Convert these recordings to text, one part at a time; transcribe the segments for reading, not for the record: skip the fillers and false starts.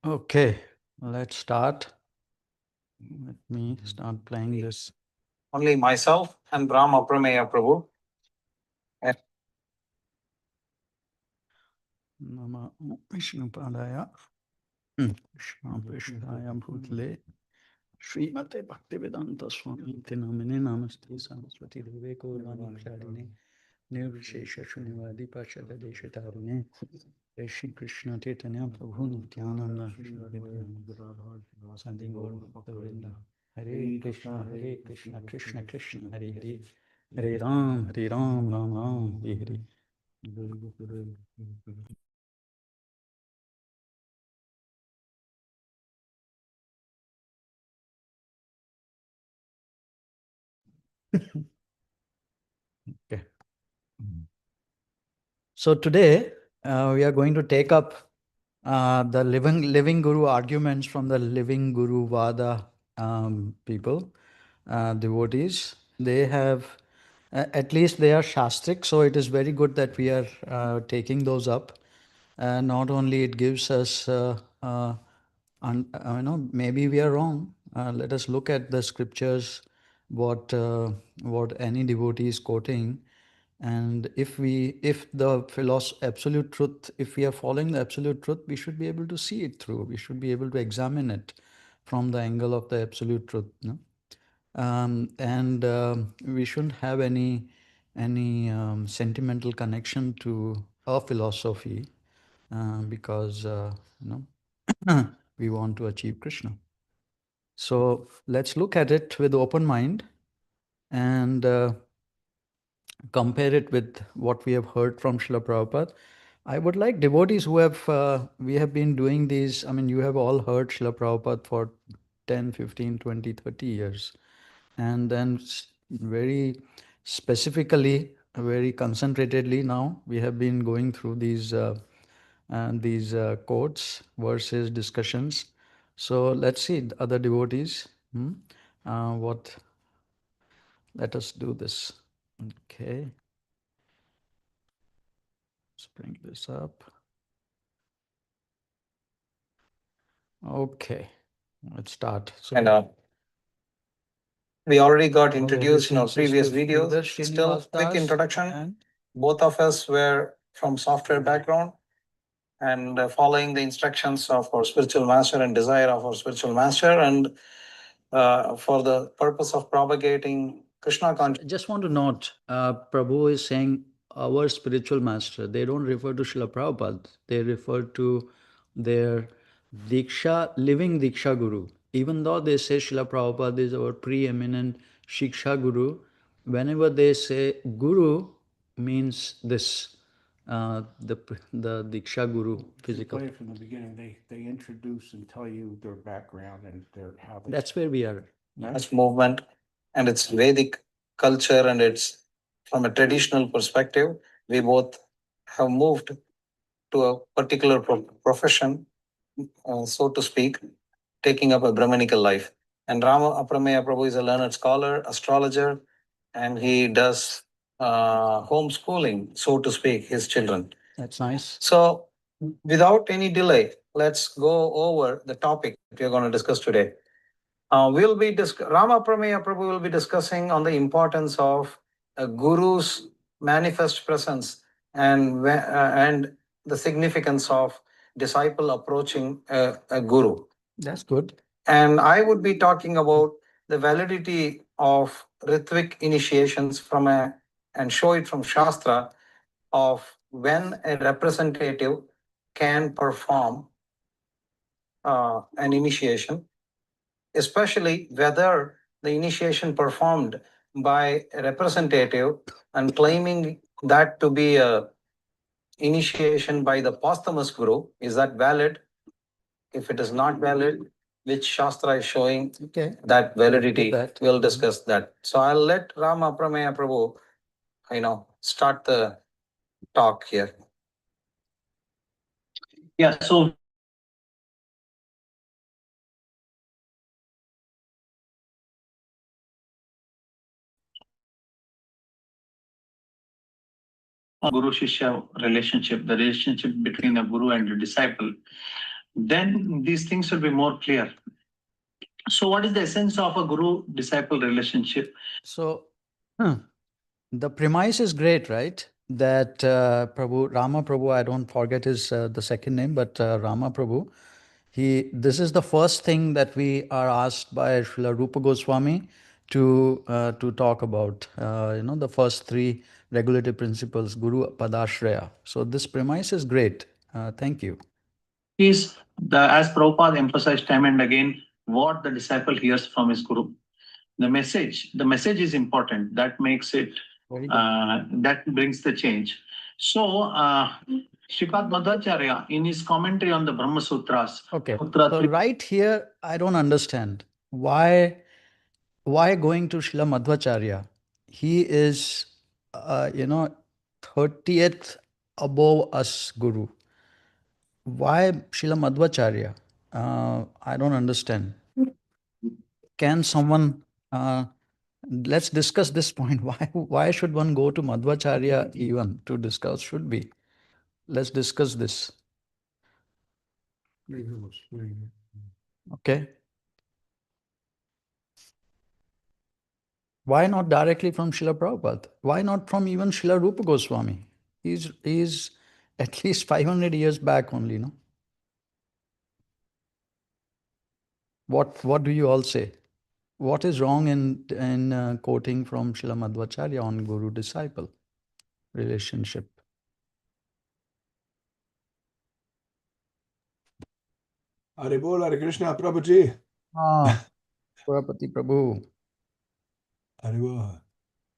Okay, let's start. Let me start playing this. Only myself and Brahma Prameya Prabhu. Nama Vishnupadaya Krishna Vishnaya Bhutale Srimate Bhaktivedanta Swami Namine Namaste Saraswati Deve Gaurani Prarine Nirvishesha Shunivadi Pashada Deshatarine Shri Krishna Chaitanya Prabhu Nityananda Sandi Gaur Bhaktavinda Hare Krishna Krishna Krishna Hare Hare Hare Ram Ram Ram Hare Hare. Okay. So today we are going to take up the living Guru arguments from the living Guru Vada people, devotees. They have, at least they are Shastric, so it is very good that we are taking those up. Not only it gives us, maybe we are wrong. Let us look at the scriptures, what any devotee is quoting, and if the absolute truth, if we are following the absolute truth, we should be able to see it through. We should be able to examine it from the angle of the absolute truth. No? And we shouldn't have any sentimental connection to a philosophy because we want to achieve Krishna. So let's look at it with open mind and compare it with what we have heard from Srila Prabhupada. I would like devotees who have, we have been doing these, I mean, you have all heard Srila Prabhupada for 10, 15, 20, 30 years. And then very specifically, very concentratedly now, we have been going through these quotes, verses, discussions. So let's see, other devotees, let us do this. Okay. Let's bring this up. Okay, let's start. So, And we already got introduced in our previous videos. Still, quick introduction. Both of us were from software background and following the instructions of our spiritual master and desire of our spiritual master, and for the purpose of propagating Krishna consciousness. I just want to note, Prabhu is saying our spiritual master. They don't refer to Srila Prabhupada. They refer to their Diksha, living Diksha Guru. Even though they say Srila Prabhupada is our preeminent Shiksha Guru, whenever they say Guru means this, the Diksha Guru, physical. From the beginning, they introduce and tell you their background and how they. That's where we are. Its movement and its Vedic culture, and it's from a traditional perspective, we both have moved to a particular profession, so to speak, taking up a Brahmanical life. And Rama Aprameya Prabhu is a learned scholar, astrologer, and he does homeschooling, so to speak, his children. That's nice. So, without any delay, let's go over the topic that we are going to discuss today. Rama Prameya Prabhu will be discussing on the importance of a guru's manifest presence and the significance of disciple approaching a guru. That's good. And I would be talking about the validity of Ritvik initiations and show it from Shastra of when a representative can perform an initiation, especially whether the initiation performed by a representative and claiming that to be a initiation by the posthumous guru, is that valid? If it is not valid, which Shastra is showing that validity? We'll discuss that. So I'll let Rama Prameya Prabhu, start the talk here. Yeah, so Guru Shishya relationship, the relationship between a guru and a disciple. then these things will be more clear. So, what is the essence of a guru disciple relationship? So, huh, the premise is great, right? That Prabhu, Rama Prabhu, I don't forget his the second name, but Rama Prabhu, this is the first thing that we are asked by Srila Rupa Goswami to talk about. The first three regulative principles, Guru Padashraya. So this premise is great. Thank you. Is as Prabhupada emphasized time and again, what the disciple hears from his guru. The message is important. That makes it, that brings the change. So, Shripad Madhvacharya, in his commentary on the Brahma Sutras, Okay. Sutra So 3, right here, I don't understand why going to Srila Madhvacharya. He is, 30th above us Guru. Why Srila Madhvacharya? I don't understand. Can someone let's discuss this point? Why should one go to Madhvacharya even to discuss? Should be. Let's discuss this. Okay. Why not directly from Srila Prabhupada? Why not from even Srila Rupa Goswami? He's at least 500 years back only, no? What do you all say? What is wrong in quoting from Srila Madhvacharya on guru disciple relationship? Hare Bol, Hare Krishna, Prabhuji. Ah, Purapati Prabhu. Hare Bol.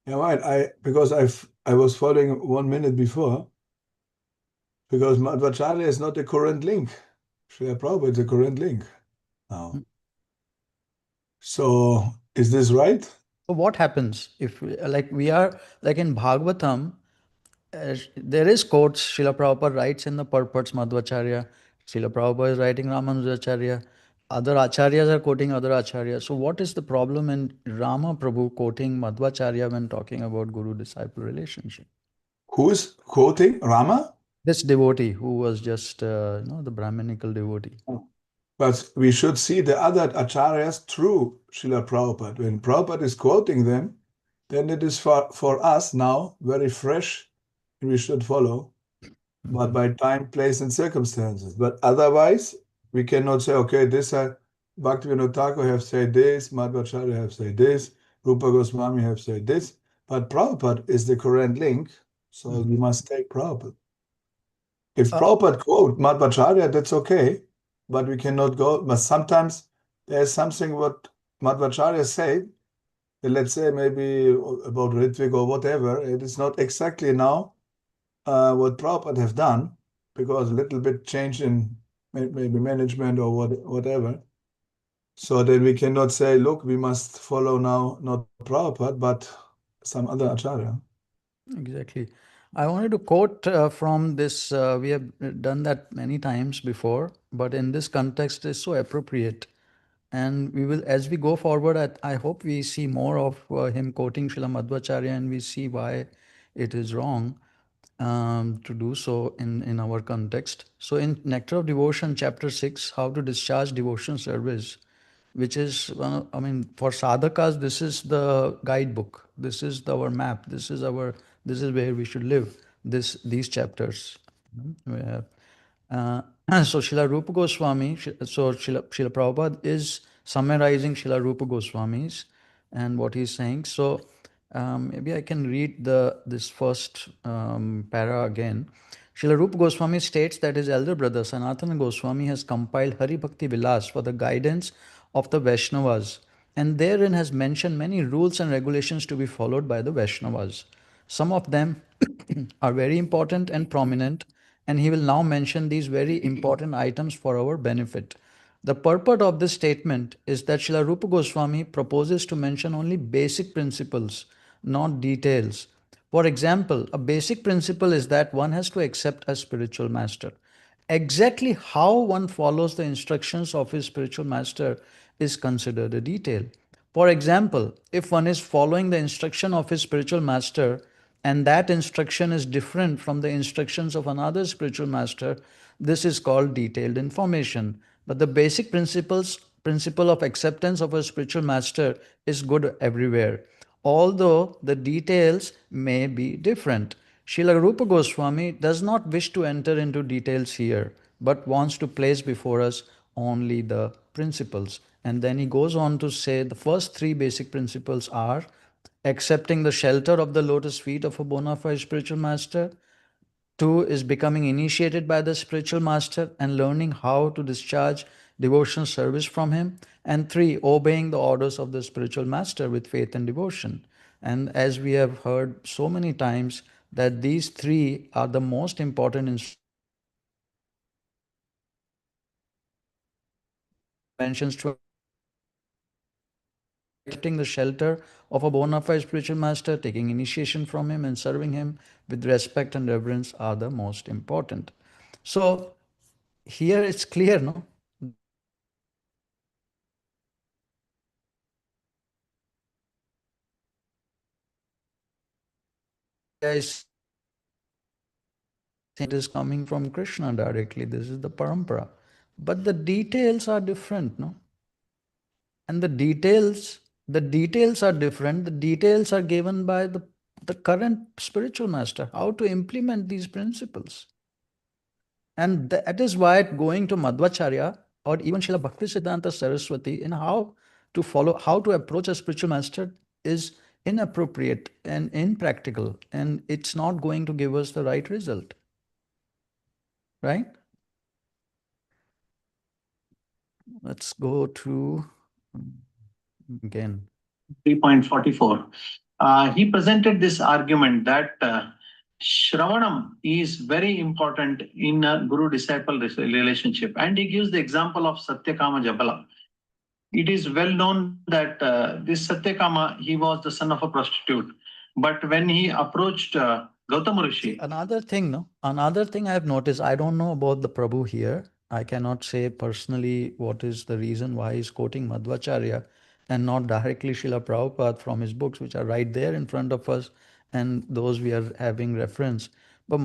Yeah, right. Because I was following 1 minute before, because Madhvacharya is not the current link. Srila Prabhupada is the current link now. So is this right? So what happens if we are like in Bhagavatam? There is quotes. Srila Prabhupada writes in the purports Madhvacharya. Srila Prabhupada is writing Ramanujacharya. Other acharyas are quoting other acharyas. So what is the problem in Rama Prabhu quoting Madhvacharya when talking about guru-disciple relationship? Who's quoting Rama? This devotee who was just the Brahminical devotee. But we should see the other acharyas through Srila Prabhupada. When Prabhupada is quoting them, then it is for us now very fresh, and we should follow, but by time, place, and circumstances. But otherwise, we cannot say, okay, this Bhaktivinoda Thakur have said this, Madhvacharya have said this, Rupa Goswami have said this, but Prabhupada is the current link, so we must take Prabhupada. If Prabhupada quote Madhvacharya, that's okay, but we cannot go. But sometimes there's something what Madhvacharya said, let's say maybe about Ritvik or whatever, it is not exactly now what Prabhupada have done, because a little bit change in maybe management or whatever. So then we cannot say, look, we must follow now not Prabhupada, but some other acharya. Exactly. I wanted to quote from this. We have done that many times before, but in this context, it's so appropriate. And we will, as we go forward, I hope we see more of him quoting Srila Madhvacharya and we see why it is wrong to do so in our context. So, in Nectar of Devotion, chapter 6, How to Discharge Devotion Service, which is, for sadhakas, this is the guidebook. This is our map. This is where we should live. These chapters. So Srila Rupa Goswami, Srila Prabhupada is summarizing Srila Rupa Goswami's and what he's saying. So maybe I can read this first para again. Srila Rupa Goswami states that his elder brother Sanatana Goswami has compiled Hari Bhakti Vilas for the guidance of the Vaishnavas, and therein has mentioned many rules and regulations to be followed by the Vaishnavas. Some of them are very important and prominent, and he will now mention these very important items for our benefit. The purport of this statement is that Srila Rupa Goswami proposes to mention only basic principles, not details. For example, a basic principle is that one has to accept a spiritual master. Exactly how one follows the instructions of his spiritual master is considered a detail. For example, if one is following the instruction of his spiritual master, and that instruction is different from the instructions of another spiritual master, this is called detailed information. But the basic principle of acceptance of a spiritual master is good everywhere, although the details may be different. Srila Rupa Goswami does not wish to enter into details here, but wants to place before us only the principles. And then he goes on to say the first three basic principles are accepting the shelter of the lotus feet of a bona fide spiritual master. Two is becoming initiated by the spiritual master and learning how to discharge devotional service from him. And three, obeying the orders of the spiritual master with faith and devotion. And as we have heard so many times, that these three are the most important mentions to accepting the shelter of a bona fide spiritual master, taking initiation from him, and serving him with respect and reverence are the most important. So here it's clear, no? Guys, it is coming from Krishna directly. This is the parampara. But the details are different, no? And the details are different. The details are given by the current spiritual master, how to implement these principles. And that is why going to Madhvacharya or even Srila Bhaktisiddhanta Saraswati in how to follow, how to approach a spiritual master is inappropriate and impractical, and it's not going to give us the right result. Right? Let's go to again. 3.44. He presented this argument that Shravanam is very important in a guru-disciple relationship. And he gives the example of Satyakama Jabala. It is well known that this Satyakama, he was the son of a prostitute. But when he approached Gautama Rishi. Another thing, no? Another thing I've noticed, I don't know about the Prabhu here. I cannot say personally what is the reason why he's quoting Madhvacharya and not directly Srila Prabhupada from his books, which are right there in front of us and those we are having reference. But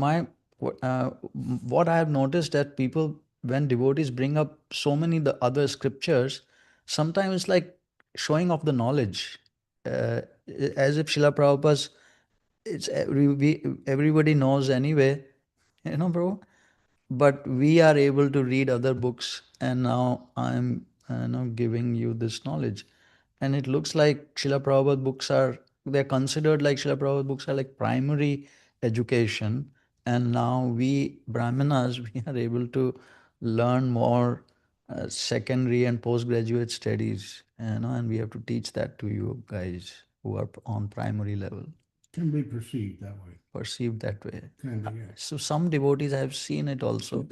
what I have noticed that people, when devotees bring up so many the other scriptures, sometimes it's like showing off the knowledge, as if Srila Prabhupada's everybody knows anyway, bro. But we are able to read other books, and now I'm giving you this knowledge. And it looks like Srila Prabhupada books they're considered like Srila Prabhupada books are like primary education. And now we Brahmanas, we are able to learn more secondary and postgraduate studies, and we have to teach that to you guys who are on primary level. Can be perceived that way. Perceived that way. Can be, yes. So some devotees, I have seen it also.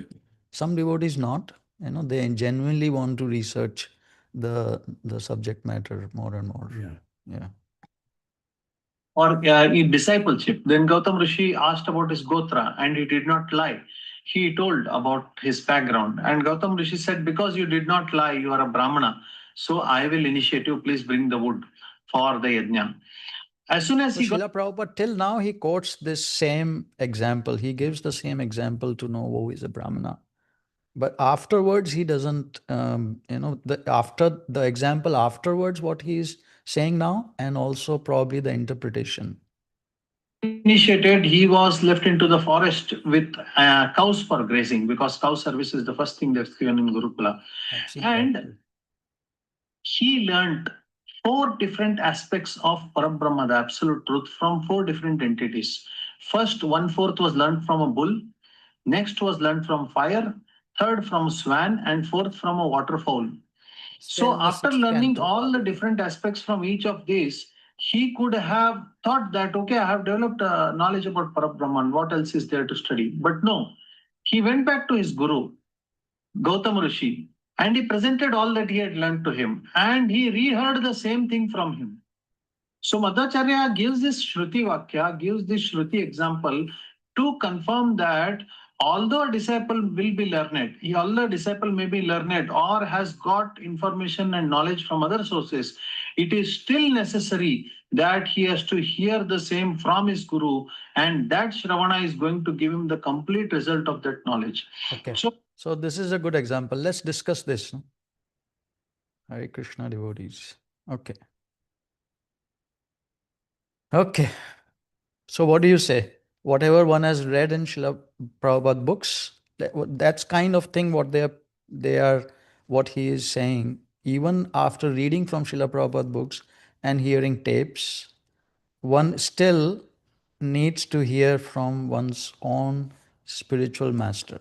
Some devotees not. They genuinely want to research the subject matter more and more. Yeah. Or in discipleship. Then Gautam Rishi asked about his Gotra and he did not lie. He told about his background. And Gautam Rishi said, because you did not lie, you are a Brahmana. So I will initiate you. Please bring the wood for the yajna. As soon as So he got... Srila Prabhupada, till now, he quotes this same example. He gives the same example to know who is a Brahmana. But afterwards, he doesn't, after the example afterwards, what he's saying now, and also probably the interpretation. Initiated, he was left into the forest with cows for grazing, because cow service is the first thing that's given in Gurukula. And he learned 4 different aspects of Parabrahma, the absolute truth, from 4 different entities. First, 1/4 was learned from a bull. Next was learned from fire. Third from swan, and fourth from a waterfowl. So after learning all the different aspects from each of these, he could have thought that, okay, I have developed knowledge about Parabrahman. What else is there to study? But no, he went back to his guru, Gautama Rishi, and he presented all that he had learned to him. And he reheard the same thing from him. So Madhvacharya gives this Shruti Vakya, gives this Shruti example to confirm that although a disciple will be learned, although a disciple may be learned or has got information and knowledge from other sources, it is still necessary that he has to hear the same from his guru, and that Shravana is going to give him the complete result of that knowledge. Okay. So, So this is a good example. Let's discuss this. No? Hare Krishna devotees. Okay. Okay. So what do you say? Whatever one has read in Srila Prabhupada books, that's kind of thing what what he is saying. Even after reading from Srila Prabhupada books and hearing tapes, one still needs to hear from one's own spiritual master.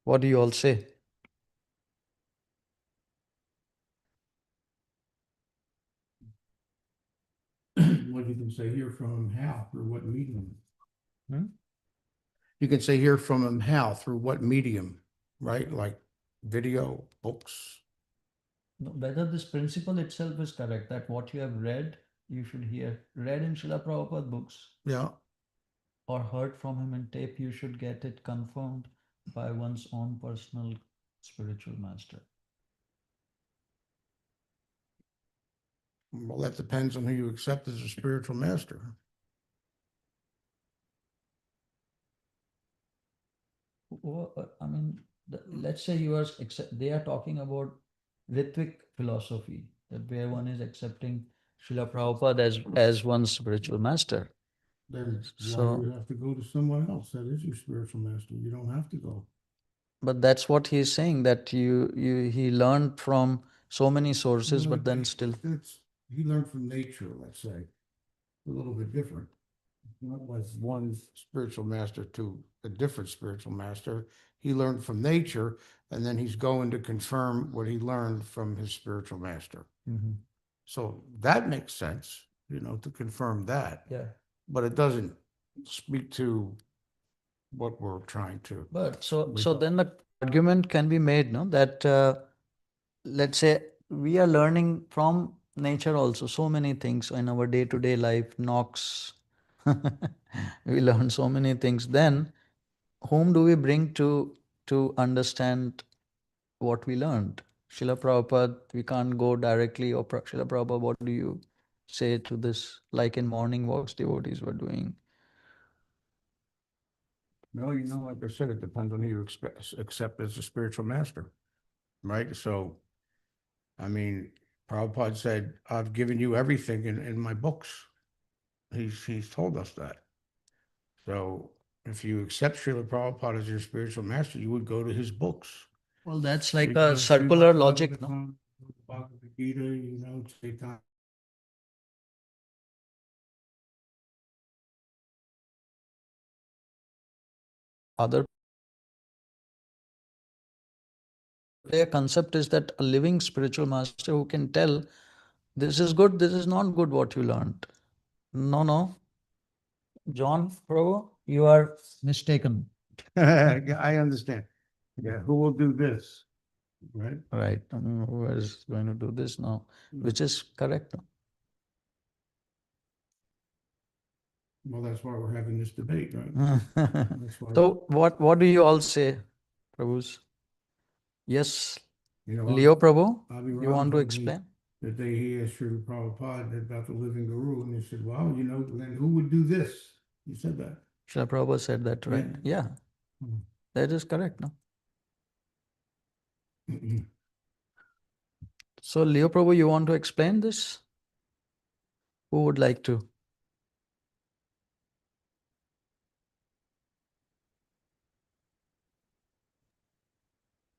What do you all say? What you can say here from him, how, through what medium? Hmm? You can say hear from him how, through what medium, right? Like video, books. Whether this principle itself is correct, that what you have read, you should hear. Read in Srila Prabhupada books Yeah. or heard from him in tape, you should get it confirmed by one's own personal spiritual master. Well, that depends on who you accept as a spiritual master. I mean, let's say you are they are talking about Ritvik philosophy, that where one is accepting Srila Prabhupada as one's spiritual master. Then why So, do you have to go to someone else that is your spiritual master? You don't have to go. but that's what he's saying, that he learned from so many sources, Well, but then still. he learned from nature, let's say, a little bit different. Not like one spiritual master to a different spiritual master. He learned from nature, and then he's going to confirm what he learned from his spiritual master. Mhm. So that makes sense, to confirm that. Yeah. But it doesn't speak to what we're trying to. But so then the argument can be made, no, that let's say we are learning from nature also so many things in our day-to-day life, knocks. We learn so many things. Then whom do we bring to understand what we learned? Srila Prabhupada, we can't go directly, or Srila Prabhupada, what do you say to this? Like in morning walks, devotees were doing. Well, like I said, it depends on who you accept as a spiritual master, right? So, I mean, Prabhupada said, I've given you everything in my books. He's told us that. So if you accept Srila Prabhupada as your spiritual master, you would go to his books. Well, that's like a Because circular Srimad logic, no? Bhagavatam, Bhagavad Gita, Chaitanya. Other their concept is that a living spiritual master who can tell this is good, this is not good what you learned. No. John Prabhu, you are mistaken. Yeah, I understand. Yeah, who will do this, right? Right. Who is going to do this now? Which is correct. No? Well, that's why we're having this debate, right? That's why, So what do you all say, Prabhus? Yes, Avi Leo Prabhu, Ram you want to told me explain? that he asked Srila Prabhupada about the living guru, and he said, well, then who would do this? He said that. Srila Prabhupada said that, right? Yeah, Hmm. that is correct, no? So Leo Prabhu, you want to explain this? Who would like to?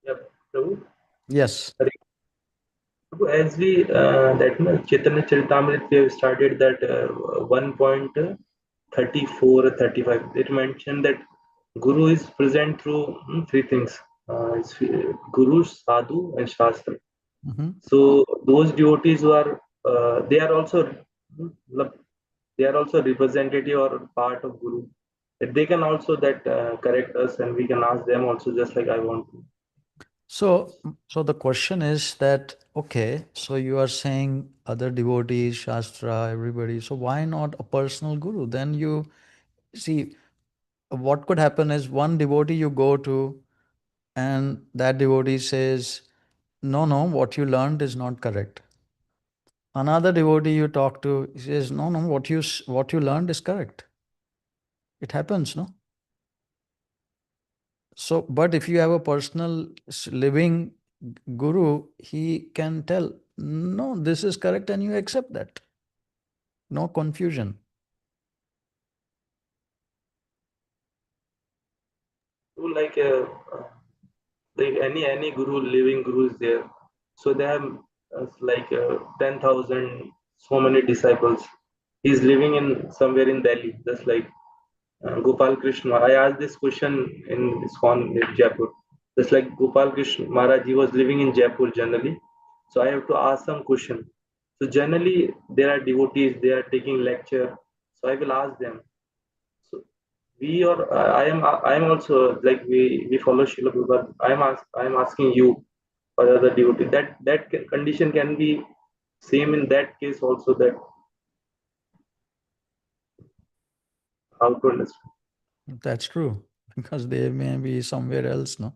Yep. Prabhu, Yes. Prabhu, as we that Chaitanya Charitamrita, we have started that 1.34 or 35. It mentioned that Guru is present through three things: it's, Guru, Sadhu, and Shastra. Mm-hmm. So those devotees who are they are also they are also representative or part of Guru. They can also that correct us, and we can ask them also, just like I want to. So the question is that, okay, so you are saying other devotees, Shastra, everybody, so why not a personal guru? Then you see, what could happen is one devotee you go to, and that devotee says, no, what you learned is not correct. Another devotee you talk to, he says, no, what you learned is correct. It happens, no? So, but if you have a personal living guru, he can tell, no, this is correct, and you accept that. No confusion. Like any guru, living guru is there. So they have like 10,000, so many disciples. He's living in somewhere in Delhi, just like Gopal Krishna. I asked this question in ISKCON in Jaipur. Just like Gopal Krishna Maharaj, he was living in Jaipur generally. So I have to ask some question. So generally there are devotees, they are taking lecture. So I will ask them. So we or I am also like we follow Srila Prabhupada. I am asking you or other devotee that condition can be same in that case also, that how to understand. That's true, because they may be somewhere else, no?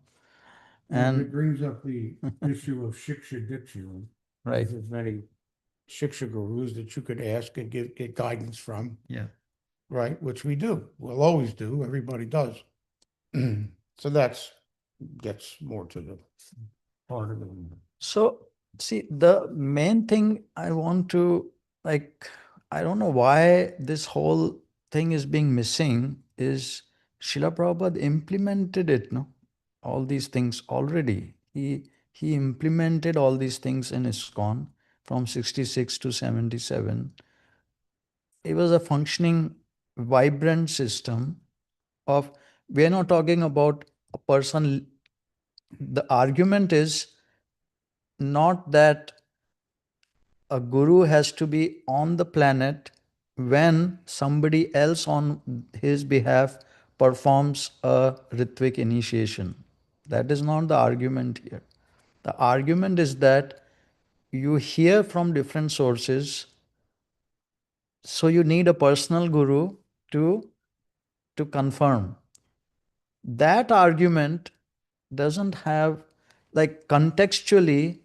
And it And brings up the issue of shiksha diksha. right, There's many shiksha gurus that you could ask and get guidance from, yeah. right? Which we do. We'll always do. Everybody does. So that's gets more to the part of it. So, see, the main thing I want to, like, I don't know why this whole thing is being missing is Srila Prabhupada implemented it, no? All these things already. He implemented all these things in ISKCON from 66 to 77. It was a functioning, vibrant system of, we're not talking about a person. The argument is not that a guru has to be on the planet when somebody else on his behalf performs a Ritvik initiation. That is not the argument here. The argument is that you hear from different sources, so you need a personal guru to confirm. That argument doesn't have, like, contextually,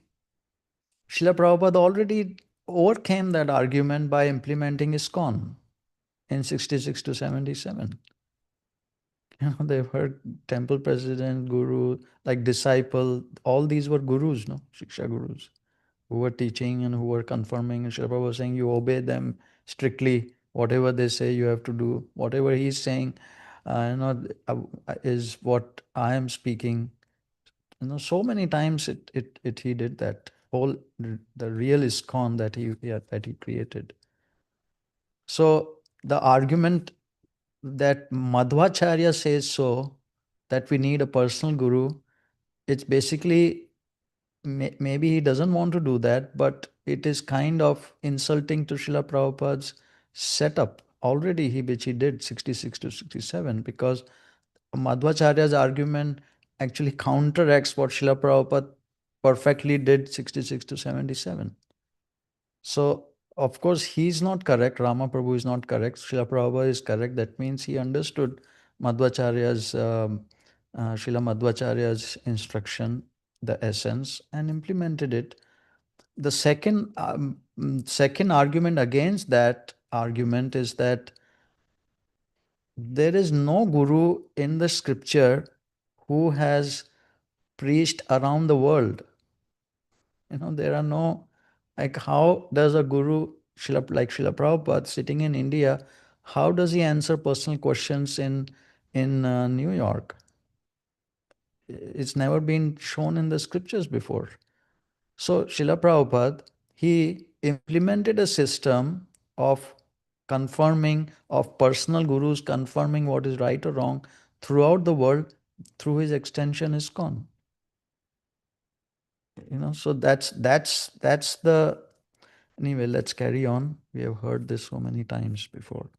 Srila Prabhupada already overcame that argument by implementing ISKCON in 66 to 77. They've heard temple president, guru, like disciple, all these were gurus, no? Shiksha gurus, who were teaching and who were confirming. And Srila Prabhupada was saying, you obey them strictly. Whatever they say, you have to do. Whatever he's saying, is what I am speaking. So many times he did that. Whole the real ISKCON that he created. So the argument that Madhvacharya says so, that we need a personal guru, it's basically, maybe he doesn't want to do that, but it is kind of insulting to Srila Prabhupada's setup already, which he did 66 to 67, because Madhvacharya's argument actually counteracts what Srila Prabhupada perfectly did 66 to 77. So, of course, he's not correct. Rama Prabhu is not correct. Srila Prabhupada is correct. That means he understood Srila Madhvacharya's instruction, the essence, and implemented it. The second argument against that argument is that there is no guru in the scripture who has preached around the world. There are no, like, how does a guru, like Srila Prabhupada, sitting in India, how does he answer personal questions in New York? It's never been shown in the scriptures before. So Srila Prabhupada, he implemented a system of confirming, of personal gurus confirming what is right or wrong throughout the world through his extension ISKCON. So that's the, anyway, let's carry on. We have heard this so many times before.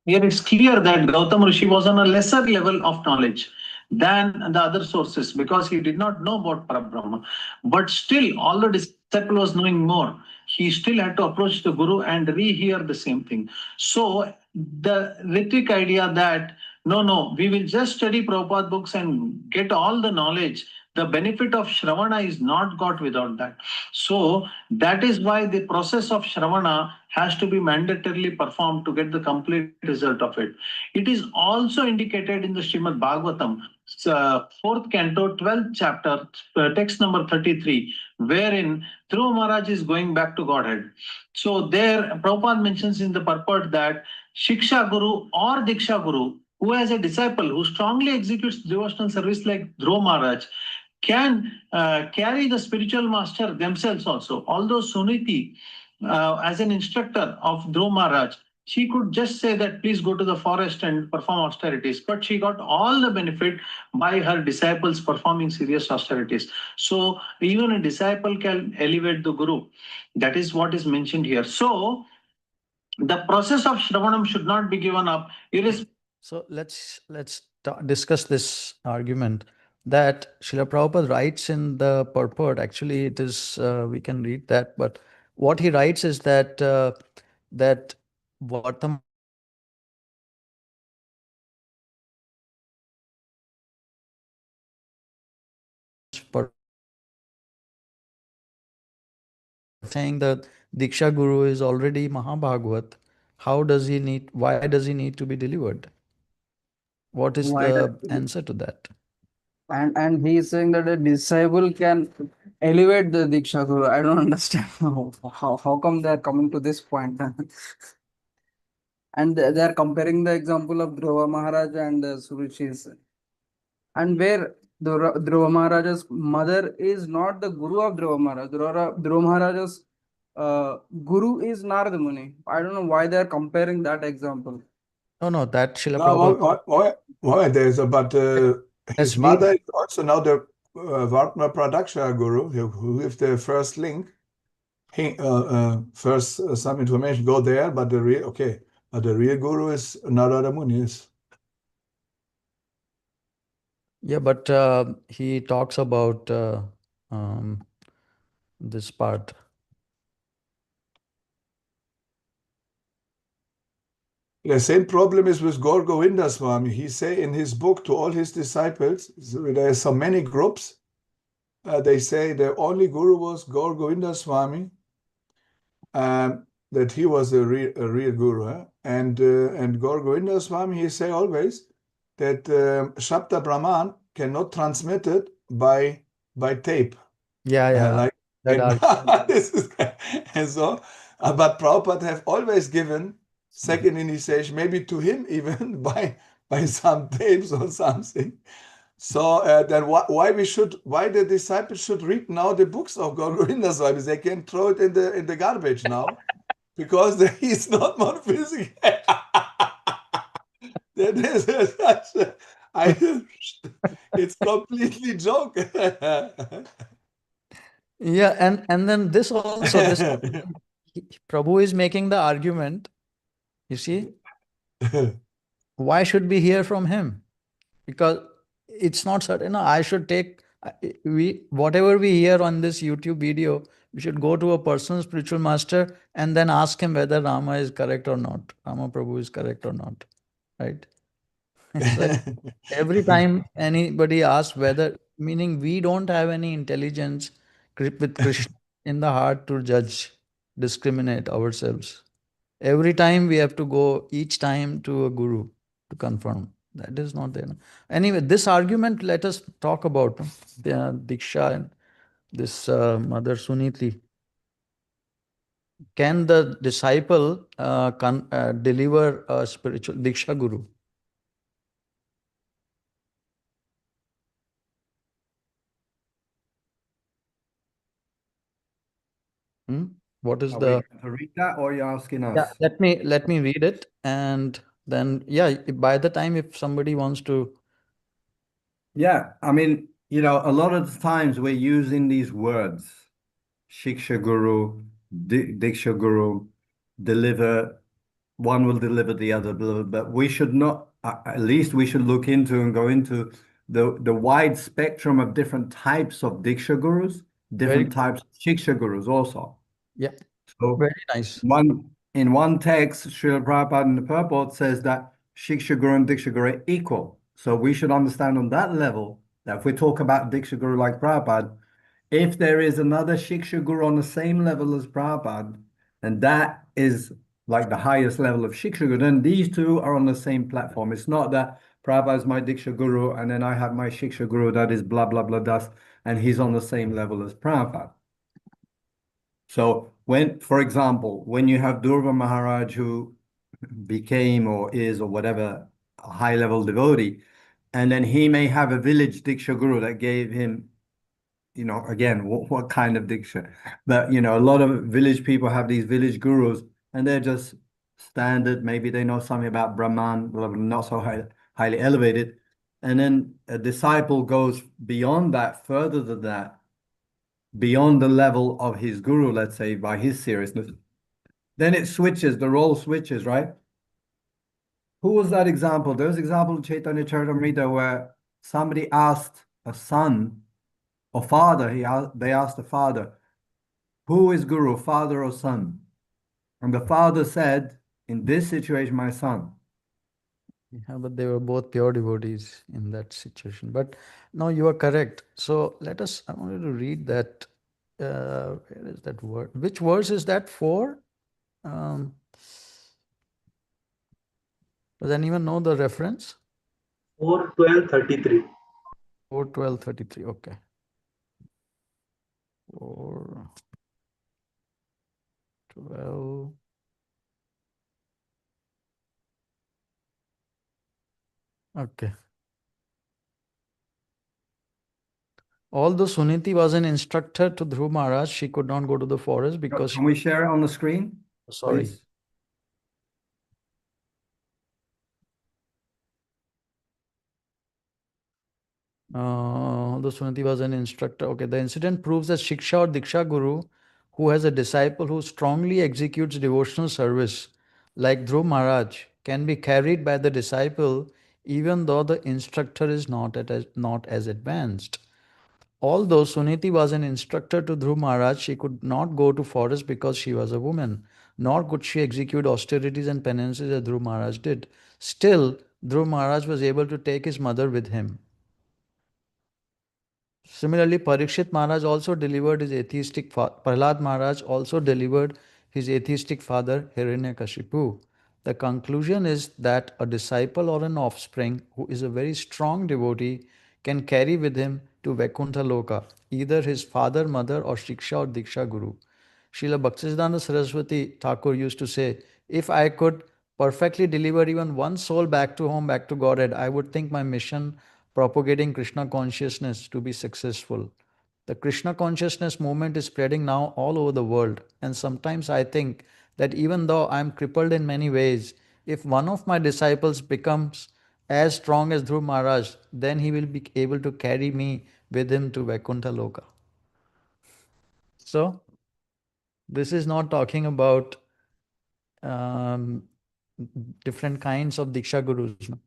Here it's clear that Gautama Rishi was on a lesser level of knowledge than the other sources, because he did not know about Parabrahma. But still, all the disciple was knowing more. He still had to approach the Guru and rehear the same thing. So the Ritik idea that no, we will just study Prabhupada books and get all the knowledge, The benefit of Shravana is not got without that. So that is why the process of Shravana has to be mandatorily performed to get the complete result of it. It is also indicated in the Srimad Bhagavatam, 4th canto, 12th chapter, text number 33, wherein Dhruva Maharaj is going back to Godhead. So there, Prabhupada mentions in the purport that Shiksha Guru or Diksha Guru, who has a disciple who strongly executes devotional service like Dhruva Maharaj, can carry the spiritual master themselves also. Although Suniti, as an instructor of Dhruva Maharaj, she could just say that please go to the forest and perform austerities, but she got all the benefit by her disciples performing serious austerities. So even a disciple can elevate the guru. That is what is mentioned here. So the process of Shravanam should not be given up. So let's discuss this argument that Srila Prabhupada writes in the purport. Actually, it is we can read that, but what he writes is that that Vartam saying that Diksha Guru is already Mahabhagavat. How does he need? Why does he need to be delivered? What is Why the does- answer to that? and he is saying that a disciple can elevate the Diksha Guru. I don't understand how come they are coming to this point. And they are comparing the example of Dhruva Maharaj and Surishis, and where Dhruva Maharaj's mother is not the Guru of Dhruva Maharaj. Dhruva Maharaj's Guru is Narada Muni. I don't know why they are comparing that example. No, that Srila No, Prabhupada. there's but his Let's mother read. is also now the Vartma Pradaksha Guru, who if the first link, first some information go there, but the real Guru is Narada Muni. Yeah, but he talks about um, this part. The same problem is with Gaur Govinda Swami. He say in his book to all his disciples, there are so many groups. They say the only guru was Gaur Govinda Swami, that he was a real guru. And Gaur Govinda Swami, he say always that Shabda Brahman cannot transmit it by tape. Yeah. Like That this is, and so, but Prabhupada have always given second initiation, maybe to him even by some tapes or something. So then why the disciples should read now the books of Gaur Govinda Swami? They can throw it in the garbage now because he's not monophysical. That is such it's completely joke. Yeah, and then this also this Prabhu is making the argument. You see, why should we hear from him? Because it's not certain. No, I should take whatever we hear on this YouTube video. We should go to a personal spiritual master and then ask him whether Rama is correct or not. Rama Prabhu is correct or not, right? It's like every time anybody asks whether, meaning we don't have any intelligence with Krishna in the heart to judge, discriminate ourselves. Every time we have to go each time to a guru to confirm. That is not there. Anyway, this argument, let us talk about Diksha and this Mother Suniti. Can the disciple deliver a spiritual Diksha Guru? What is Are the... we going to read that, or are you asking us? Yeah, let me read it, and then by the time if somebody wants to... Yeah, I mean, a lot of the times we're using these words, Shiksha Guru, Diksha Guru, deliver, one will deliver the other, but we should not, at least we should look into and go into the wide spectrum of different types of Diksha Gurus, different types of Shiksha Gurus also. Yeah, So very nice. in one text, Srila Prabhupada in the purport says that Shiksha Guru and Diksha Guru are equal. So we should understand on that level Now, if we talk about Diksha Guru like Prabhupada, if there is another Shiksha Guru on the same level as Prabhupada, and that is like the highest level of Shiksha Guru, then these two are on the same platform. It's not that Prabhupada is my Diksha Guru and then I have my Shiksha Guru that is blah, blah, blah, das, and he's on the same level as Prabhupada. So when, for example, when you have Durva Maharaj who became or is or whatever a high level devotee, and then he may have a village Diksha Guru that gave him, again, what kind of Diksha? But, a lot of village people have these village gurus and they're just standard. Maybe they know something about Brahman, blah, blah, not so highly elevated. And then a disciple goes beyond that, further than that, beyond the level of his guru, let's say, by his seriousness. Then it switches, the role switches, right? Who was that example? There was an example in Chaitanya Charitamrita where somebody asked a son or father, they asked the father, who is guru, father or son? And the father said, in this situation, my son. Yeah, but they were both pure devotees in that situation. But no, you are correct. So I wanted to read that. Where is that word? Which verse is that for? Um, does anyone know the reference? 4:12:33. 4:12:33. Okay. 4:12. Okay. Although Suniti was an instructor to Dhruv Maharaj, she could not go to the forest because Can we share it on the screen? sorry. Please? Although Suniti was an instructor. Okay, the incident proves that Shiksha or Diksha Guru, who has a disciple who strongly executes devotional service, like Dhruv Maharaj, can be carried by the disciple even though the instructor is not as advanced. Although Suniti was an instructor to Dhruv Maharaj, she could not go to forest because she was a woman, nor could she execute austerities and penances as Dhruv Maharaj did. Still, Dhruv Maharaj was able to take his mother with him. Similarly, Parikshit Maharaj also delivered his atheistic Prahlad Maharaj also delivered his atheistic father Hiranyakashipu. The conclusion is that a disciple or an offspring who is a very strong devotee can carry with him to Vaikuntha Loka either his father, mother, or Shiksha or Diksha Guru. Srila Bhaktisiddhanta Saraswati Thakur used to say, if I could perfectly deliver even one soul back to home, back to Godhead, I would think my mission propagating Krishna consciousness to be successful. The Krishna consciousness movement is spreading now all over the world, and sometimes I think that even though I am crippled in many ways, if one of my disciples becomes as strong as Dhruv Maharaj, then he will be able to carry me with him to Vaikuntha Loka. So, this is not talking about um, different kinds of Diksha Gurus. No?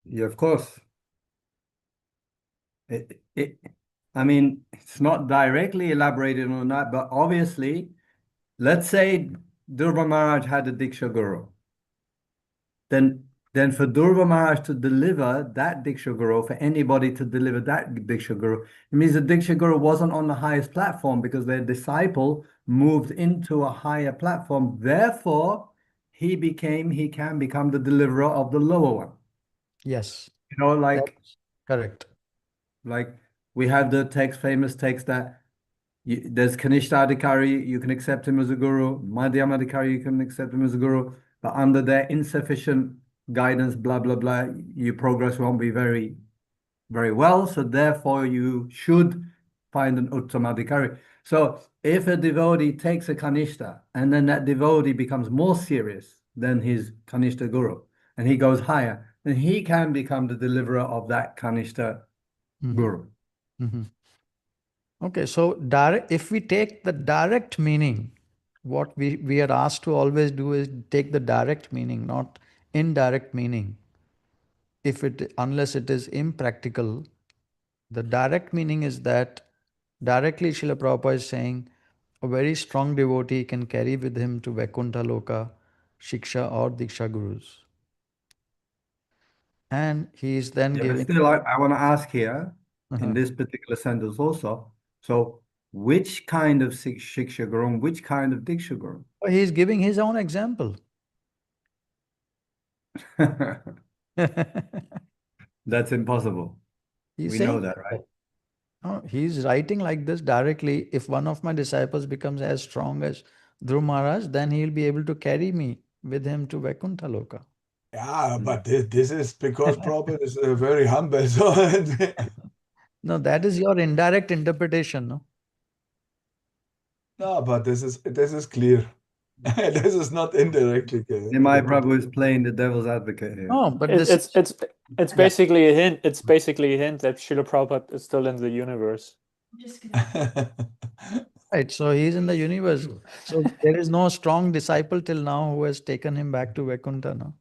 Yeah, of course. I mean, it's not directly elaborated on that, but obviously, let's say Durva Maharaj had a Diksha Guru. Then for Durva Maharaj to deliver that Diksha Guru, for anybody to deliver that Diksha Guru, it means the Diksha Guru wasn't on the highest platform because their disciple moved into a higher platform. Therefore, he can become the deliverer of the lower one. Yes. Like That's correct. Like we have the famous text that there's Kanishta Adhikari, you can accept him as a guru. Madhyama Adhikari, you can accept him as a guru. But under their insufficient guidance, blah, blah, blah, your progress won't be very, very well. So therefore, you should find an Uttama Adhikari. So if a devotee takes a Kanishta and then that devotee becomes more serious than his Kanishta guru and he goes higher, then he can become the deliverer of that Kanishta guru. Mm-hmm. Okay, so if we take the direct meaning, what we are asked to always do is take the direct meaning, not indirect meaning. Unless it is impractical, the direct meaning is that directly Srila Prabhupada is saying a very strong devotee can carry with him to Vaikuntha Loka Shiksha or Diksha Gurus. And he is then Yeah, but giving. still, I want to ask here in Uh-huh. this particular sentence also. So, which kind of Shiksha Guru, which kind of Diksha Guru? He is giving his own example. That's impossible. He's We know saying that, right? no, he's writing like this directly. If one of my disciples becomes as strong as Dhruv Maharaj, then he'll be able to carry me with him to Vaikuntha Loka. Yeah, Mm. but this is because Prabhupada is very humble. So No, that is your indirect interpretation, no? no, but this is clear. This is not indirectly clear. Nimai Prabhu is playing the devil's advocate here. No, but It, this it's is it's it's yeah. basically a hint. It's basically a hint that Srila Prabhupada is still in the universe. Right. So he's in the universe. So there is no strong disciple till now who has taken him back to Vaikuntha, no?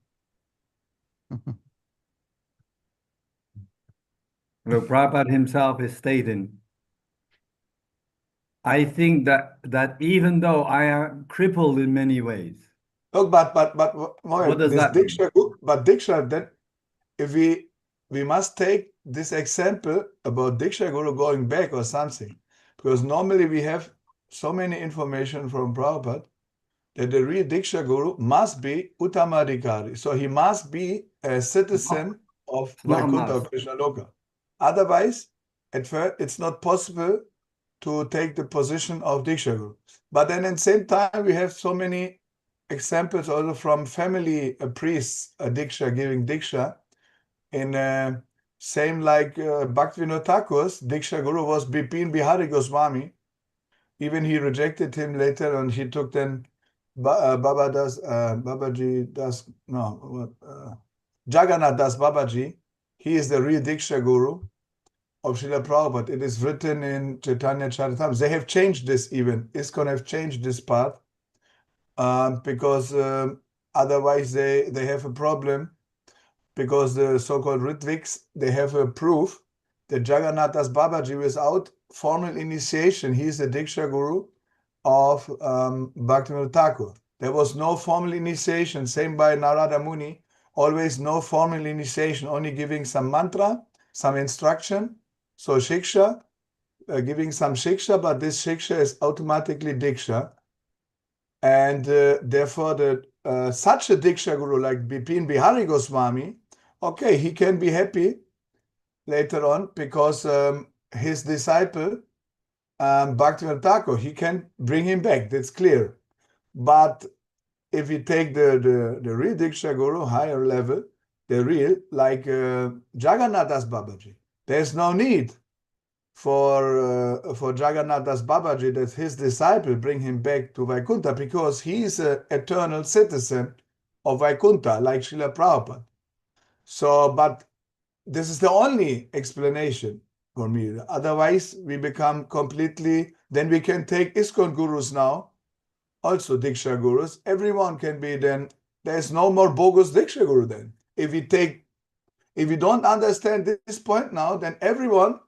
Look, Prabhupada himself is stating, I think that even though I am crippled in many ways, Look, but what does this that mean? Diksha, then if we must take this example about Diksha Guru going back or something, because normally we have so many information from Prabhupada that the real Diksha Guru must be Uttamadhikari. So he must be a citizen of It's not a Vaikuntha or must. Krishna Loka. Otherwise, at first, it's not possible to take the position of Diksha Guru. But then at the same time, we have so many examples also from family priests, Diksha giving Diksha. In same like Bhaktivinoda Thakur's Diksha Guru was Bipin Bihari Goswami. Even he rejected him later, and he took then Babaji Das, no, Jagannath Das Babaji. He is the real Diksha Guru of Srila Prabhupada. It is written in Chaitanya Charitamrita. They have changed this even. ISKCON have changed this part because otherwise they have a problem, because the so-called Ritviks, they have a proof that Jagannath Das Babaji, without formal initiation, he is the Diksha Guru of Bhaktivinoda Thakur. There was no formal initiation, same by Narada Muni, always no formal initiation, only giving some mantra, some instruction. So Shiksha, giving some Shiksha, but this Shiksha is automatically Diksha. And therefore, such a Diksha Guru like Bipin Bihari Goswami, okay, he can be happy later on because his disciple, Bhaktivinoda Thakur, he can bring him back, that's clear. But if we take the real Diksha Guru, higher level, the real, like Jagannath Das Babaji, there's no need for Jagannath Das Babaji that his disciple bring him back to Vaikuntha, because he is an eternal citizen of Vaikuntha, like Srila Prabhupada. So, but this is the only explanation for me. Otherwise, we become completely, then we can take ISKCON gurus now, also Diksha gurus. Everyone can be then, there's no more bogus Diksha guru then. If we don't understand this point now, then everyone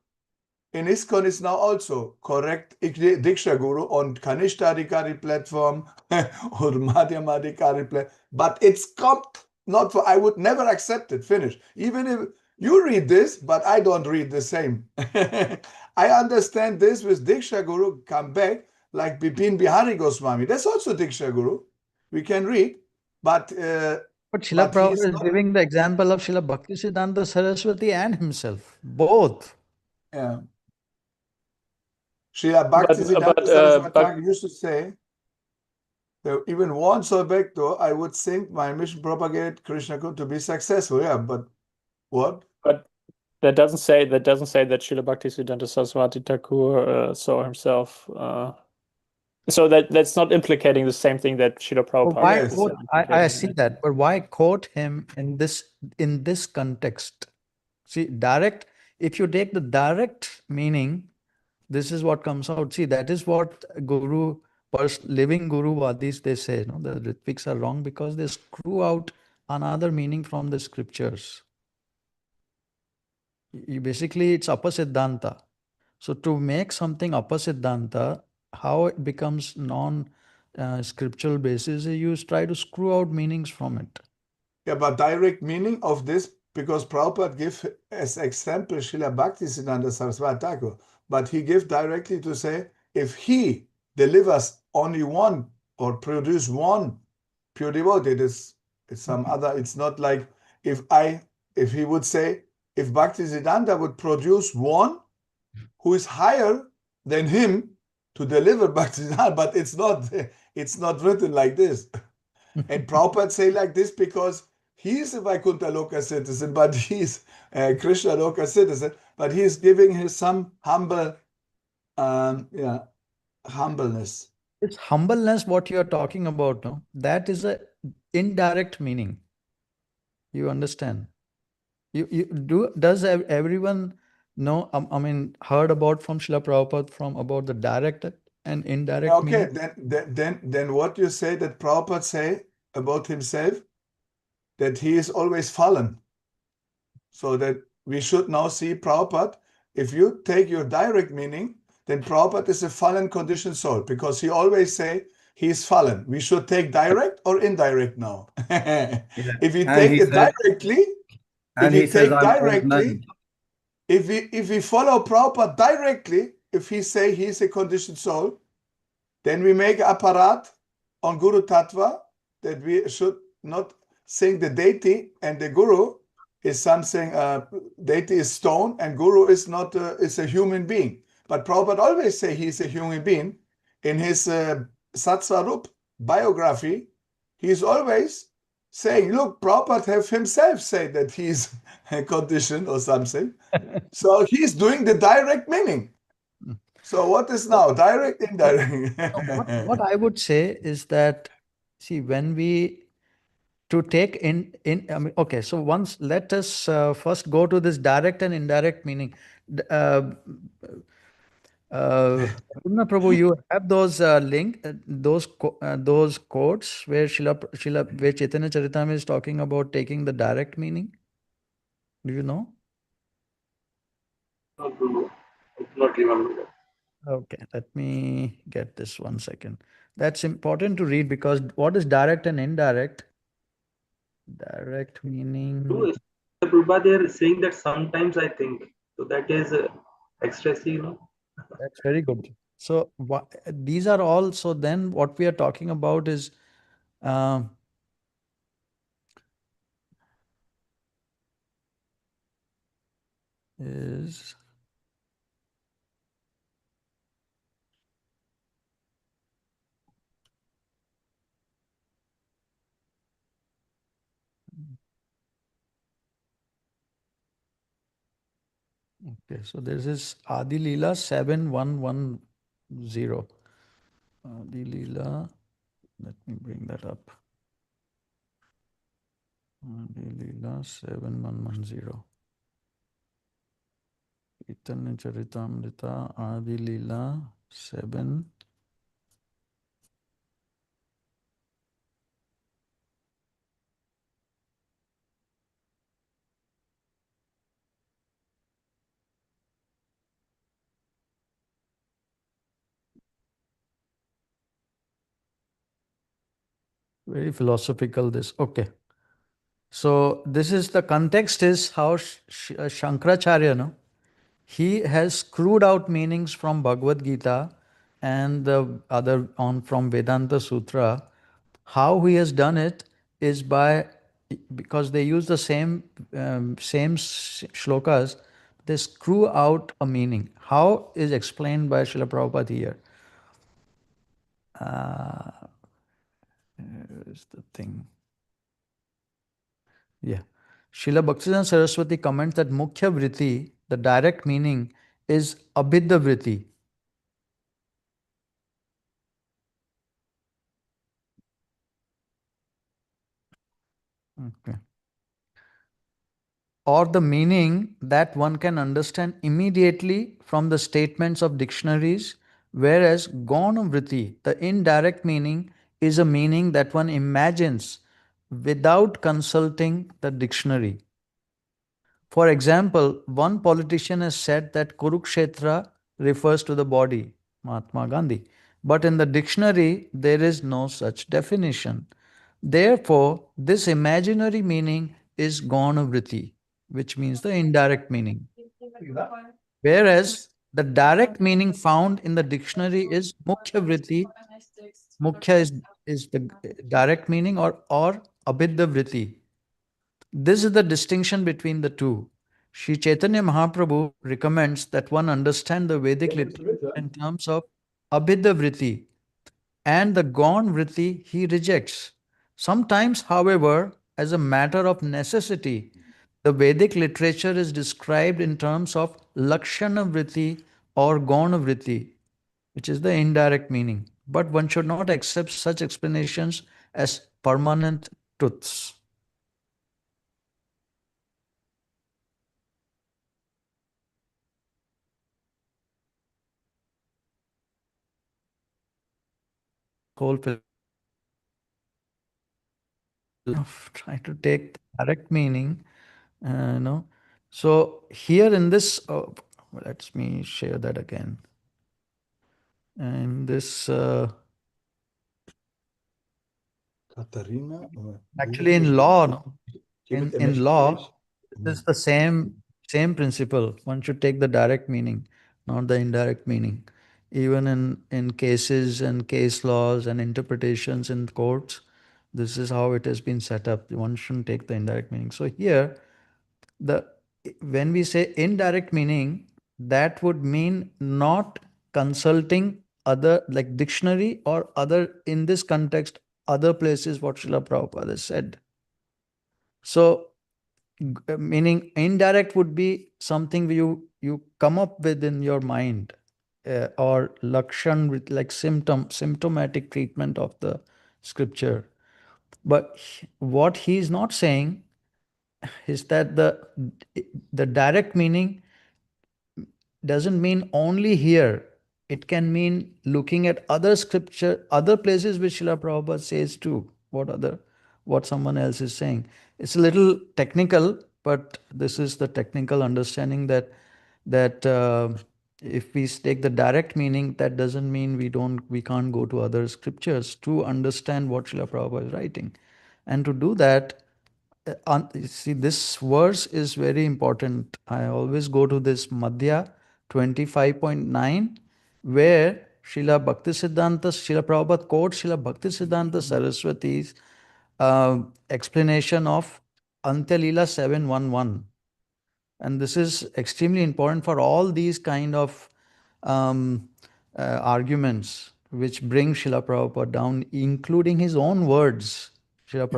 in ISKCON is now also correct Diksha Guru on Kanishta Adhikari platform or Madhyama Adhikari platform. But it's not for, I would never accept it, finish. Even if you read this, but I don't read the same. I understand this with Diksha Guru, come back, like Bipin Bihari Goswami. That's also Diksha Guru. We can read, but Srila but he's Prabhupada is not. giving the example of Srila Bhaktisiddhanta Saraswati and himself, both. Yeah. Srila But Bhaktisiddhanta Saraswati Thakur used to say, even once or back though, I would think my mission propagate Krishna consciousness to be successful. Yeah, but what? but that doesn't say that Srila Bhaktisiddhanta Saraswati Thakur saw himself. So that's not implicating the same thing that Srila But Prabhupada why Yes. is quote? I implicating. see that, but why quote him in this context? See, direct. If you take the direct meaning, this is what comes out. See, that is what living Guru Vadis, they say, no, the Ritviks are wrong because they screw out another meaning from the scriptures. Basically, it's Apasiddhanta. So to make something Apasiddhanta, how it becomes scriptural basis, you try to screw out meanings from it. Yeah, but direct meaning of this, because Prabhupada give as example Srila Bhaktisiddhanta Saraswati Thakur, but he give directly to say, if he delivers only one or produce one pure devotee, it's some other, it's not like if he would say, if Bhaktisiddhanta would produce one who is higher than him to deliver Bhaktisiddhanta, but it's not written like this. And Prabhupada say like this because he's a Vaikuntha Loka citizen, but he's a Krishna Loka citizen, but he's giving his some humble, humbleness. It's humbleness what you're talking about, no? That is a indirect meaning. You understand? Does everyone know, I mean, heard about from Srila Prabhupada from about the direct and indirect Okay, meaning? then what you say that Prabhupada say about himself, that he is always fallen. So that we should now see Prabhupada, if you take your direct meaning, then Prabhupada is a fallen conditioned soul, because he always say he is fallen. We should take direct or indirect now. If you And take he it said, directly, and he says, I'm old man. if we follow Prabhupada directly, if he say he is a conditioned soul, then we make apparat on Guru Tattva that we should not think the deity and the Guru is something, deity is stone and Guru is not, is a human being. But Prabhupada always say he's a human being. In his Satsvarup biography, he's always saying, look, Prabhupada have himself said that he's a condition or something. So he's doing the direct meaning. So what is now direct, indirect? What I would say is that, see, when we to take I mean, okay, so once let us first go to this direct and indirect meaning. Raghunath Prabhu, you have those those quotes where where Chaitanya Charitamrita is talking about taking the direct meaning. Do you know? I do not remember that. Okay, let me get this 1 second. That's important to read because what is direct and indirect? Direct meaning. True, Prabhupada, they are saying that sometimes I think. So that is excessive, you know. That's very good. So these are all. So then, what we are talking about uh, is okay. So this is Adi Leela 7110. Adi Leela. Let me bring that up. Adi Leela 7110. Chaitanya Charitamrita Adi Leela 7. Very philosophical this. Okay. So this is the context is how Shankaracharya, no? He has screwed out meanings from Bhagavad Gita and the other on from Vedanta Sutra. How he has done it is by, because they use the same shlokas, they screw out a meaning. How is explained by Srila Prabhupada here? Here's the thing. Yeah. Srila Bhaktisiddhanta Saraswati comments that Mukhya Vritti, the direct meaning, is Abhidya Vritti. Okay. Or the meaning that one can understand immediately from the statements of dictionaries, whereas Gauna Vritti, the indirect meaning, is a meaning that one imagines without consulting the dictionary. For example, one politician has said that Kurukshetra refers to the body, Mahatma Gandhi, but in the dictionary there is no such definition. Therefore, this imaginary meaning is Gaunavriti, which means the indirect meaning. Whereas the direct meaning found in the dictionary is Mukhya Vritti. Mukhya is the direct meaning, or Abhidya Vritti. This is the distinction between the two. Sri Chaitanya Mahaprabhu recommends that one understand the Vedic literature in terms of Abhidya Vritti, and the Gaun Vritti he rejects. Sometimes, however, as a matter of necessity, the Vedic literature is described in terms of Lakshana Vritti or Gauna Vritti, which is the indirect meaning. But one should not accept such explanations as permanent truths. Whole of trying to take the direct meaning, So here in this, let me share that again. In this, Katharina? actually in law, no? In law, this is the same principle. One should take the direct meaning, not the indirect meaning. Even in cases and case laws and interpretations in courts, this is how it has been set up. One shouldn't take the indirect meaning. So here, the when we say indirect meaning, that would mean not consulting other, like dictionary or other, in this context, other places what Srila Prabhupada has said. So meaning indirect would be something you come up with in your mind, or lakshan, with like symptomatic treatment of the scripture. But what he is not saying is that the direct meaning doesn't mean only here. It can mean looking at other scripture, other places which Srila Prabhupada says too. What someone else is saying. It's a little technical, but this is the technical understanding that if we take the direct meaning, that doesn't mean we can't go to other scriptures to understand what Srila Prabhupada is writing. And to do that, see, this verse is very important. I always go to this Madhya 25.9, where Srila Srila Prabhupada quotes Srila Bhaktisiddhanta Saraswati's explanation of Antyalila 711. And this is extremely important for all these kind of arguments which bring Srila Prabhupada down, including his own words. Srila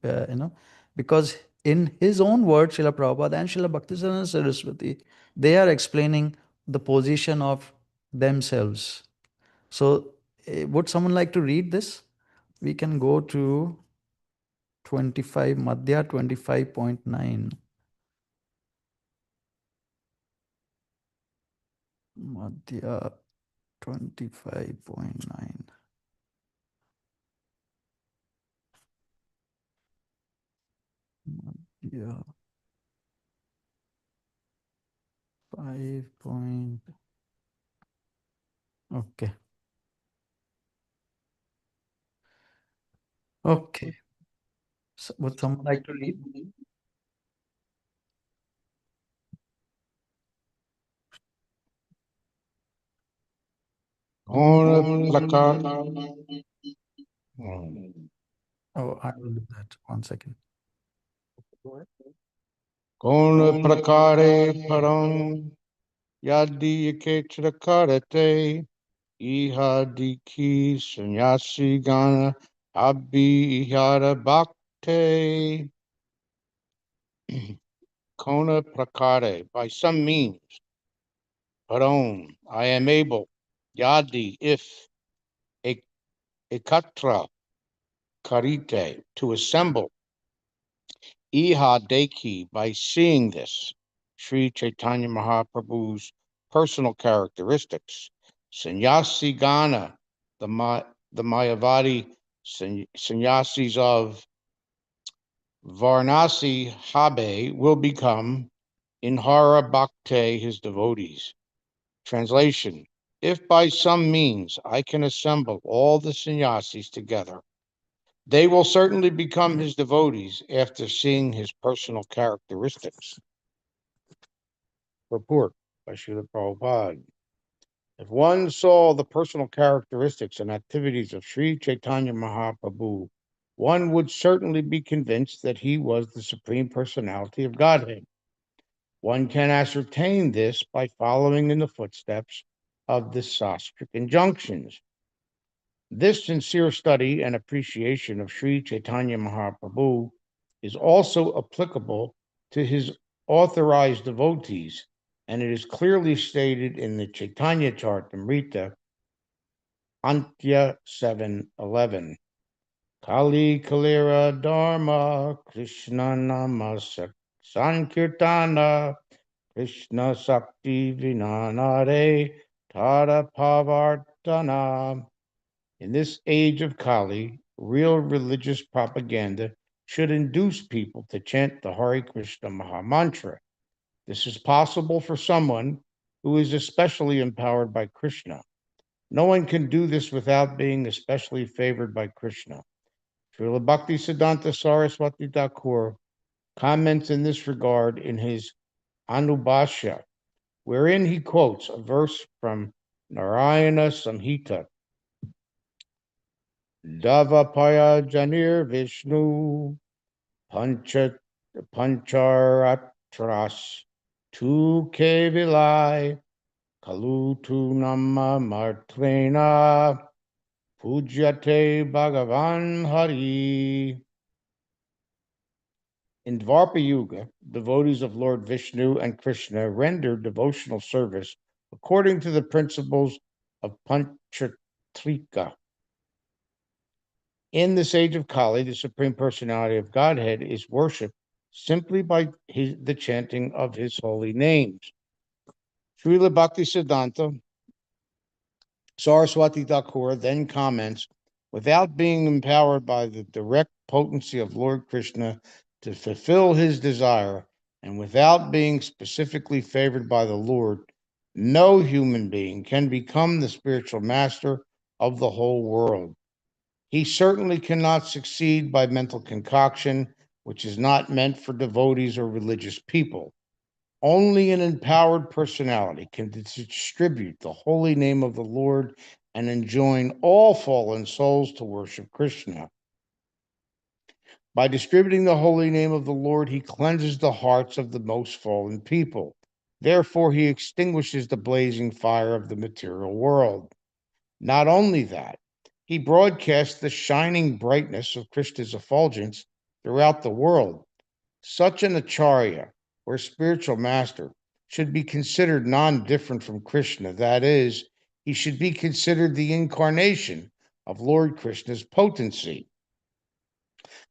Prabhupada, because in his own words, Srila Prabhupada and Srila Bhaktisiddhanta Saraswati, they are explaining the position of themselves. So, would someone like to read this? We can go to 25, Madhya 25.9. Madhya 25.9. Madhya 5 point. Okay. Okay. So would someone like to read? कौन प्रकार Oh, I will do that. 1 second. कौन प्रकारे परम यदि केचर करते इहा diki sannyasi gana abhihara bhakte kona prakare, by some means, param, I am able, yadi, if, ekatra karite, to assemble, iha deki, by seeing this, Sri Chaitanya Mahaprabhu's personal characteristics, sannyasi gana, the Mayavadi sannyasis of Varanasi Habe will become Inhara Bhakte, his devotees. Translation: If by some means I can assemble all the sannyasis together, they will certainly become his devotees after seeing his personal characteristics. Report by Srila Prabhupada. If one saw the personal characteristics and activities of Sri Chaitanya Mahaprabhu, one would certainly be convinced that he was the Supreme Personality of Godhead. One can ascertain this by following in the footsteps of the sastric injunctions. This sincere study and appreciation of Sri Chaitanya Mahaprabhu is also applicable to his authorized devotees, and it is clearly stated in the Chaitanya Charitamrita, Antya 7:11. Kali Kalira Dharma Krishna Namasak Sankirtana Krishna Sakti Vinanare Tara Pavartana. In this age of Kali, real religious propaganda should induce people to chant the Hare Krishna Maha Mantra. This is possible for someone who is especially empowered by Krishna. No one can do this without being especially favored by Krishna. Srila Bhaktisiddhanta Saraswati Thakur comments in this regard in his Anubhashya, wherein he quotes a verse from Narayana Samhita. Davapaya Janir Vishnu Pancharatras Tu Kevilai Kalutu Nama Martrena Pujyate Bhagavan Hari. In Dvarpa Yuga, devotees of Lord Vishnu and Krishna rendered devotional service according to the principles of Panchatrika. In this age of Kali, the Supreme Personality of Godhead is worshipped simply by the chanting of his holy names. Srila Bhaktisiddhanta Saraswati Thakur then comments, without being empowered by the direct potency of Lord Krishna to fulfill his desire, and without being specifically favored by the Lord, no human being can become the spiritual master of the whole world. He certainly cannot succeed by mental concoction, which is not meant for devotees or religious people. Only an empowered personality can distribute the holy name of the Lord and enjoin all fallen souls to worship Krishna. By distributing the holy name of the Lord, he cleanses the hearts of the most fallen people. Therefore, he extinguishes the blazing fire of the material world. Not only that, he broadcasts the shining brightness of Krishna's effulgence throughout the world. Such an acharya, or spiritual master, should be considered non-different from Krishna. That is, he should be considered the incarnation of Lord Krishna's potency.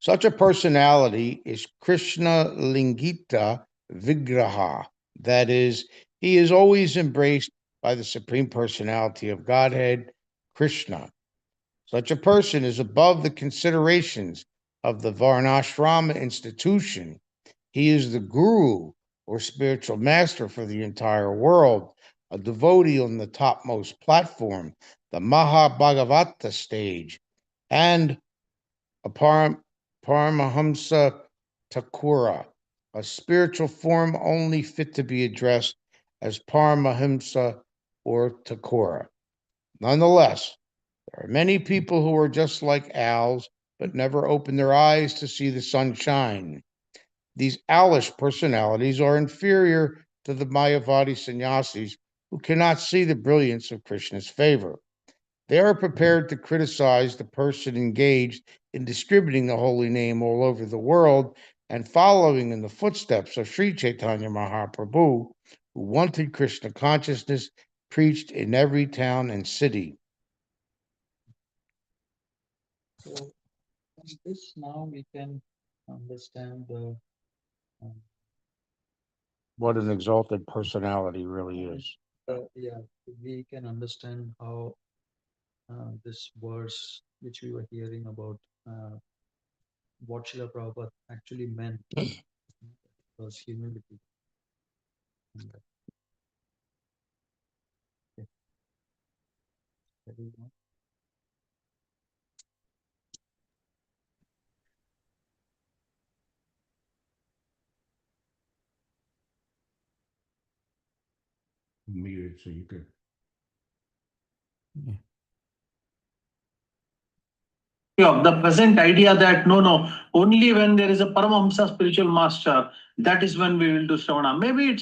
Such a personality is Krishna Lingita Vigraha. That is, he is always embraced by the Supreme Personality of Godhead, Krishna. Such a person is above the considerations of the Varnashrama institution. He is the guru or spiritual master for the entire world, a devotee on the topmost platform, the Mahabhagavata stage, and a Paramahamsa Thakura, a spiritual form only fit to be addressed as Paramahamsa or Thakura. Nonetheless, there are many people who are just like owls, but never open their eyes to see the sunshine. These owlish personalities are inferior to the Mayavadi sannyasis who cannot see the brilliance of Krishna's favor. They are prepared to criticize the person engaged in distributing the holy name all over the world and following in the footsteps of Sri Chaitanya Mahaprabhu, who wanted Krishna consciousness preached in every town and city. So, from this now we can understand What an exalted personality really is. yeah, we can understand how this verse which we were hearing about what Srila Prabhupada actually meant was humility. And, okay. Muted so you could. Of the present idea that no, only when there is a Paramahamsa spiritual master, that is when we will do Shravana. Maybe it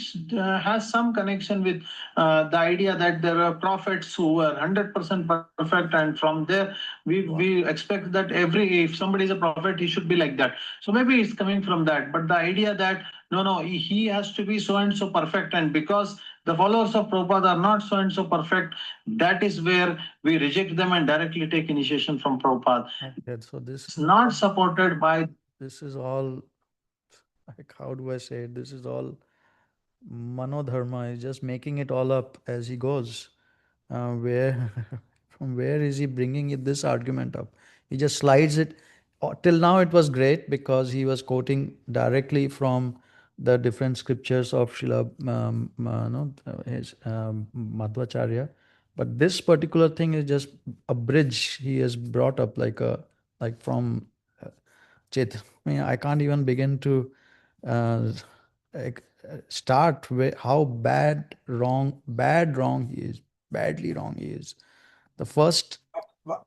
has some connection with the idea that there are prophets who were 100% perfect, and from there we expect that if somebody is a prophet, he should be like that. So maybe it's coming from that. But the idea that no, he has to be so and so perfect, and because the followers of Prabhupada are not so and so perfect, that is where we reject them and directly take initiation from Prabhupada. Okay, so this It's not supported by. this is all, like, how do I say it? This is all manodharma. He's just making it all up as he goes. Where from where is he bringing this argument up? He just slides it. Till now it was great because he was quoting directly from the different scriptures of Srila no, his Madhvacharya. But this particular thing is just a bridge he has brought up, like from Chet. I mean, I can't even begin to uh, start with how bad wrong he is, badly wrong he is. The first, But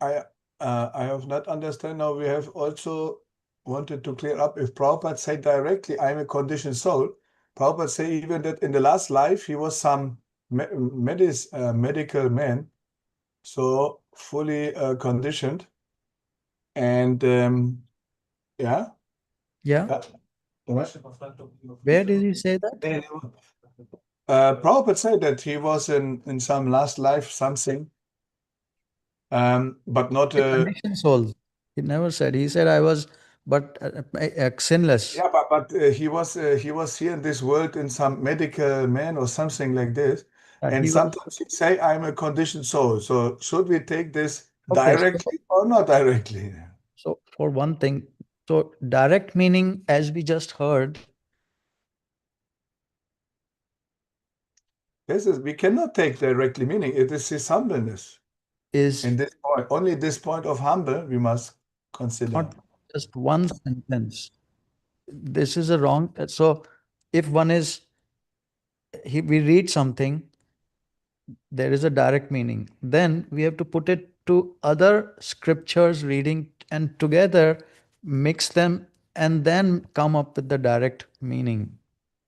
I, I have not understand now. We have also wanted to clear up if Prabhupada said directly, "I'm a conditioned soul." Prabhupada say even that in the last life he was some medical man, so fully conditioned, and yeah. yeah. What? Where did he say that? Prabhupada said that he was in some last life something, but not The conditioned soul. He never said. He said I was, but sinless. yeah, but he was here in this world in some medical man or something like this, and He was sometimes he say I'm a conditioned soul. So should we take this okay. directly or not directly? So for one thing, so direct meaning, as we just heard, This is we cannot take directly meaning. It is his humbleness. is In this point, only this point of humble we must consider. not just one sentence. This is a wrong. So if one is, we read something, there is a direct meaning. Then we have to put it to other scriptures reading and together mix them and then come up with the direct meaning,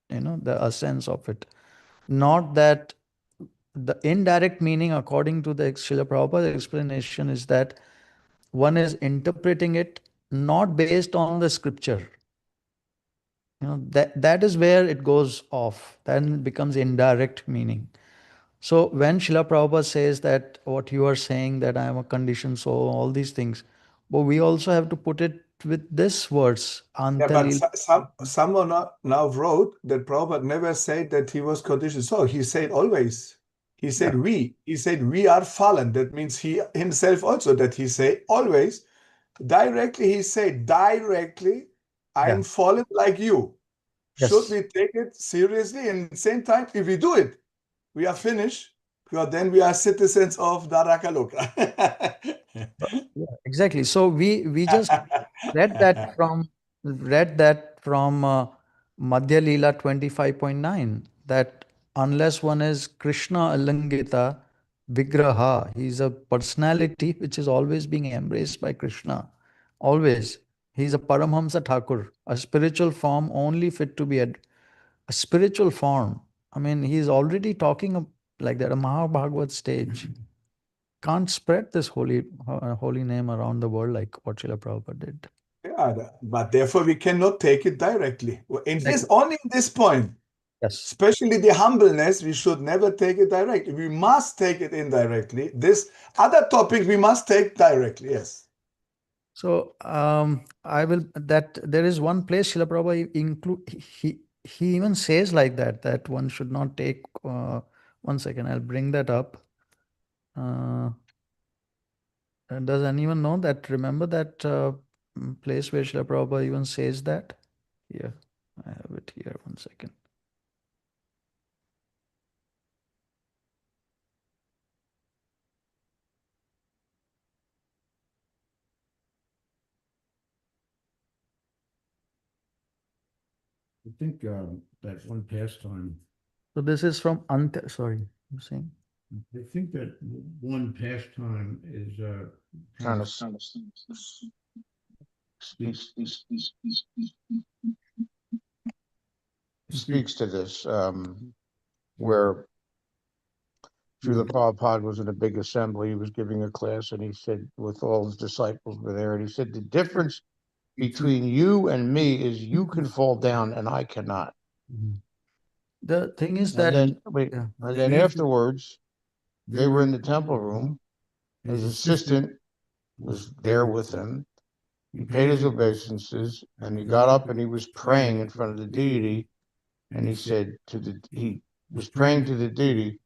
the essence of it. Not that the indirect meaning, according to the Srila Prabhupada's explanation, is that one is interpreting it not based on the scripture. That is where it goes off. Then it becomes indirect meaning. So when Srila Prabhupada says that what you are saying, that I am a conditioned soul, all these things, but we also have to put it with this words, Yeah, but Antalil. someone now wrote that Prabhupada never said that he was conditioned soul. He said always. He said we. He said we are fallen. That means he himself also that he say always. Directly he said directly, I'm Yeah. fallen like you. Should Yes. we take it seriously? And at the same time, if we do it, we are finished. Because then we are citizens of Darakaloka. Yeah, exactly. So we just read that from Madhya Leela 25.9, that unless one is Krishna Alangita Vigraha, he's a personality which is always being embraced by Krishna. Always. He's a Paramhamsa Thakur, a spiritual form only fit to be a spiritual form. I mean, he's already talking like that, a Mahabhagavad stage. Can't spread this holy name around the world like what Srila Prabhupada did. Yeah, but therefore we cannot take it directly. In this, Exactly. only in this point, Yes. especially the humbleness, we should never take it directly. We must take it indirectly. This other topic we must take directly. Yes. So I will that there is one place Srila Prabhupada include he even says like that one should not take 1 second, I'll bring that up. And does anyone know that? Remember that place where Srila Prabhupada even says that? Here, I have it here. 1 second. I think that one pastime, So this is from sorry, I'm saying. I think that one pastime is kind of speaks to this, where Srila Prabhupada was in a big assembly. He was giving a class, and he said, with all his disciples were there, and he said, the difference between you and me is you can fall down and I cannot. The thing is And that then, wait, yeah. and then afterwards, they were in the temple room. His assistant was there with him. He paid his obeisances, and he got up and he was praying in front of the deity. And he said he was praying to the deity,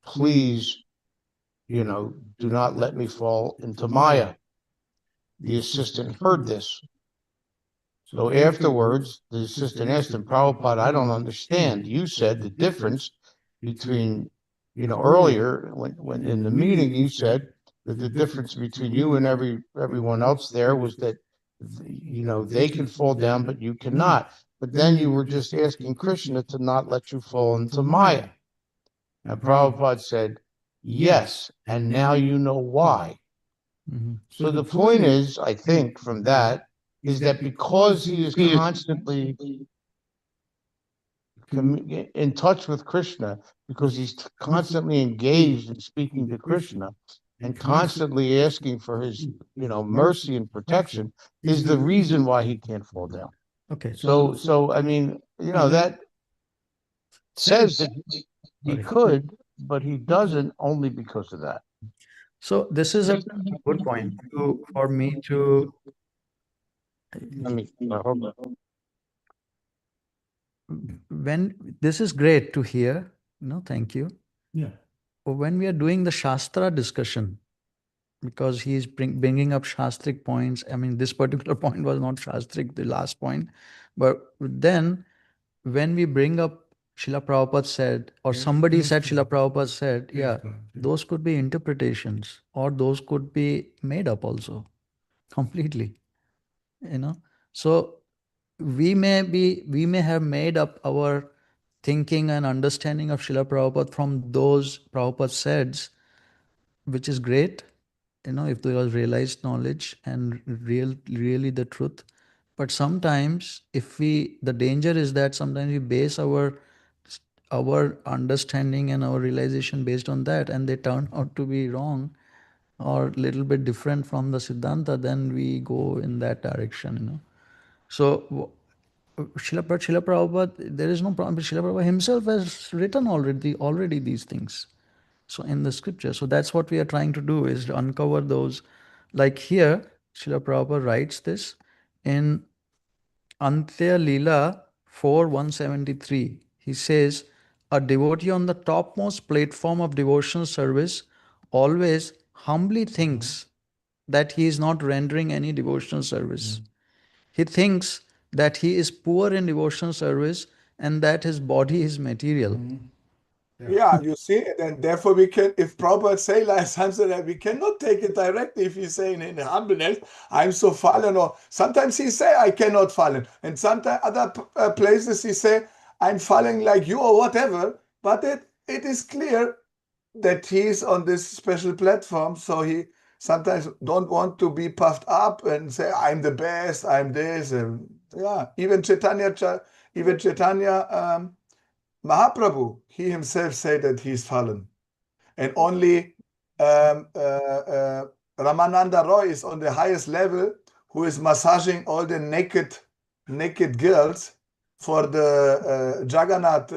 please, do not let me fall into Maya. The assistant heard this. So afterwards, the assistant asked him, Prabhupada, I don't understand. You said the difference between, earlier when in the meeting, you said that the difference between you and everyone else there was that, they can fall down, but you cannot. But then you were just asking Krishna to not let you fall into Maya. And Prabhupada said, yes, and now you know why. So the point is, I think, from that, is that because he is constantly in touch with Krishna, because he's constantly engaged in speaking to Krishna and constantly asking for his, mercy and protection, is the reason why he can't fall down. Okay. So I mean, that says that he could, but he doesn't only because of that. So this is a good point for me to. When this is great to hear, thank you. Yeah. When we are doing the Shastra discussion, because he's bringing up Shastric points. I mean, this particular point was not Shastric, the last point. But then when we bring up Srila Prabhupada said, or somebody said Srila Prabhupada said, yeah, those could be interpretations or those could be made up also completely. So we may have made up our thinking and understanding of Srila Prabhupada from those Prabhupada said, which is great, if there was realized knowledge and really the truth. But sometimes the danger is that sometimes we base our understanding and our realization based on that, and they turn out to be wrong or little bit different from the Siddhanta, then we go in that direction. So Srila Prabhupada, there is no problem. Srila Prabhupada himself has written already these things. So in the scripture. So that's what we are trying to do, is to uncover those. Like here, Srila Prabhupada writes this in Antya Leela 4:173. He says, a devotee on the topmost platform of devotional service always humbly thinks that he is not rendering any devotional service. He thinks that he is poor in devotional service and that his body is material. Yeah, you see, and therefore we can, if Prabhupada say like something that we cannot take it directly if he's saying in humbleness, I'm so fallen, or sometimes he say I cannot fallen, and sometimes other places he say I'm falling like you or whatever, but it is clear that he's on this special platform, so he sometimes don't want to be puffed up and say I'm the best, I'm this, and yeah, even Chaitanya Mahaprabhu, he himself said that he's fallen. And only Ramananda Roy is on the highest level, who is massaging all the naked girls for the Jagannath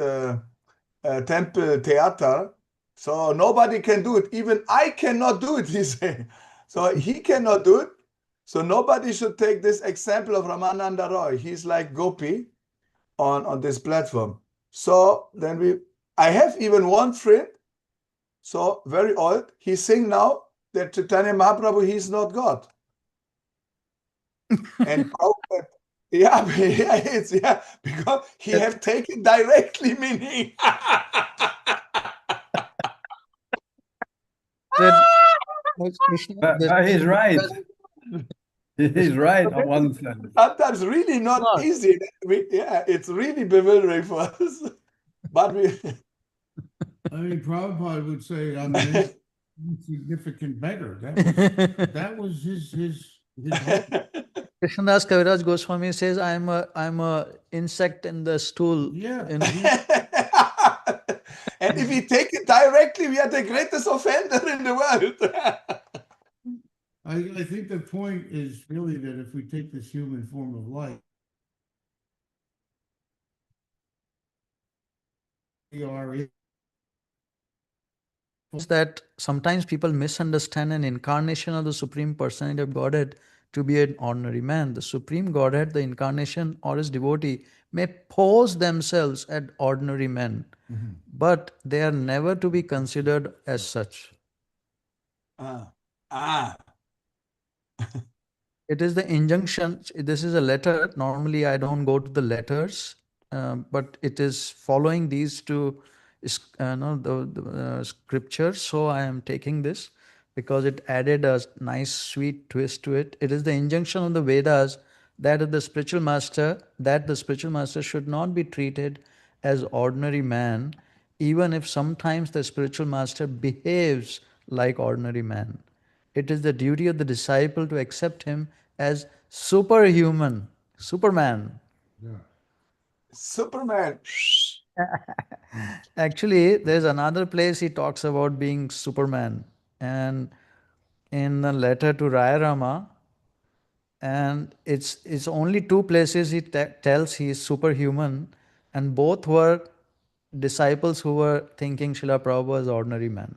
temple theater. So nobody can do it. Even I cannot do it, he said. So he cannot do it. So nobody should take this example of Ramananda Roy. He's like Gopi on this platform. So then I have even one friend, so very old, he sing now that Chaitanya Mahaprabhu, he's not God. And yeah, because he have taken directly meaning. He's right. He's right on one sense. Sometimes really not Not. easy. Yeah, it's really bewildering for us. But we I mean, Prabhupada would say, I'm an insignificant beggar. That was his whole. Krishnadas Kaviraj Goswami says, I'm a insect in the stool. Yeah. You know? And if we take it directly, we are the greatest offender in the world. I think the point is really that if we take this human form of life, we are Is that sometimes people misunderstand an incarnation of the Supreme Personality of Godhead to be an ordinary man. The Supreme Godhead, the incarnation or his devotee, may pose themselves as ordinary men, but they are never to be considered as such. It is the injunction. This is a letter. Normally, I don't go to the letters, but it is following these two scriptures. So I am taking this because it added a nice, sweet twist to it. It is the injunction of the Vedas that the spiritual master should not be treated as ordinary man, even if sometimes the spiritual master behaves like ordinary man. It is the duty of the disciple to accept him as superhuman, Superman. Superman. Actually, there's another place he talks about being Superman. And in the letter to Rayarama, and it's only two places he tells he is superhuman, and both were disciples who were thinking Srila Prabhupada was ordinary man.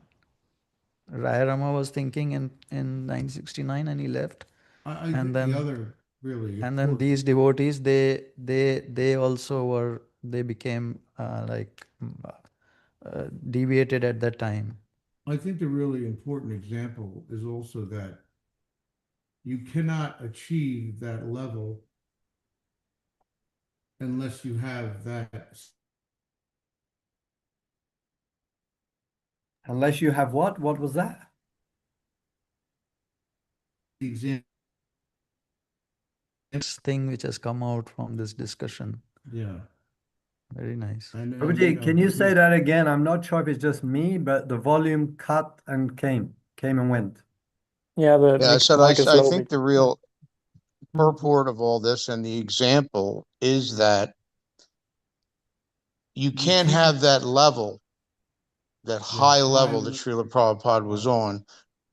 Rayarama was thinking in 1969 and he left. I And think then- the other really And then important- these devotees, they also were, they became deviated at that time. I think the really important example is also that you cannot achieve that level unless you have that. Unless you have what? What was that? Example. This thing which has come out from this discussion. Yeah. Very nice. Prabhuji, can you say that again? I'm not sure if it's just me, but the volume cut and came and went. Yeah, the Yeah, mic, so mic is I low. think the real purport of all this and the example is that you can't have that level, that high level that Srila Prabhupada was on,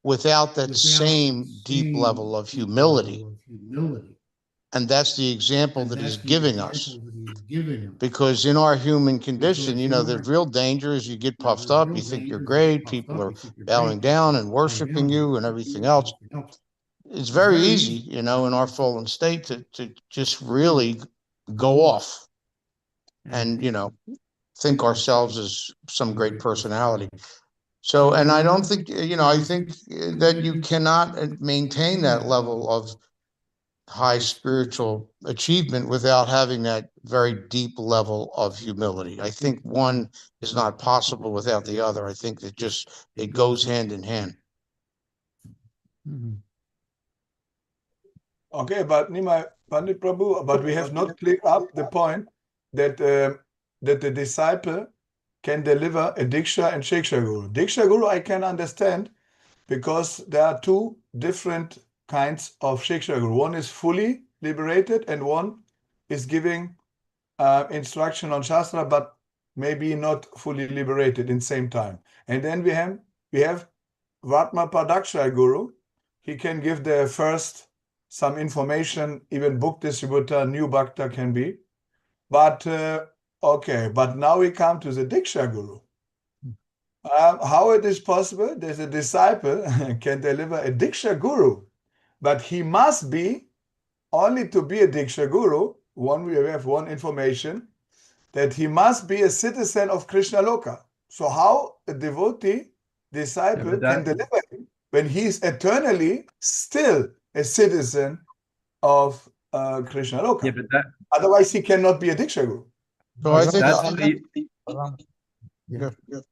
without that same deep level of humility. And that's the example that he's giving us. Because in our human condition, you know, the real danger is you get puffed up, you think you're great, people are bowing down and worshiping you and everything else. It's very easy, you know, in our fallen state to just really go off and, you know, think ourselves as some great personality. So, and I don't think, you know, I think that you cannot maintain that level of high spiritual achievement without having that very deep level of humility. I think one is not possible without the other. I think that just, it goes hand in hand. Mhm. Okay, but Nimai Pandit Prabhu, but we have not cleared up the point that that the disciple can deliver a Diksha and Shiksha Guru. Diksha Guru I can understand because there are two different kinds of Shiksha Guru. One is fully liberated and one is giving instruction on Shastra, but maybe not fully liberated in same time. And then we have Vatma Padaksha Guru. He can give the first some information, even book distributor, new bhakta can be. But okay, but now we come to the Diksha Guru. How it is possible that a disciple can deliver a Diksha Guru, but he must be, only to be a Diksha Guru, we have one information, that he must be a citizen of Krishna Loka. So how a devotee disciple can deliver him when he is eternally still a citizen of Krishna Loka? Yeah, but that, Otherwise, he cannot be a Diksha Guru. So I think that's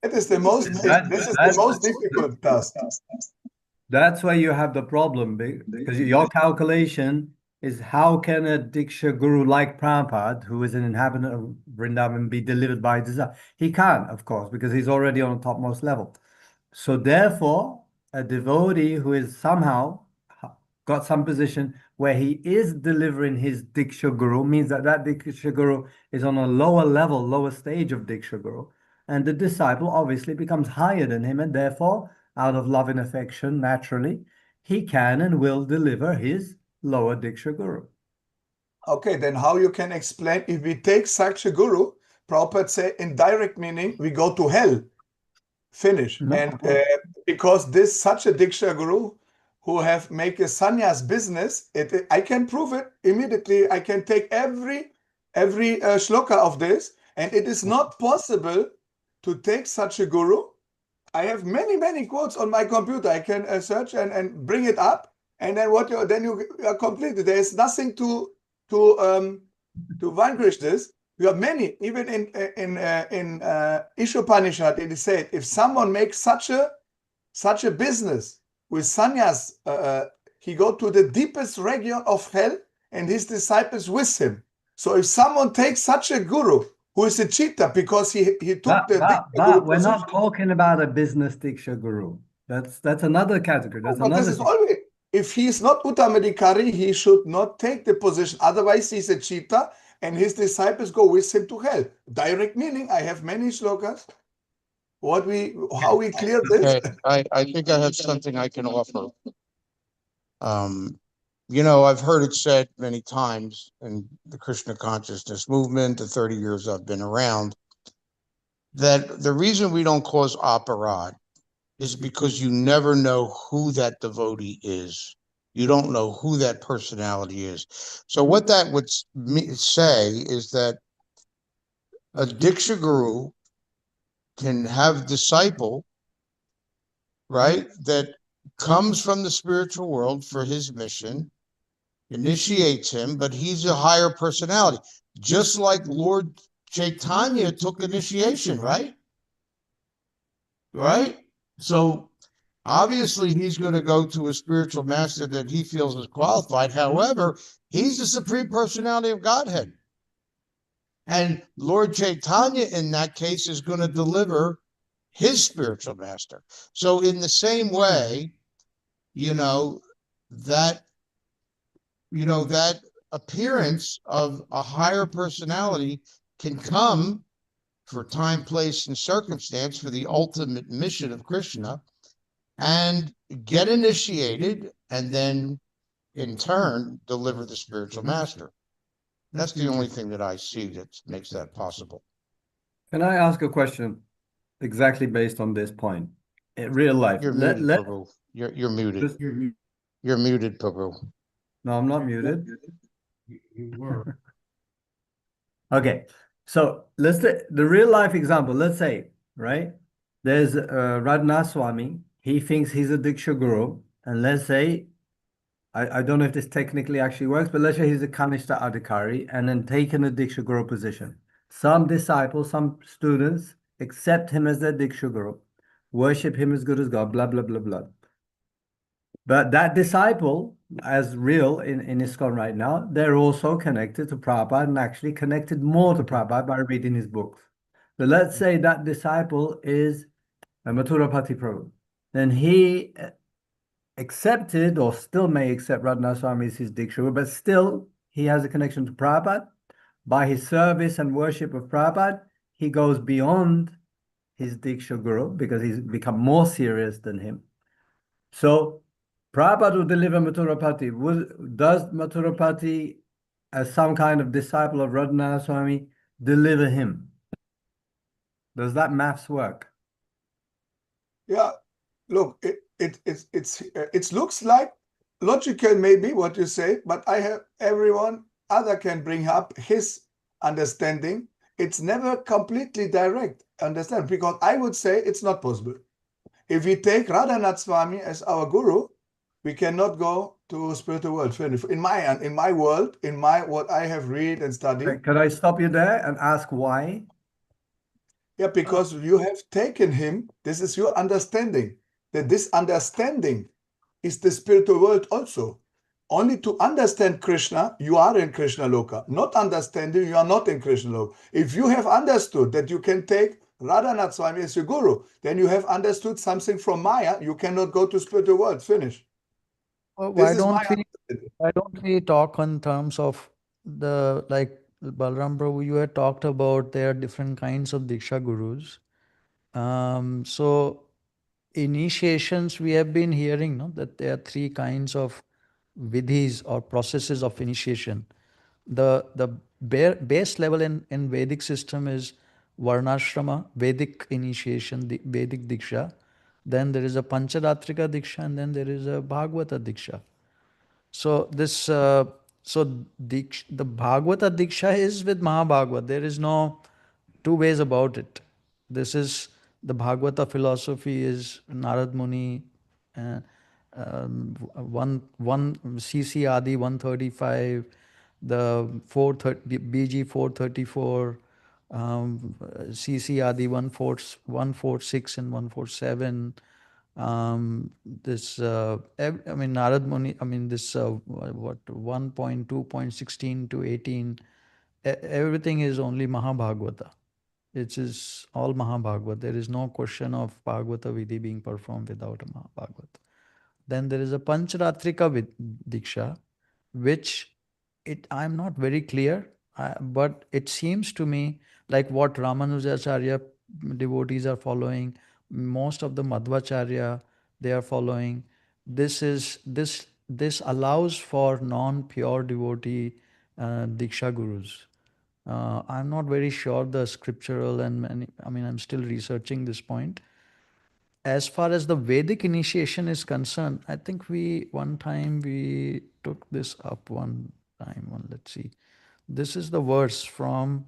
It is the most, this is the most difficult task. That's why you have the problem, because your calculation is how can a Diksha Guru like Prabhupada, who is an inhabitant of Vrindavan, be delivered by desire? He can't, of course, because he's already on the topmost level. So therefore, a devotee who is somehow got some position where he is delivering his Diksha Guru means that that Diksha Guru is on a lower level, lower stage of Diksha Guru. And the disciple obviously becomes higher than him, and therefore, out of love and affection, naturally, he can and will deliver his lower Diksha Guru. Okay, then how you can explain if we take such a guru, Prabhupada say in direct meaning, we go to hell. Finish. No, And because this such a Diksha Guru who have make a sannyas business, I can prove it immediately. I can take every shloka of this, and it is not possible to take such a guru. I have many quotes on my computer. I can search and bring it up, and then you are completed. There is nothing to vanquish this. We have many, even in Ishopanishad, it is said, if someone makes such a business with sannyas, he go to the deepest region of hell, and his disciples with him. So if someone takes such a guru who is a cheater because he took but we're not talking about a business Diksha Guru. That's another category. That's but another this is always, if he is not Uttamadikari, he should not take the position. Otherwise, he's a cheater, and his disciples go with him to hell. Direct meaning, I have many shlokas. How we clear this? Okay, I think I have something I can offer. You know, I've heard it said many times in the Krishna consciousness movement, the 30 years I've been around, that the reason we don't cause aparad is because you never know who that devotee is. You don't know who that personality is. So what that would say is that a Diksha Guru can have disciple, right, that comes from the spiritual world for his mission, initiates him, but he's a higher personality, just like Lord Chaitanya took initiation, right? Right? So obviously he's going to go to a spiritual master that he feels is qualified. However, he's the supreme personality of Godhead. And Lord Chaitanya in that case is going to deliver his spiritual master. So in the same way, that appearance of a higher personality can come for time, place, and circumstance for the ultimate mission of Krishna and get initiated and then in turn deliver the spiritual master. That's the only thing that I see that makes that possible. Can I ask a question exactly based on this point? In real life. You're muted, Prabhu. You're muted. You're muted, Prabhu. No, I'm not muted. You were. Okay, so let's take the real life example. Let's say, right, there's Radhanath Swami. He thinks he's a Diksha Guru, and let's say, I don't know if this technically actually works, but let's say he's a Kanishta Adhikari and then taken a Diksha Guru position. Some disciples, some students accept him as their Diksha Guru, worship him as good as God, blah, blah, blah, blah. But that disciple, as real in ISKCON right now, they're also connected to Prabhupada and actually connected more to Prabhupada by reading his books. But let's say that disciple is a Mathurapati Prabhu. Then he accepted or still may accept Radhanath Swami as his Diksha, but still he has a connection to Prabhupada. By his service and worship of Prabhupada, he goes beyond his Diksha Guru because he's become more serious than him. So Prabhupada will deliver Mathurapati. Does Mathurapati, as some kind of disciple of Radhanath Swami, deliver him? Does that maths work? Yeah, look, it looks like logical maybe what you say, but I have everyone other can bring up his understanding. It's never completely direct, understand? Because I would say it's not possible. If we take Radhanath Swami as our guru, we cannot go to spiritual world. In my world, what I have read and studied. Could I stop you there and ask why? Yeah, because you have taken him. This is your understanding. That this understanding is the spiritual world also. Only to understand Krishna, you are in Krishna Loka. Not understanding, you are not in Krishna Loka. If you have understood that you can take Radhanath Swami as your guru, then you have understood something from Maya. You cannot go to spiritual world. Finish. Well, This is my why don't we talk in terms of the, like Balram Prabhu, you had talked about there are different kinds of Diksha Gurus. So initiations, we have been hearing, no, that there are three kinds of vidhis or processes of initiation. The base level in Vedic system is Varnashrama, Vedic initiation, the Vedic Diksha. Then there is a Pancharatrika Diksha, and then there is a Bhagavata Diksha. So this, the Bhagavata Diksha is with Mahabhagavad. There is no two ways about it. This is the Bhagavata philosophy is Narad Muni, uh, one CC Adi 135, the 430 BG 434, CC Adi 146 and 147. This I mean Narad Muni, I mean this what 1.2.16 to 18, everything is only Mahabhagavata. It is all Mahabhagavad. There is no question of Bhagavata Vidhi being performed without a Mahabhagavata. Then there is a Pancharatrika Diksha, which I'm not very clear, but it seems to me like what Ramanujacharya devotees are following, most of the Madhvacharya they are following. This allows for non-pure devotee Diksha Gurus. I'm not very sure the scriptural and I mean, I'm still researching this point. As far as the Vedic initiation is concerned, I think one time we took this up one time. Let's see. This is the verse from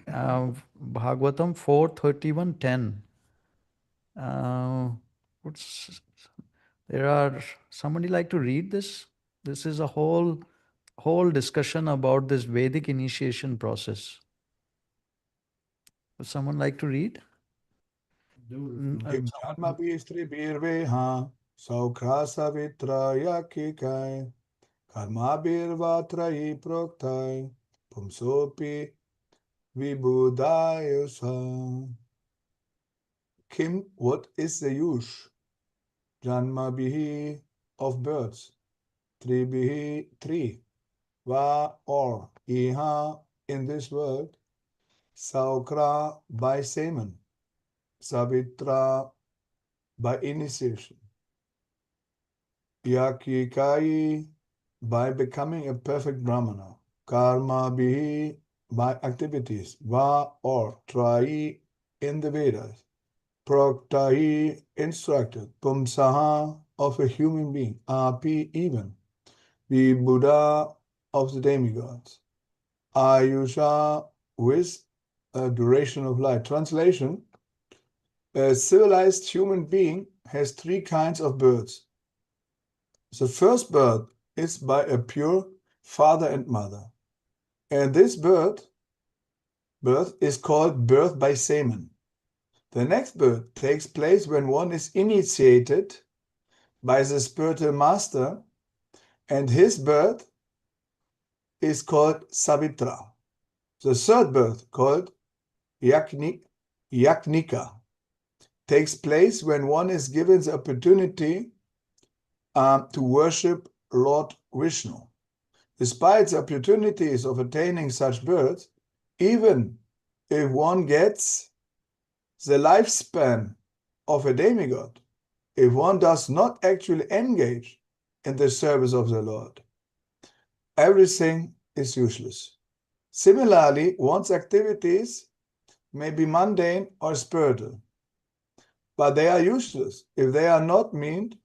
Bhagavatam 4:31:10. What's there are somebody like to read this? This is a whole discussion about this Vedic initiation process. Would someone like to read? Dharma Bistri Birveha, Saukrasa Vitraya Kikai, Karma Birvatrai Proktai, Pumsopi Vibudayasa. Kim, what is the use? Janma Bihi of birds, Tribihi tree, Va or Iha in this world, Saukra by semen, Savitra by initiation, Yakikai by becoming a perfect Brahmana, Karma Bihi by activities, Va or Trai in the Vedas, Proktahi instructed, Pumsaha of a human being, Api even, the Buddha of the demigods, Ayusha with a duration of life. Translation: a civilized human being has three kinds of births. The first birth is by a pure father and mother. And this birth is called birth by semen. The next birth takes place when one is initiated by the spiritual master, and his birth is called Savitra. The third birth, called Yaknika, takes place when one is given the opportunity to worship Lord Vishnu. Despite the opportunities of attaining such birth, even if one gets the lifespan of a demigod, if one does not actually engage in the service of the Lord, everything is useless. Similarly, one's activities may be mundane or spiritual, but they are useless if they are not meant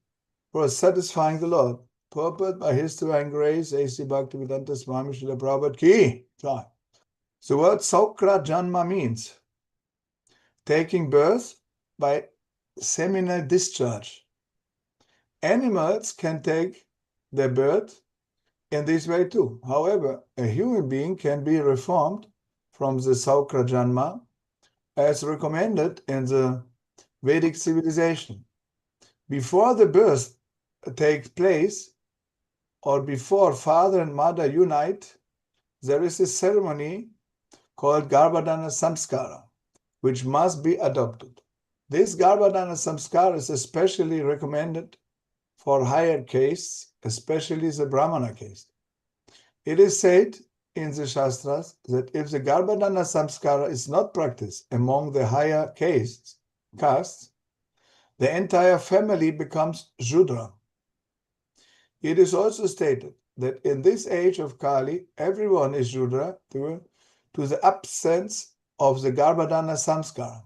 for satisfying the Lord. Purport by His divine grace, A.C. Bhaktivedanta Swami Srila Prabhupada Ki. The word Saukra Janma means taking birth by seminal discharge. Animals can take their birth in this way too. However, a human being can be reformed from the Saukra Janma as recommended in the Vedic civilization. Before the birth takes place, or before father and mother unite, there is a ceremony called Garbhadana Samskara, which must be adopted. This Garbhadana Samskara is especially recommended for higher castes, especially the Brahmana caste. It is said in the Shastras that if the Garbhadana Samskara is not practiced among the higher castes, the entire family becomes Shudra. It is also stated that in this age of Kali, everyone is Shudra to the absence of the Garbhadana Samskara.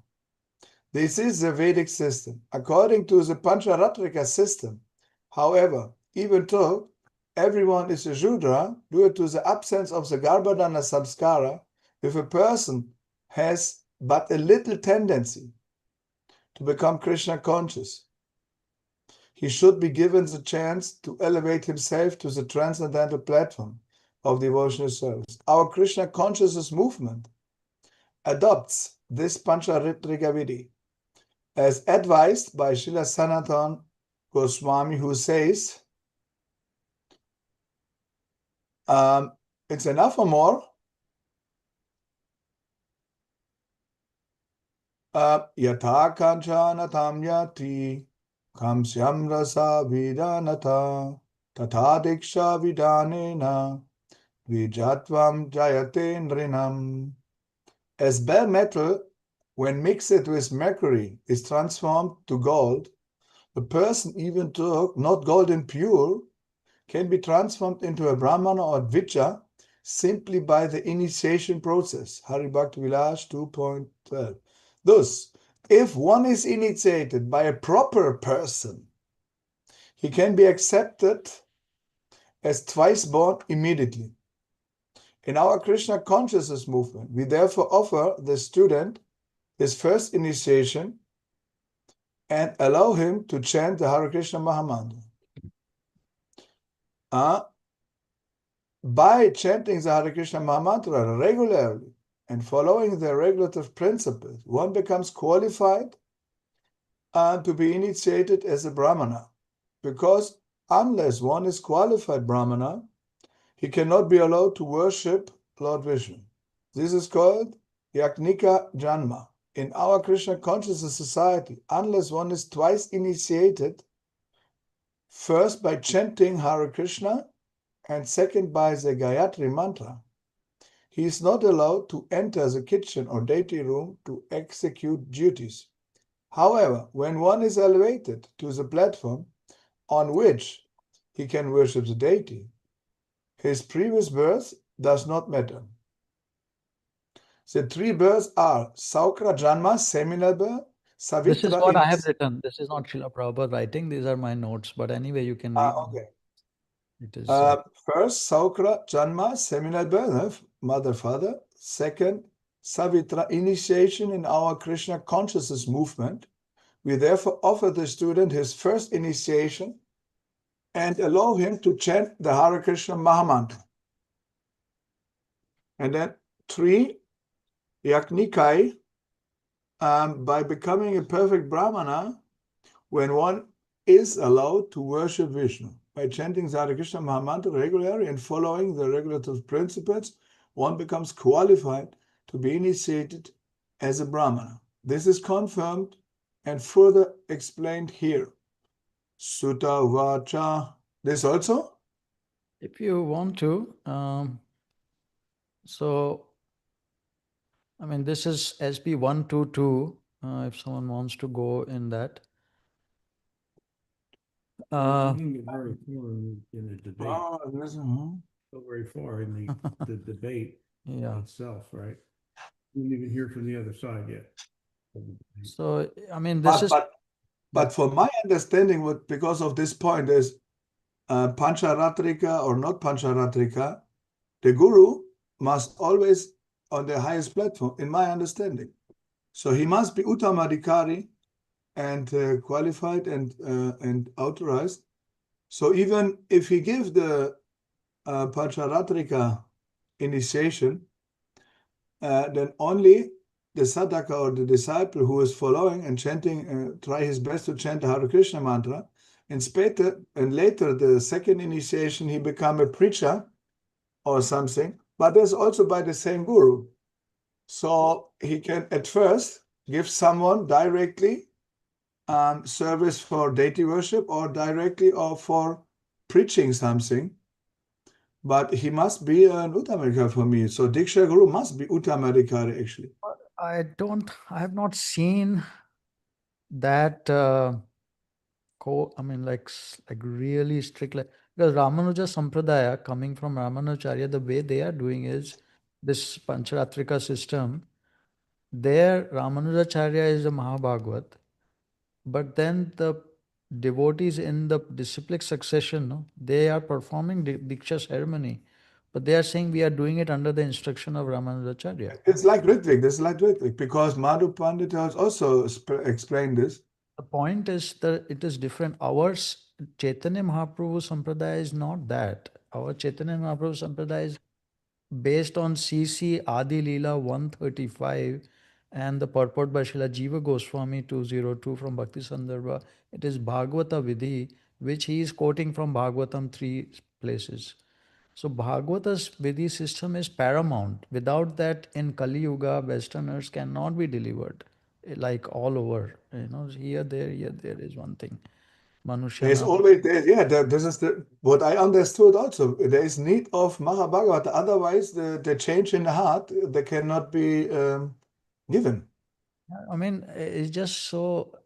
This is the Vedic system. According to the Pancharatrika system, however, even though everyone is a Shudra, due to the absence of the Garbhadana Samskara, if a person has but a little tendency to become Krishna conscious, he should be given the chance to elevate himself to the transcendental platform of devotional service. Our Krishna consciousness movement adopts this Pancharatrika Vidhi, as advised by Srila Sanatana Goswami, who says, it's enough or more? Yatha kanchana tam yati kamsyam rasa vidanata tatha diksha vidanena vijatvam jayate nrinam. As bare metal, when mixed with mercury, is transformed to gold, the person, even though not golden pure, can be transformed into a Brahmana or Dvija simply by the initiation process. Hari Bhakti Vilas 2.12. Thus, if one is initiated by a proper person, he can be accepted as twice born immediately. In our Krishna consciousness movement, we therefore offer the student his first initiation and allow him to chant the Hare Krishna Mahamantra. By chanting the Hare Krishna Mahamantra regularly and following the regulative principles, one becomes qualified to be initiated as a Brahmana. Because unless one is qualified Brahmana, he cannot be allowed to worship Lord Vishnu. This is called Yajnika Janma. In our Krishna consciousness society, unless one is twice initiated, first by chanting Hare Krishna and second by the Gayatri mantra, he is not allowed to enter the kitchen or deity room to execute duties. However, when one is elevated to the platform on which he can worship the deity, his previous birth does not matter. The three births are Saukra Janma, seminal birth, Savitra. This is what I have written. This is not Srila Prabhupada writing. These are my notes. But anyway, you can read. Okay. It is First, Saukra Janma, seminal birth, mother, father. Second, Savitra, initiation in our Krishna consciousness movement. We therefore offer the student his first initiation and allow him to chant the Hare Krishna Mahamantra. And then 3, Yajnikai, by becoming a perfect Brahmana, when one is allowed to worship Vishnu. By chanting the Hare Krishna Mahamantra regularly and following the regulative principles, one becomes qualified to be initiated as a Brahmana. This is confirmed and further explained here. Sutta Vacha. This also? if you want to. So, I mean, this is SP 122. If someone wants to go in that. You didn't get very far in the debate. Listen, Not very far in the debate Yeah. itself, right? You didn't even hear from the other side yet. So, I mean, this is. But from my understanding, because of this point is Pancharatrika or not Pancharatrika, the Guru must always on the highest platform, in my understanding. So he must be Uttamadhikari and qualified and authorized. So even if he gives the Pancharatrika initiation, then only the sadhaka or the disciple who is following and chanting, try his best to chant the Hare Krishna mantra, and later the second initiation, he become a preacher or something, but that's also by the same guru. So he can at first give someone directly service for deity worship or directly or for preaching something. But he must be an Uttamadhikari for me. So Diksha Guru must be Uttamadhikari actually. I have not seen that I mean, like really strict, like, because Ramanuja Sampradaya, coming from Ramanujacharya, the way they are doing is this Pancharatrika system. There, Ramanujacharya is the Mahabhagavat, but then the devotees in the disciplic succession, no, they are performing Diksha ceremony, but they are saying we are doing it under the instruction of Ramanujacharya. It's like Ritvik, this is like Ritvik, because Madhu Pandit has also explained this. The point is that it is different. Our Chaitanya Mahaprabhu Sampradaya is not that. Our Chaitanya Mahaprabhu Sampradaya is based on CC Adi Leela 135 and the purport by Srila Jiva Goswami 202 from Bhakti Sandarbha. It is Bhagavata Vidhi, which he is quoting from Bhagavatam 3 places. So Bhagavata's Vidhi system is paramount. Without that, in Kali Yuga, Westerners cannot be delivered. Like all over, here, there is one thing. There's Manushya always this is what I understood also. There is need of Mahabhagavata, otherwise the change in the heart they cannot be given. I mean, it's just so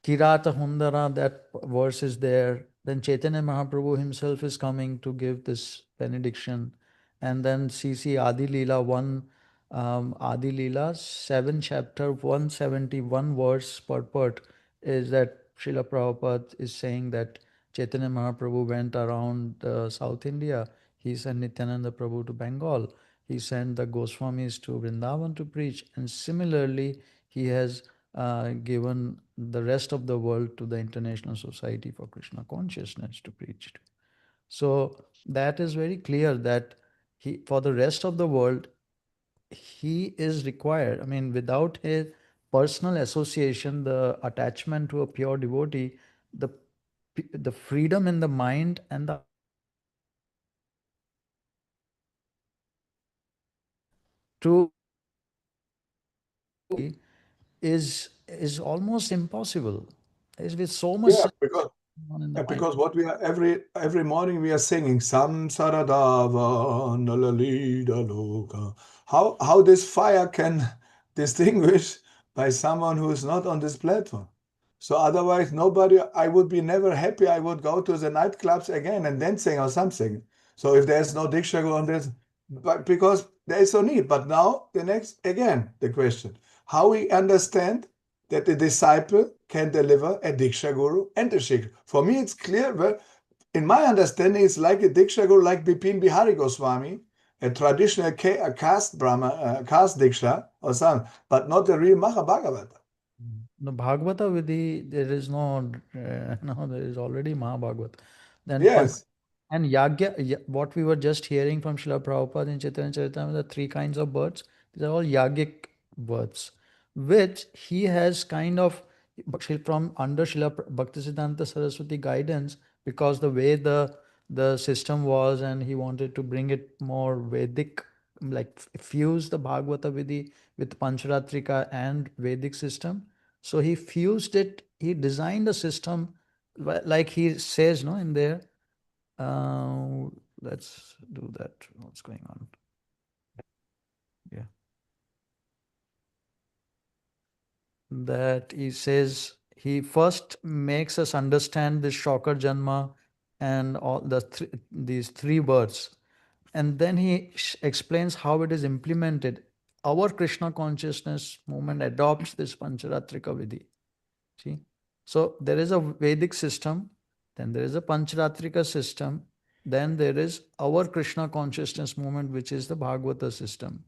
Kirata Hundara, that verse is there. Then Chaitanya Mahaprabhu himself is coming to give this benediction. And then CC Adi Leela 1, Adi Leela 7 chapter 171 verse purport is that Srila Prabhupada is saying that Chaitanya Mahaprabhu went around South India. He sent Nityananda Prabhu to Bengal. He sent the Goswamis to Vrindavan to preach. And similarly, he has given the rest of the world to the International Society for Krishna Consciousness to preach to. So that is very clear that for the rest of the world, he is required. I mean, without a personal association, the attachment to a pure devotee, the freedom in the mind and the to is almost impossible. Is with so much Yeah, because on in the mind. because what we are every morning we are singing Samsaradava Nalalida Loka. How this fire can distinguish by someone who is not on this platform? So otherwise nobody, I would be never happy. I would go to the nightclubs again and dancing or something. So if there's no Diksha on this, but because there is no need. But now the question, how we understand that the disciple can deliver a Diksha Guru and a Shikha. For me, it's clear. Well, in my understanding, it's like a Diksha Guru, like Bipin Bihari Goswami, a traditional caste Brahma, caste Diksha or something, but not a real Mahabhagavata. No, Bhagavata Vidhi, there is no, no, there is already Mahabhagavata. Then Yes. and Yagya, what we were just hearing from Srila Prabhupada in Chaitanya Charitamrita, the 3 kinds of births, these are all Yagic births, which he has kind of, from under Srila Bhaktisiddhanta Saraswati guidance, because the way the system was and he wanted to bring it more Vedic, like fuse the Bhagavata Vidhi with Pancharatrika and Vedic system. So he fused it, he designed a system, like he says, no, in there. Let's do that. What's going on? Yeah. That he says he first makes us understand the Shokar Janma and all these 3 births. And then he explains how it is implemented. Our Krishna consciousness movement adopts this Pancharatrika Vidhi. See? So there is a Vedic system, then there is a Pancharatrika system, then there is our Krishna consciousness movement, which is the Bhagavata system.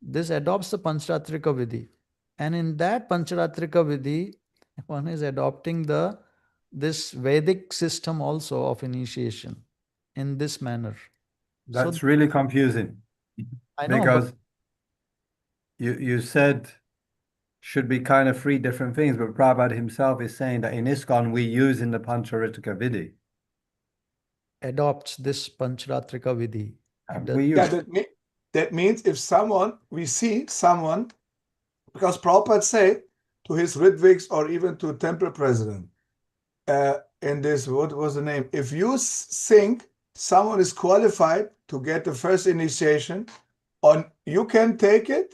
This adopts the Pancharatrika Vidhi. And in that Pancharatrika Vidhi, one is adopting this Vedic system also of initiation in this manner. That's really confusing. I know, because you said should be kind of three different things, but Prabhupada himself is saying that in ISKCON we use in the Pancharatrika Vidhi. Adopts this Pancharatrika Vidhi. We Yeah, use. that means if we see someone, because Prabhupada say to his Ritviks or even to temple president, in this, what was the name? If you think someone is qualified to get the first initiation, you can take it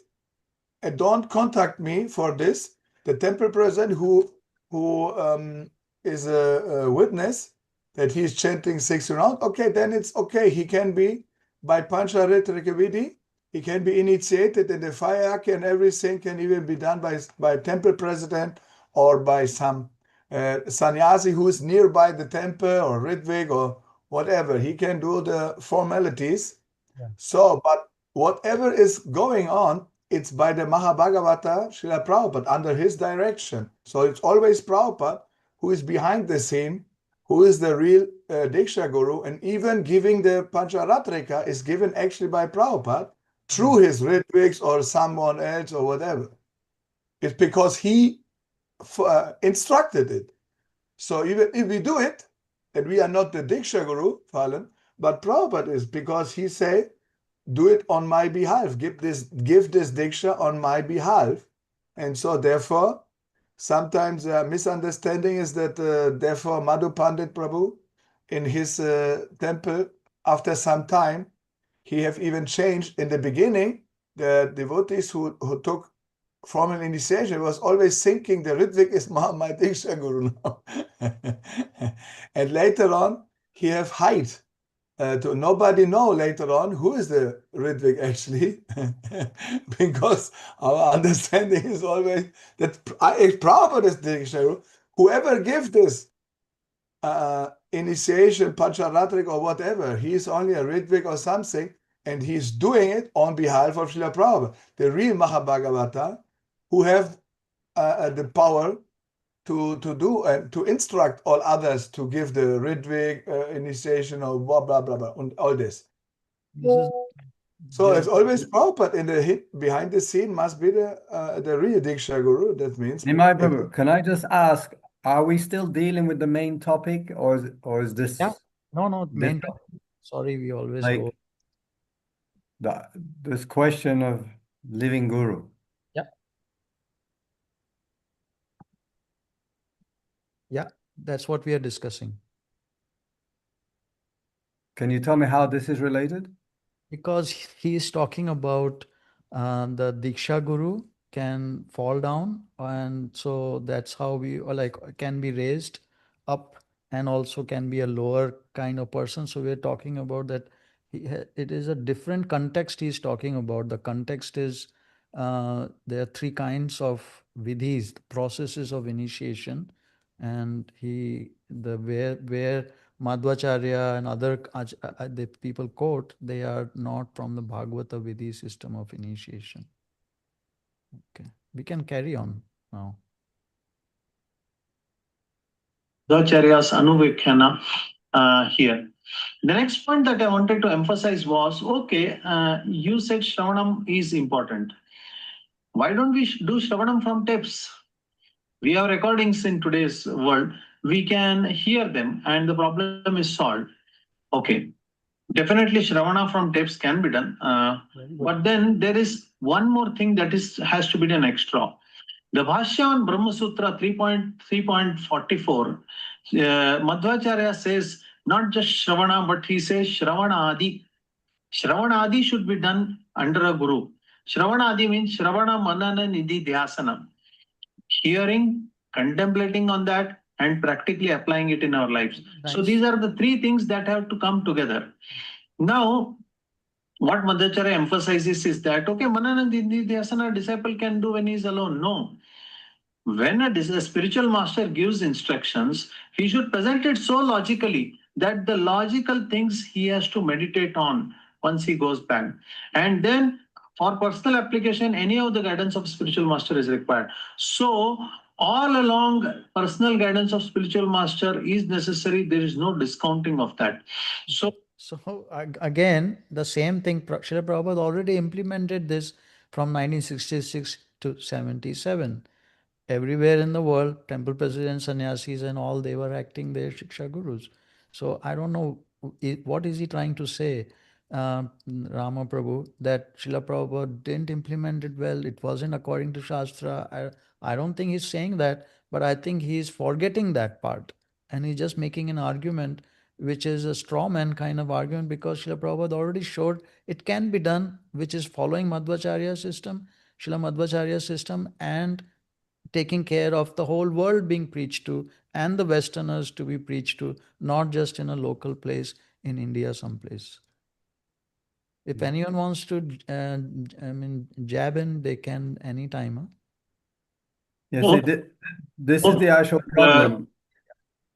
and don't contact me for this. The temple president who is a witness that he's chanting 60 rounds, okay, then it's okay. He can be by Pancharatrika Vidhi, he can be initiated in the fire, and everything can even be done by temple president or by some sannyasi who is nearby the temple or Ritvik or whatever. He can do the formalities. Yeah. So, but whatever is going on, it's by the Mahabhagavata Srila Prabhupada under his direction. So it's always Prabhupada who is behind the scene, who is the real Diksha Guru, and even giving the Pancharatrika is given actually by Prabhupada through his Ritviks or someone else or whatever. It's because he instructed it. So even if we do it, and we are not the Diksha Guru, Phalan, but Prabhupada is, because he say, do it on my behalf, give this Diksha on my behalf. And so therefore, sometimes misunderstanding is that therefore Madhu Pandit Prabhu in his temple, after some time, he have even changed. In the beginning, the devotees who took formal initiation was always thinking the Ritvik is my Diksha Guru now. And later on, he have hide. To nobody know later on who is the Ritvik actually, because our understanding is always that Prabhupada is the Diksha Guru. Whoever gives this initiation, Pancharatrika or whatever, he is only a Ritvik or something, and he's doing it on behalf of Srila Prabhupada, the real Mahabhagavata, who have the power to do and to instruct all others to give the Ritvik initiation or blah blah blah blah and all this. So it's always Prabhupada in the behind the scene must be the real Diksha Guru. That means. Nimai Prabhu, can I just ask, are we still dealing with the main topic, or is this? Yeah. No, main different? topic. Sorry, we always Like go. this question of living guru. Yeah, that's what we are discussing. Can you tell me how this is related? Because he is talking about the Diksha Guru can fall down, and so that's how we or like can be raised up and also can be a lower kind of person. So we're talking about that it is a different context he's talking about. The context is there are three kinds of vidhis, processes of initiation, and where Madhvacharya and other the people quote, they are not from the Bhagavata Vidhi system of initiation. Okay, we can carry on now. Madhvacharya's Anuvyakhyana here. The next point that I wanted to emphasize was, okay, you said Shravanam is important. Why don't we do Shravanam from tapes? We have recordings in today's world. We can hear them and the problem is solved. Okay. Definitely Shravana from tapes can be done. But then there is one more thing that has to be done extra. The Bhashya on Brahma Sutra 3.44, Madhvacharya says not just Shravana, but he says Shravana Adi. Shravana Adi should be done under a guru. Shravana Adi means Shravana Manana Nidhi Dhyasana. Hearing, contemplating on that, and practically applying it in our lives. Nice. So these are the three things that have to come together. Now, what Madhvacharya emphasizes is that, okay, Manana Nidhyasana disciple can do when he's alone. No. When a spiritual master gives instructions, he should present it so logically that the logical things he has to meditate on once he goes back. And then for personal application, any of the guidance of spiritual master is required. So all along, personal guidance of spiritual master is necessary. There is no discounting of that. So again, the same thing, Srila Prabhupada already implemented this from 1966 to 77. Everywhere in the world, temple presidents, sannyasis, and all, they were acting their Shiksha gurus. So I don't know what is he trying to say, Rama Prabhu, that Srila Prabhupada didn't implement it well. It wasn't according to Shastra. I don't think he's saying that, but I think he's forgetting that part. And he's just making an argument which is a straw man kind of argument, because Srila Prabhupada already showed it can be done, which is following Madhvacharya system, Srila Madhvacharya system, and taking care of the whole world being preached to, and the Westerners to be preached to, not just in a local place in India someplace. If anyone wants to, jab in, they can anytime. Huh? Yeah, Oh, see, this is oh, the actual uh, problem,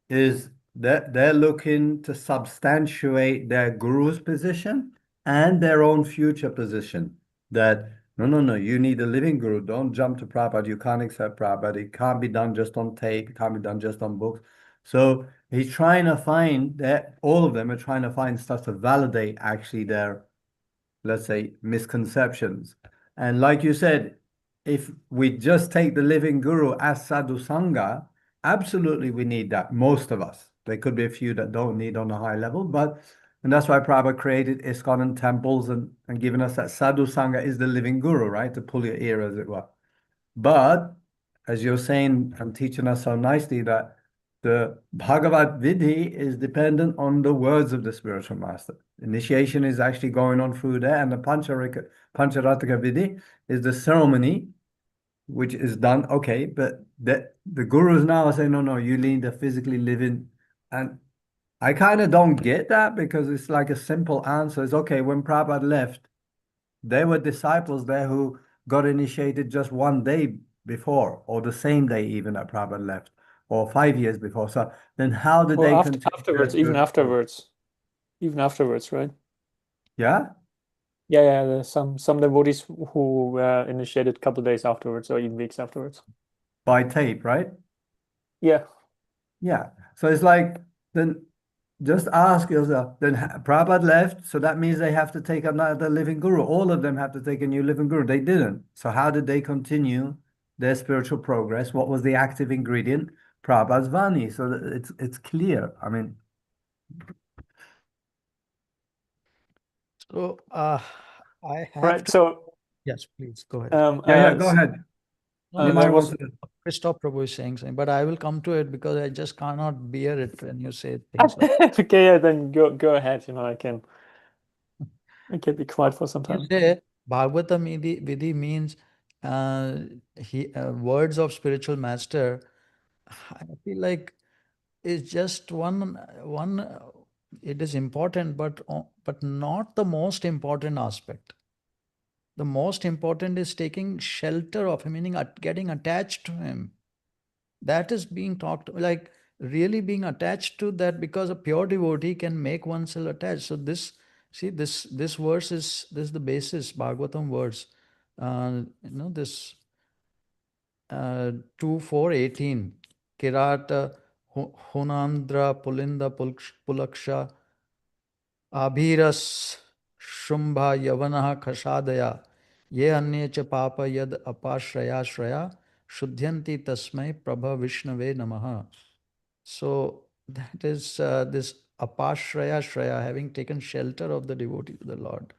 is that they're looking to substantiate their guru's position and their own future position. That no, you need a living guru. Don't jump to Prabhupada. You can't accept Prabhupada. It can't be done just on tape. It can't be done just on books. So he's trying to find that all of them are trying to find stuff to validate actually their, let's say, misconceptions. And like you said, if we just take the living guru as sadhu sangha, absolutely we need that. Most of us. There could be a few that don't need on a high level, but and that's why Prabhupada created ISKCON and temples and given us that sadhu sangha is the living guru, right? To pull your ear, as it were. But as you're saying and teaching us so nicely, that the Bhagavad Vidhi is dependent on the words of the spiritual master. Initiation is actually going on through there, and the Pancharataka Vidhi is the ceremony which is done. Okay, but the gurus now are saying, no, you need to physically live in. And I kind of don't get that, because it's like a simple answer. It's okay, when Prabhupada left, there were disciples there who got initiated just one day before, or the same day even that Prabhupada left, or 5 years before. So then how did Or they continue their afterwards, even spiritual growth? afterwards, right? Yeah? Yeah, there's some devotees who were initiated a couple days afterwards, or even weeks afterwards. By tape, right? Yeah. Yeah. So it's like, then just ask yourself, then Prabhupada left, so that means they have to take another living guru. All of them have to take a new living guru. They didn't. So how did they continue their spiritual progress? What was the active ingredient? Prabhupada's Vani. So it's clear. I mean, So I have Right. to. So Yes, please go ahead. yeah, go ahead. No, You no, might there want was to. Christoph Prabhu is saying something, but I will come to it because I just cannot bear it when you say things like okay, yeah, then go ahead. I can be quiet for some you time. say. Bhagavatam Vidhi means words of spiritual master. I feel like it's just one. It is important, but not the most important aspect. The most important is taking shelter of him, meaning getting attached to him. That is being talked, like really being attached to that, because a pure devotee can make oneself attached. So this verse is the basis, Bhagavatam verse. This 2:4:18, Kirata Hunandra Pulinda Pulaksha Abhiras Shumbha Yavana Khashadaya Ye Anye Cha Papa Yad Apashraya Shraya Shuddhyanti Tasmai Prabha Vishnave Namaha. So that is this Apashraya Shraya, having taken shelter of the devotee to the Lord.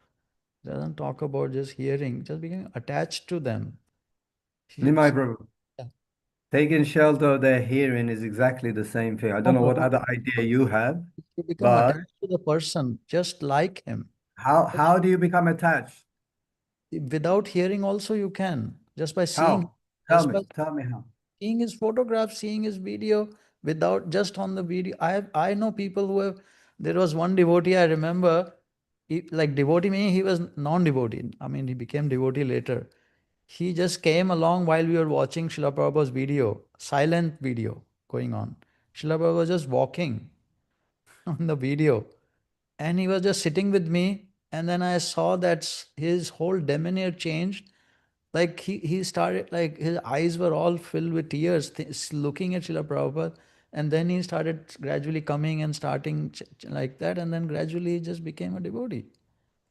Doesn't talk about just hearing, just becoming attached to them. Nimai He's, Prabhu. yeah. Taking shelter of their hearing is exactly the same thing. I don't No, know what Prabhu, other idea you have, you become but attached to the person, just like him. how do you become attached? Without hearing also you can, just by seeing, How? just by Tell me how. seeing his photograph, seeing his video, without just on the video. I know people who have. There was one devotee I remember. Like devotee meaning he was non-devotee. I mean, he became devotee later. He just came along while we were watching Srila Prabhupada's video, silent video going on. Srila Prabhupada was just walking on the video, and he was just sitting with me. And then I saw that his whole demeanor changed. Like he started, like his eyes were all filled with tears, looking at Srila Prabhupada. And then he started gradually coming and starting like that. And then gradually he just became a devotee,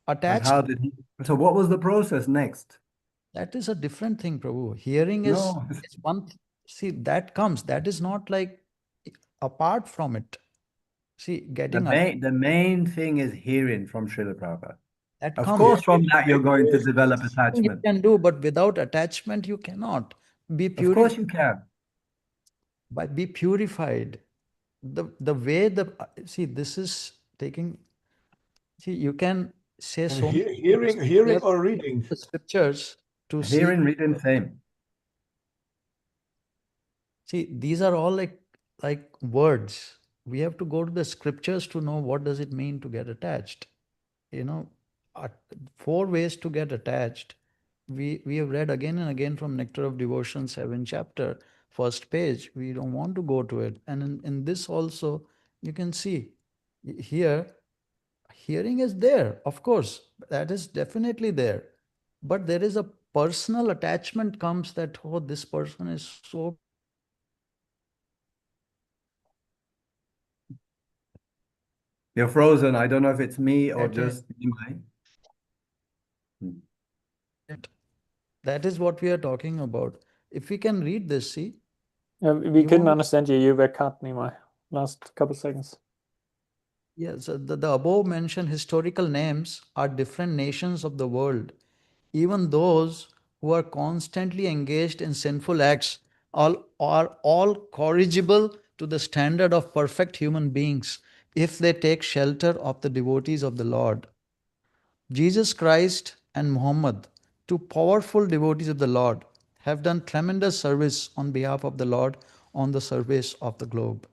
And attached. how did he? So what was the process next? That is a different thing, Prabhu. Hearing is, No, is one. See, that comes. That is not like apart from it. See, getting the main thing is hearing from Srila Prabhupada. that Of comes. course, from that you're going to develop You attachment. can do, but without attachment, you cannot be Of course purified. you can. Be purified. The way see, this is taking. See, you can say so many things. We hearing have or reading. the scriptures to see. Hearing, reading, same. See, these are all like words. We have to go to the scriptures to know what does it mean to get attached. You know, uh, 4 ways to get attached. We have read again and again from Nectar of Devotion, 7th chapter, first page. We don't want to go to it. And in this also, you can see here, hearing is there, of course, that is definitely there. But there is a personal attachment comes that, oh, this person is so. You're frozen. I don't know if it's me or That just Nimai. That is what we are talking about. If we can read this, see. We You couldn't want- understand you. You were cut, Nimai. Last couple seconds. Yes, the above mentioned historical names are different nations of the world. Even those who are constantly engaged in sinful acts are all corrigible to the standard of perfect human beings if they take shelter of the devotees of the Lord. Jesus Christ and Muhammad, two powerful devotees of the Lord, have done tremendous service on behalf of the Lord on the surface of the globe.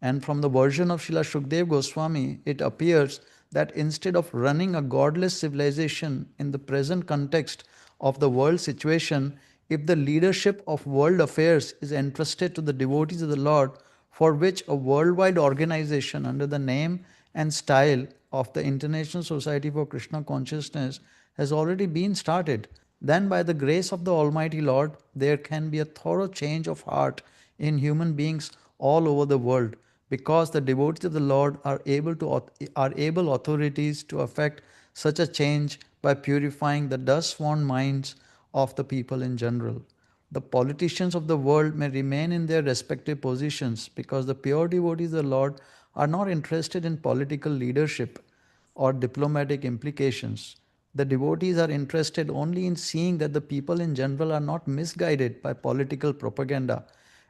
And from the version of Srila Shukdev Goswami, it appears that instead of running a godless civilization in the present context of the world situation, if the leadership of world affairs is entrusted to the devotees of the Lord, for which a worldwide organization under the name and style of the International Society for Krishna Consciousness has already been started, then by the grace of the Almighty Lord, there can be a thorough change of heart in human beings all over the world, because the devotees of the Lord are able authorities to effect such a change by purifying the dust-worn minds of the people in general. The politicians of the world may remain in their respective positions because the pure devotees of the Lord are not interested in political leadership or diplomatic implications. The devotees are interested only in seeing that the people in general are not misguided by political propaganda,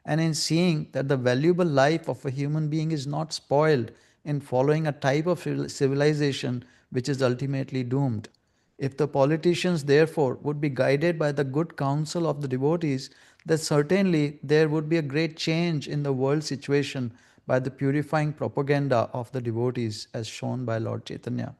and in seeing that the valuable life of a human being is not spoiled in following a type of civilization which is ultimately doomed. If the politicians, therefore, would be guided by the good counsel of the devotees, then certainly there would be a great change in the world situation by the purifying propaganda of the devotees, as shown by Lord Chaitanya.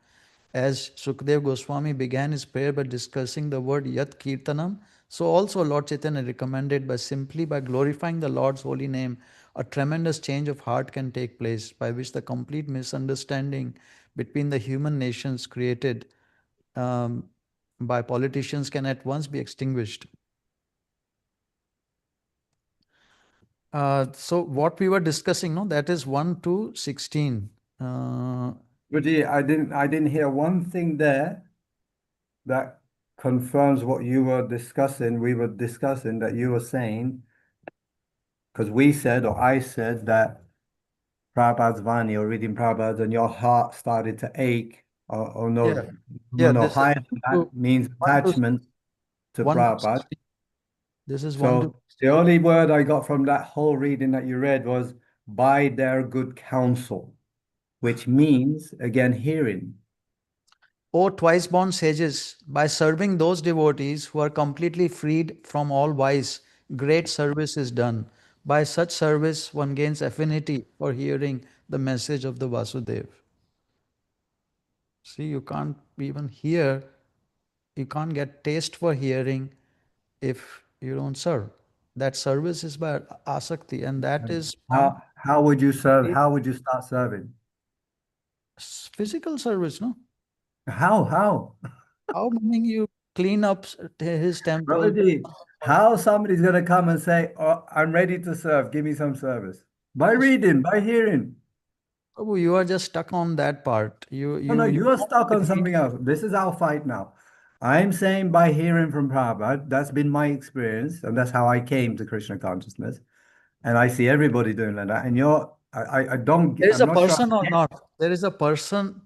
As Sukdev Goswami began his prayer by discussing the word Yat Kirtanam, so also Lord Chaitanya recommended by glorifying the Lord's holy name, a tremendous change of heart can take place, by which the complete misunderstanding between the human nations created um, by politicians can at once be extinguished. So what we were discussing, no, that is 1 to 16. Guruji, I didn't hear one thing there that confirms what you were discussing. We were discussing that you were saying, because we said or I said that Prabhupada's Vani or reading Prabhupada and your heart started to ache or no, Yeah, no, this is higher than that means 1 to attachment to 1 to Prabhupada. 16. This is 1 to So the only word I got from that whole reading that you read was by their good counsel, which means again hearing. O twice born sages, by serving those devotees who are completely freed from all vice, great service is done. By such service, one gains affinity for hearing the message of the Vasudev. See, you can't even hear, you can't get taste for hearing if you don't serve. That service is by asakti, and that is How would you serve? How would you start serving? physical service, no? How? How meaning you clean up his temple? Prabhuji, how somebody's going to come and say, oh, I'm ready to serve, give me some service? By reading, by hearing. Prabhu, you are just stuck on that part. No, you are stuck on read. something else. This is our fight now. I'm saying by hearing from Prabhupada, that's been my experience, and that's how I came to Krishna consciousness. And I see everybody doing like that. And I don't, There is I'm a not sure. person or not? There is a person,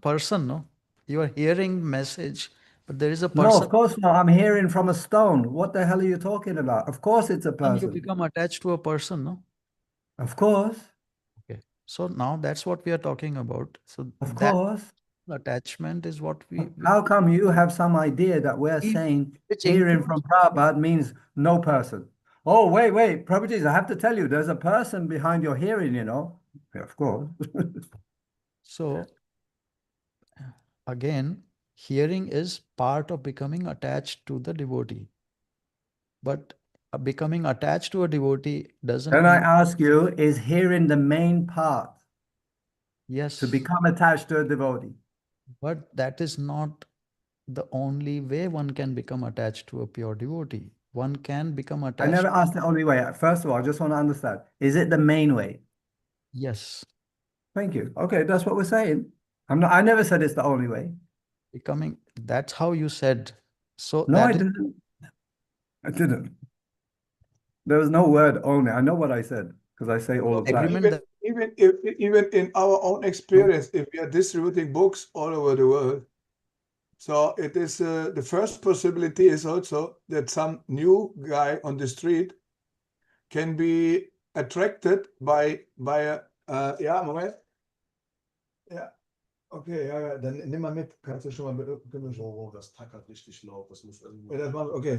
no? You are hearing message, but there is a No, person. of course not. I'm hearing from a stone. What the hell are you talking about? Of course it's a And you person. become attached to a person, no? Of course. Okay. So now that's what we are talking about. So Of that course. attachment is what we How come you have some idea that we're saying which hearing includes from Prabhupada means no person? Oh, wait, Prabhuji, I have to tell you, there's a person behind your hearing, you know. Yeah, of course. so again, hearing is part of becoming attached to the devotee. But becoming attached to a devotee doesn't Can I mean ask you, is hearing the main part yes, to become attached to a devotee? but that is not the only way one can become attached to a pure devotee. One can become I attached. never asked the only way. First of all, I just want to understand, is it the main way? Yes, Thank you. Okay, that's what we're saying. I never said it's the only way. becoming, that's how you said. So No, I that is didn't. I didn't. There was no word only. I know what I said because I say all the time. agreement that Even in our own experience, if we are distributing books all over the world, so it is the first possibility is also that some new guy on the street can be attracted by a ja, Moment. Ja, okay, ja, dann nimm mal mit, kannst du schon mal können wir schon, das tackert richtig laut, das muss okay.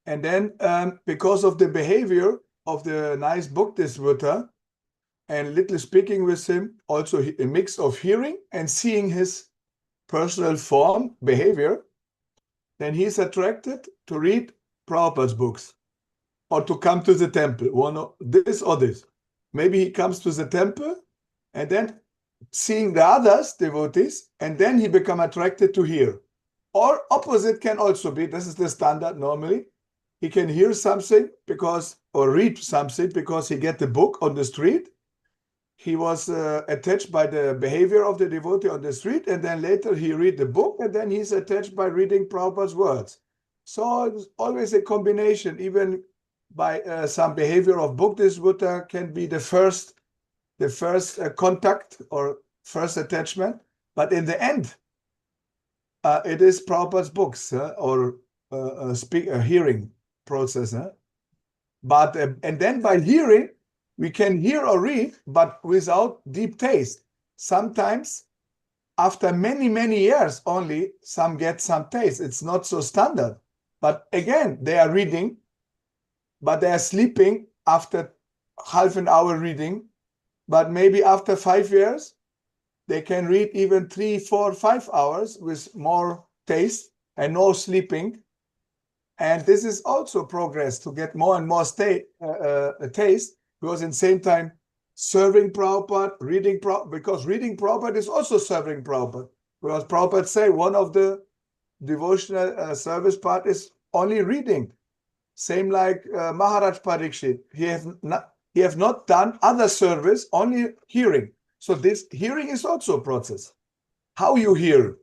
And then because of the behavior of the nice book distributor and little speaking with him, also a mix of hearing and seeing his personal form, behavior, then he's attracted to read Prabhupada's books or to come to the temple, one of this or this. Maybe he comes to the temple and then seeing the others, devotees, and then he become attracted to hear. Or opposite can also be, this is the standard normally. He can hear something because, or read something because he get the book on the street. He was attached by the behavior of the devotee on the street, and then later he read the book, and then he's attached by reading Prabhupada's words. So it's always a combination, even by some behavior of book distributor can be the first contact or first attachment, but in the end, it is Prabhupada's books or hearing process. But and then by hearing, we can hear or read, but without deep taste. Sometimes, after many years only, some get some taste. It's not so standard. But again, they are reading, but they are sleeping after half an hour reading. But maybe after 5 years, they can read even 3, 4, 5 hours with more taste and no sleeping. And this is also progress to get more and more taste, because in the same time, serving Prabhupada, reading Prabhupada, because reading Prabhupada is also serving Prabhupada. Because Prabhupada say one of the devotional service part is only reading. Same like Maharaj Parikshit. He have not done other service, only hearing. So this hearing is also a process. How you hear.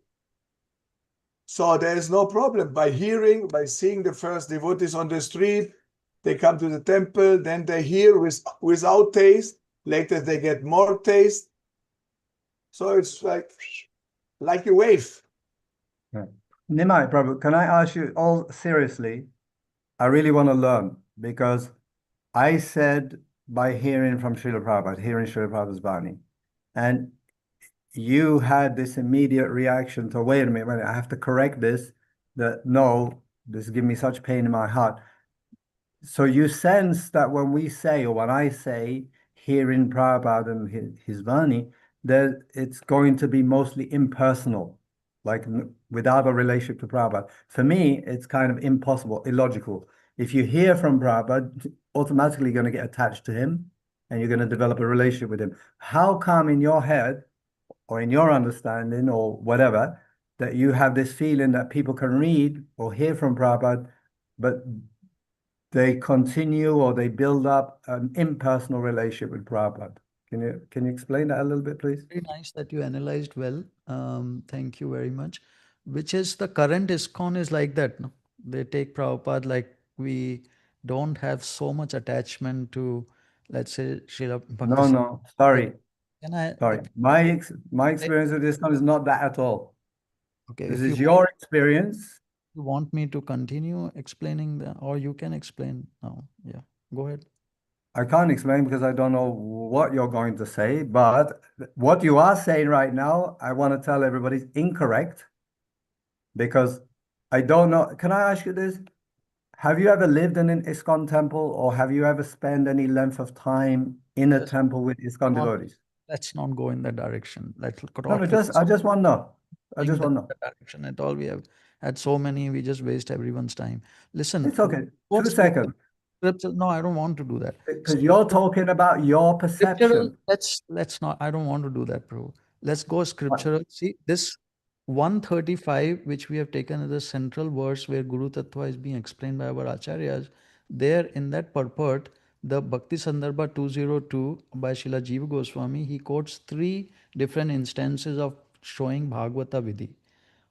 So there is no problem by hearing, by seeing the first devotees on the street. They come to the temple, then they hear without taste. Later they get more taste. So it's like a wave. Nimai, Prabhu, can I ask you all seriously? I really want to learn because I said by hearing from Srila Prabhupada, hearing Srila Prabhupada's Bani, and you had this immediate reaction to, wait a minute, I have to correct this, that no, this give me such pain in my heart. So you sense that when we say, or when I say, hearing Prabhupada and his Vani, that it's going to be mostly impersonal, like without a relationship to Prabhupada. For me, it's kind of impossible, illogical. If you hear from Prabhupada, automatically going to get attached to him and you're going to develop a relationship with him. How come in your head or in your understanding or whatever, that you have this feeling that people can read or hear from Prabhupada, but they continue or they build up an impersonal relationship with Prabhupada? Can you explain that a little bit, please? very nice that you analyzed well. Thank you very much. which is the current ISKCON is like that. No? They take Prabhupada like we don't have so much attachment to, let's say, Srila Bhakti. No, sorry. Can I? Sorry. My experience with ISKCON is not that at all. Okay, This if is your experience. you want me to continue explaining that, or you can explain now. Yeah, go ahead. I can't explain because I don't know what you're going to say, but what you are saying right now, I want to tell everybody is incorrect because I don't know. Can I ask you this? Have you ever lived in an ISKCON temple or have you ever spent any length of time in a Yes. temple with ISKCON devotees? Let's not go in that direction. No, I just want to know. I just want to know. That direction at all. We have had so many, we just waste everyone's time. Listen. It's okay. go 2 seconds. Scripture, no, I don't want to do that. Because you're talking about your Scriptural, perception. let's not, I don't want to do that, bro. Let's go scriptural. See, this 135, which we have taken as the central verse where Guru Tattva is being explained by our acharyas, there in that purport, the Bhakti Sandarbha 202 by Srila Jiva Goswami, he quotes 3 different instances of showing Bhagavata Vidhi.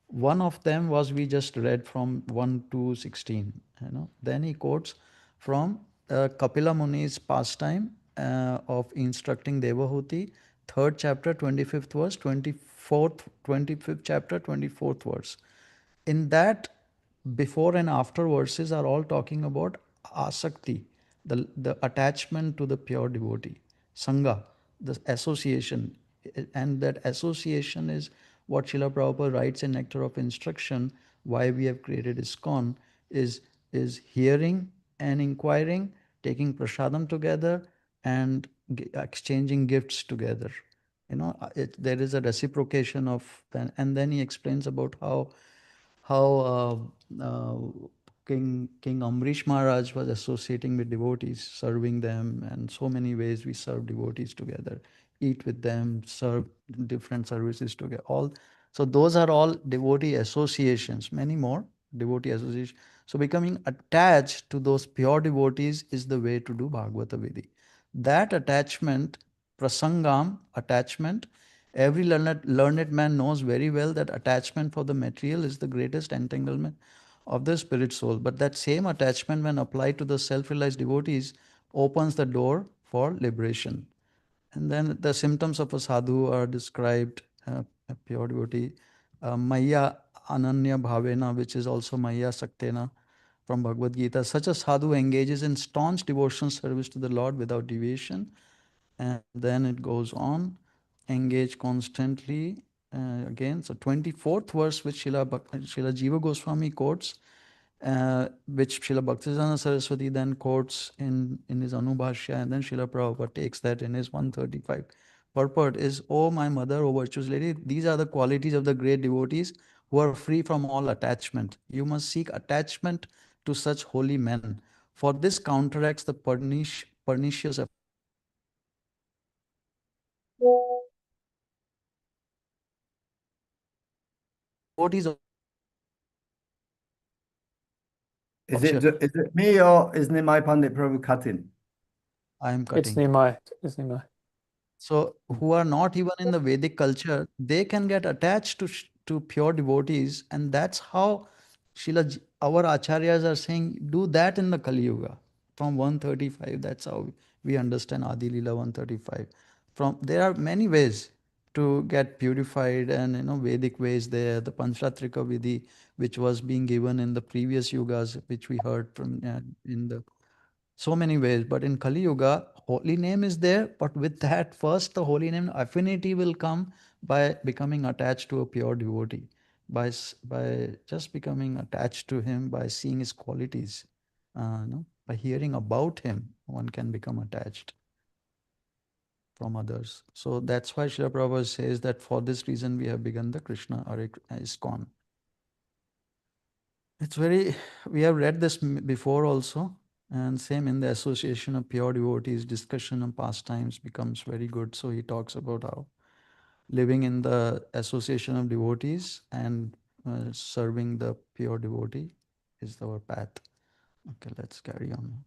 One of them was we just read from 1 to 16. Then he quotes from Kapila Muni's pastime of instructing Devahuti, 3rd chapter, 25th verse, 25th chapter, 24th verse. In that, before and after verses are all talking about asakti, the attachment to the pure devotee, sangha, the association. And that association is what Srila Prabhupada writes in Nectar of Instruction, why we have created ISKCON, is hearing and inquiring, taking prasadam together, and exchanging gifts together. There is a reciprocation of, and then he explains about how King Amrish Maharaj was associating with devotees, serving them, and so many ways we serve devotees together, eat with them, serve different services together. So those are all devotee associations, many more devotee associations. So becoming attached to those pure devotees is the way to do Bhagavata Vidhi. That attachment, prasangam, attachment, every learned man knows very well that attachment for the material is the greatest entanglement of the spirit soul. But that same attachment, when applied to the self-realized devotees, opens the door for liberation. And then the symptoms of a sadhu are described, a pure devotee, Maya Ananya Bhavena, which is also Maya Saktena from Bhagavad Gita. Such a sadhu engages in staunch devotional service to the Lord without deviation. And then it goes on, engage constantly. Again, so 24th verse, which Srila Jiva Goswami quotes, which Srila Bhaktisiddhanta Saraswati then quotes in his Anubhashya, and then Srila Prabhupada takes that in his 135. Purport is, "O my mother, O virtuous lady, these are the qualities of the great devotees who are free from all attachment. You must seek attachment to such holy men, for this counteracts the pernicious devotees of Is it me or is Nimai Pandit Prabhu cutting? I am It's cutting. Nimai. It's Nimai. So who are not even in the Vedic culture, they can get attached to pure devotees, and that's how our acharyas are saying, do that in the Kali Yuga. From 135, that's how we understand Adi Leela 135. There are many ways to get purified, and Vedic ways there, the Panchratrika Vidhi, which was being given in the previous yugas, which we heard from in the so many ways. But in Kali Yuga, holy name is there, but with that, first the holy name affinity will come by becoming attached to a pure devotee, by just becoming attached to him, by seeing his qualities, by hearing about him, one can become attached from others. So that's why Srila Prabhupada says that for this reason we have begun the Krishna ISKCON. We have read this before also, and same in the association of pure devotees, discussion of pastimes becomes very good. So he talks about how living in the association of devotees and serving the pure devotee is our path. Okay, let's carry on.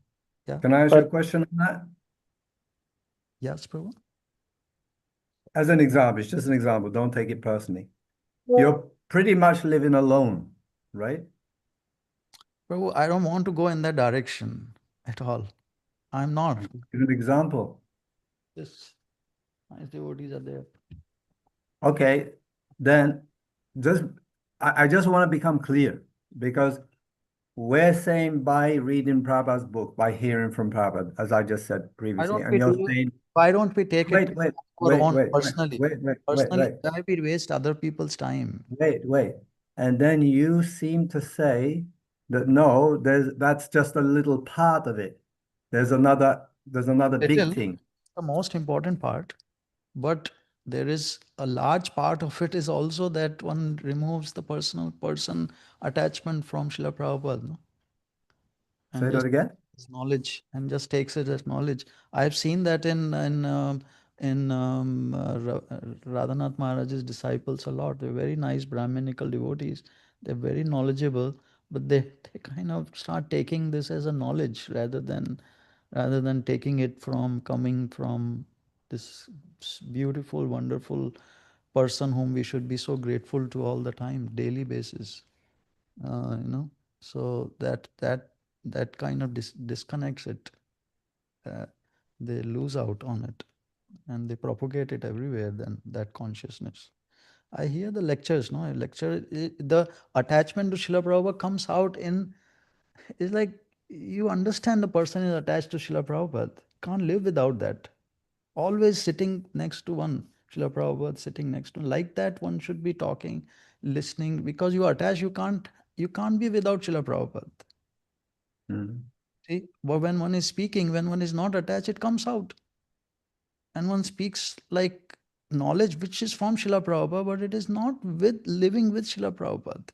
Yeah. Can I ask you a question on that? Yes, Prabhu. As an example, it's just an example. Don't take it personally. You're pretty much living alone, right? Prabhu, I don't want to go in that direction at all. I'm not. Give an example. This nice devotees are there. Okay, then just I just want to become clear, because we're saying by reading Prabhupada's book, by hearing from Prabhupada, as I just said previously, and you're saying, Why don't we take wait, it wait, our wait, own wait, wait, personally? wait, wait, wait, Personally, wait, why we waste other people's time? wait. And then you seem to say that no, that's just a little part of it. There's another big Little, thing. the most important part, but there is a large part of it is also that one removes the person attachment from Srila Prabhupada, no? Say And that just again. as knowledge and just takes it as knowledge. I've seen that in Radhanath Maharaj's disciples a lot. They're very nice Brahminical devotees. They're very knowledgeable, but they kind of start taking this as a knowledge rather than taking it from coming from this beautiful, wonderful person whom we should be so grateful to all the time, daily basis. You know, so that kind of disconnects it. They lose out on it, and they propagate it everywhere. Then that consciousness. I hear the lectures. No, the attachment to Srila Prabhupada comes out in. It's like you understand the person is attached to Srila Prabhupada. Can't live without that. Always sitting next to one. Srila Prabhupada sitting next to like that. One should be talking, listening, because you are attached. You can't be without Srila Prabhupada. See, but when one is speaking, when one is not attached, it comes out. And one speaks like knowledge which is from Srila Prabhupada, but it is not with living with Srila Prabhupada.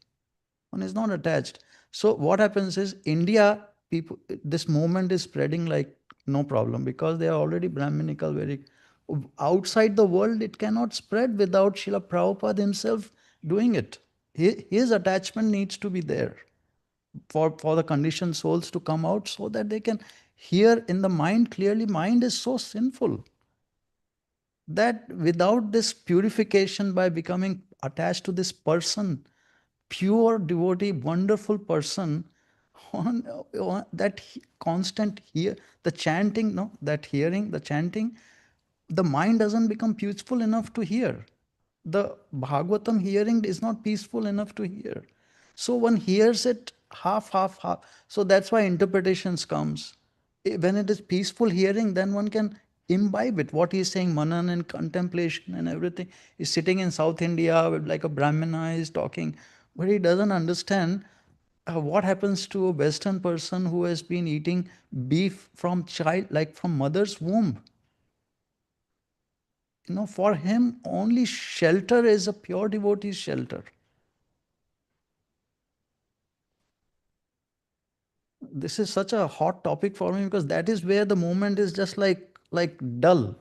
One is not attached. So what happens is India, people, this movement is spreading like no problem because they are already Brahminical, very outside the world, it cannot spread without Srila Prabhupada himself doing it. His attachment needs to be there for the conditioned souls to come out so that they can hear in the mind clearly. Mind is so sinful that without this purification by becoming attached to this person, pure devotee, wonderful person, that constant hear, the chanting, no, that hearing, the chanting, the mind doesn't become peaceful enough to hear. The Bhagavatam hearing is not peaceful enough to hear. So one hears it half. So that's why interpretations comes. When it is peaceful hearing, then one can imbibe it. What he is saying, manan and contemplation and everything. He's sitting in South India with like a Brahmana is talking, but he doesn't understand what happens to a Western person who has been eating beef from child, like from mother's womb. For him, only shelter is a pure devotee's shelter. This is such a hot topic for me because that is where the movement is just like dull.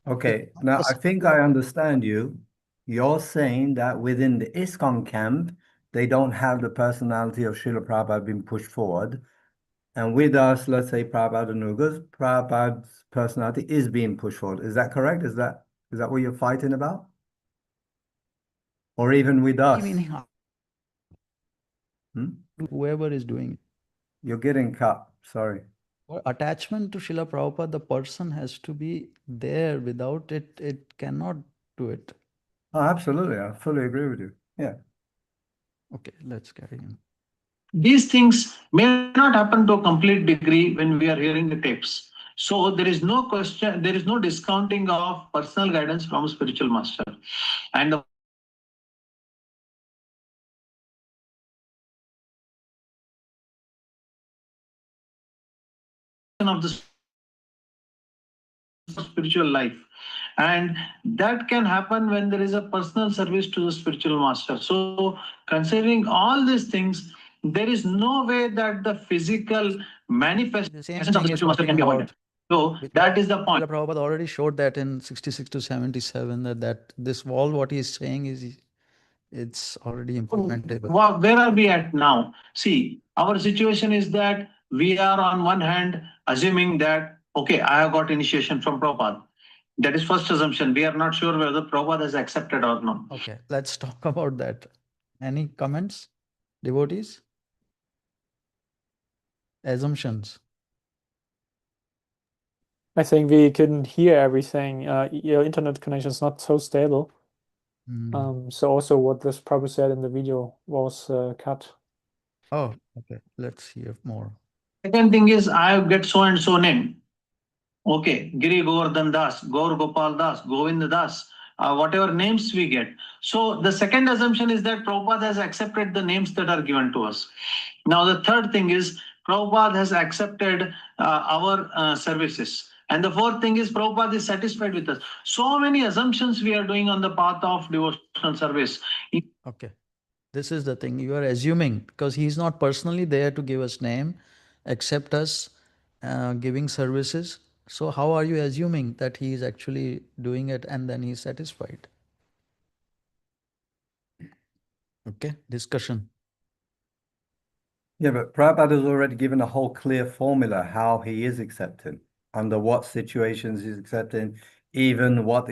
Okay, now I think I understand you. You're saying that within the ISKCON camp, they don't have the personality of Srila Prabhupada being pushed forward. And with us, let's say Prabhupada Anugas, Prabhupada's personality is being pushed forward. Is that correct? Is that what you're fighting about? Or even with us? Meaning, whoever is doing it. You're getting cut. Sorry. For attachment to Srila Prabhupada, the person has to be there. Without it, it cannot do it. Oh, absolutely. I fully agree with you. Yeah. Okay, let's carry on. These things may not happen to a complete degree when we are hearing the tapes. So there is no question, there is no discounting of personal guidance from a spiritual master. And the of the spiritual life, and that can happen when there is a personal service to the spiritual master. So considering all these things, there is no way that the physical manifestation of the spiritual master can be avoided. So that is the point. Prabhupada already showed that in 66 to 77 that this wall, what he is saying is it's already implementable. Where are we at now? See, our situation is that we are on one hand assuming that, okay, I have got initiation from Prabhupada. That is first assumption. We are not sure whether Prabhupada has accepted or not. Okay, let's talk about that. Any comments, devotees? Assumptions? I think we couldn't hear everything. Your internet connection is not so stable. So also what this Prabhu said in the video was cut. Oh, okay. Let's hear more. Second thing is, I get so and so name. Okay, Giri Govardhan Das, Gaur Gopal Das, Govind Das, whatever names we get. So the second assumption is that Prabhupada has accepted the names that are given to us. Now the third thing is Prabhupada has accepted our services. And the fourth thing is Prabhupada is satisfied with us. So many assumptions we are doing on the path of devotional service. Okay. This is the thing. You are assuming because he's not personally there to give us name, accept us, giving services. So how are you assuming that he is actually doing it and then he's satisfied? Okay, discussion. Yeah, but Prabhupada has already given a whole clear formula how he is accepting, under what situations he's accepting, even what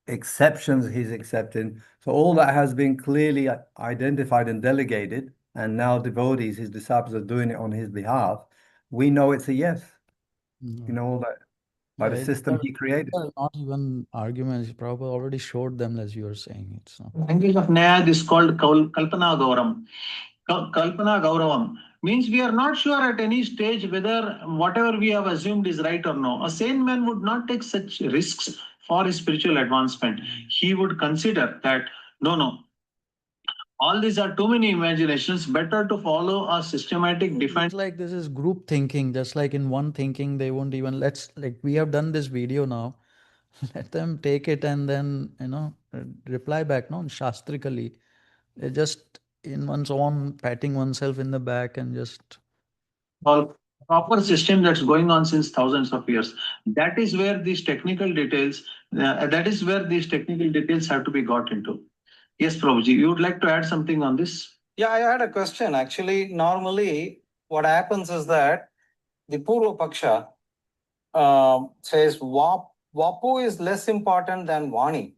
exceptions he's accepting. So all that has been clearly identified and delegated, and now devotees, his disciples, are doing it on his behalf. We know it's a yes. You know all that by the system he created. Not even arguments. Prabhupada already showed them, as you were saying. It's not. Language of Nyaya is called Kalpana Gauram. Kalpana Gauravam means we are not sure at any stage whether whatever we have assumed is right or no. A sane man would not take such risks for his spiritual advancement. He would consider that no, all these are too many imaginations, better to follow a systematic defined. It's like this is group thinking, just like in one thinking, they won't even like we have done this video now. Let them take it and then reply back, no, shastrically. They're just in one's own patting oneself in the back and just All proper system that's going on since thousands of years. That is where these technical details have to be got into. Yes, Prabhuji, you would like to add something on this? Yeah, I had a question. Actually, normally what happens is that the Purva Paksha says Vapu is less important than Vani.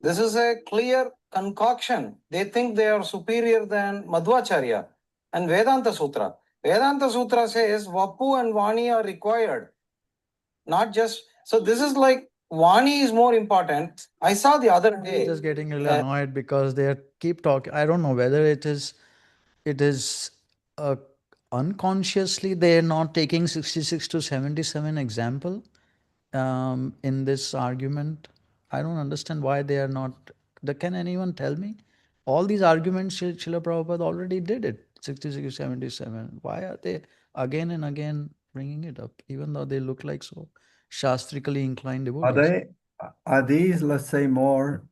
This is a clear concoction. They think they are superior than Madhvacharya and Vedanta Sutra. Vedanta Sutra says Vapu and Vani are required, not just. So this is like Vani is more important. I saw the other day. just getting a little annoyed because they keep talking. I don't know whether it is unconsciously they're not taking 66 to 77 example in this argument. I don't understand why they are not. Can anyone tell me? All these arguments, Srila Prabhupada already did it, 66, 77. Why are they again and again bringing it up, even though they look like so shastrically inclined devotees? Are these, let's say, more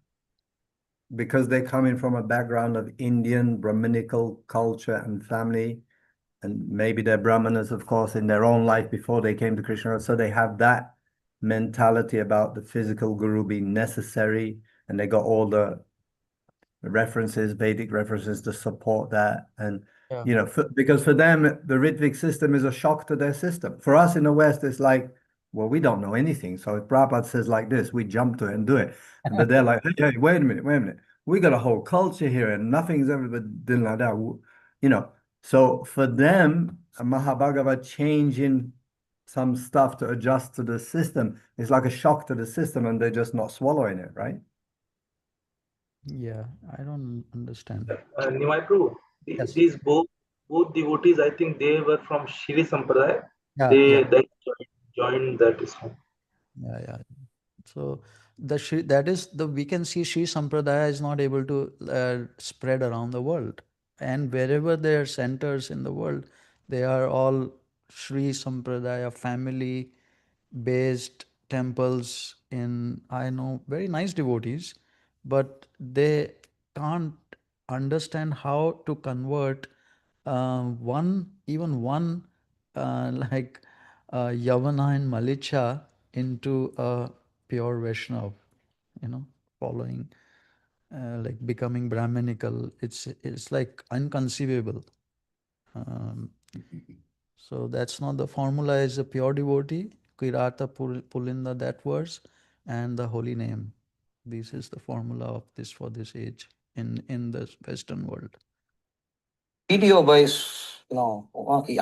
because they're coming from a background of Indian Brahminical culture and family, and maybe they're Brahmanas, of course, in their own life before they came to Krishna, so they have that mentality about the physical guru being necessary, and they got all the references, Vedic references to support that. And because for them the Ritvik system is a shock to their system. For us in the West, it's like, well, we don't know anything, so if Prabhupada says like this, we jump to it and do it. But they're like, hey, wait a minute, we got a whole culture here and nothing's ever been like that. So for them, a Mahabhagavad changing some stuff to adjust to the system is like a shock to the system, and they're just not swallowing it, right? Yeah, I don't understand. Nimai Prabhu, Yes. these both devotees, I think they were from Shri Sampradaya. Yeah, They joined that Islam. Yeah. So we can see Sri Sampradaya is not able to spread around the world, and wherever there are centers in the world, they are all Sri Sampradaya family based temples. I know very nice devotees, but they can't understand how to convert even one like Yavana and Malicha into a pure Vaishnav, following like becoming Brahminical. It's like inconceivable. So that's not the formula. Is a pure devotee, Kirata Pulinda, that verse, and the holy name. This is the formula of this for this age. in the Western world. Video by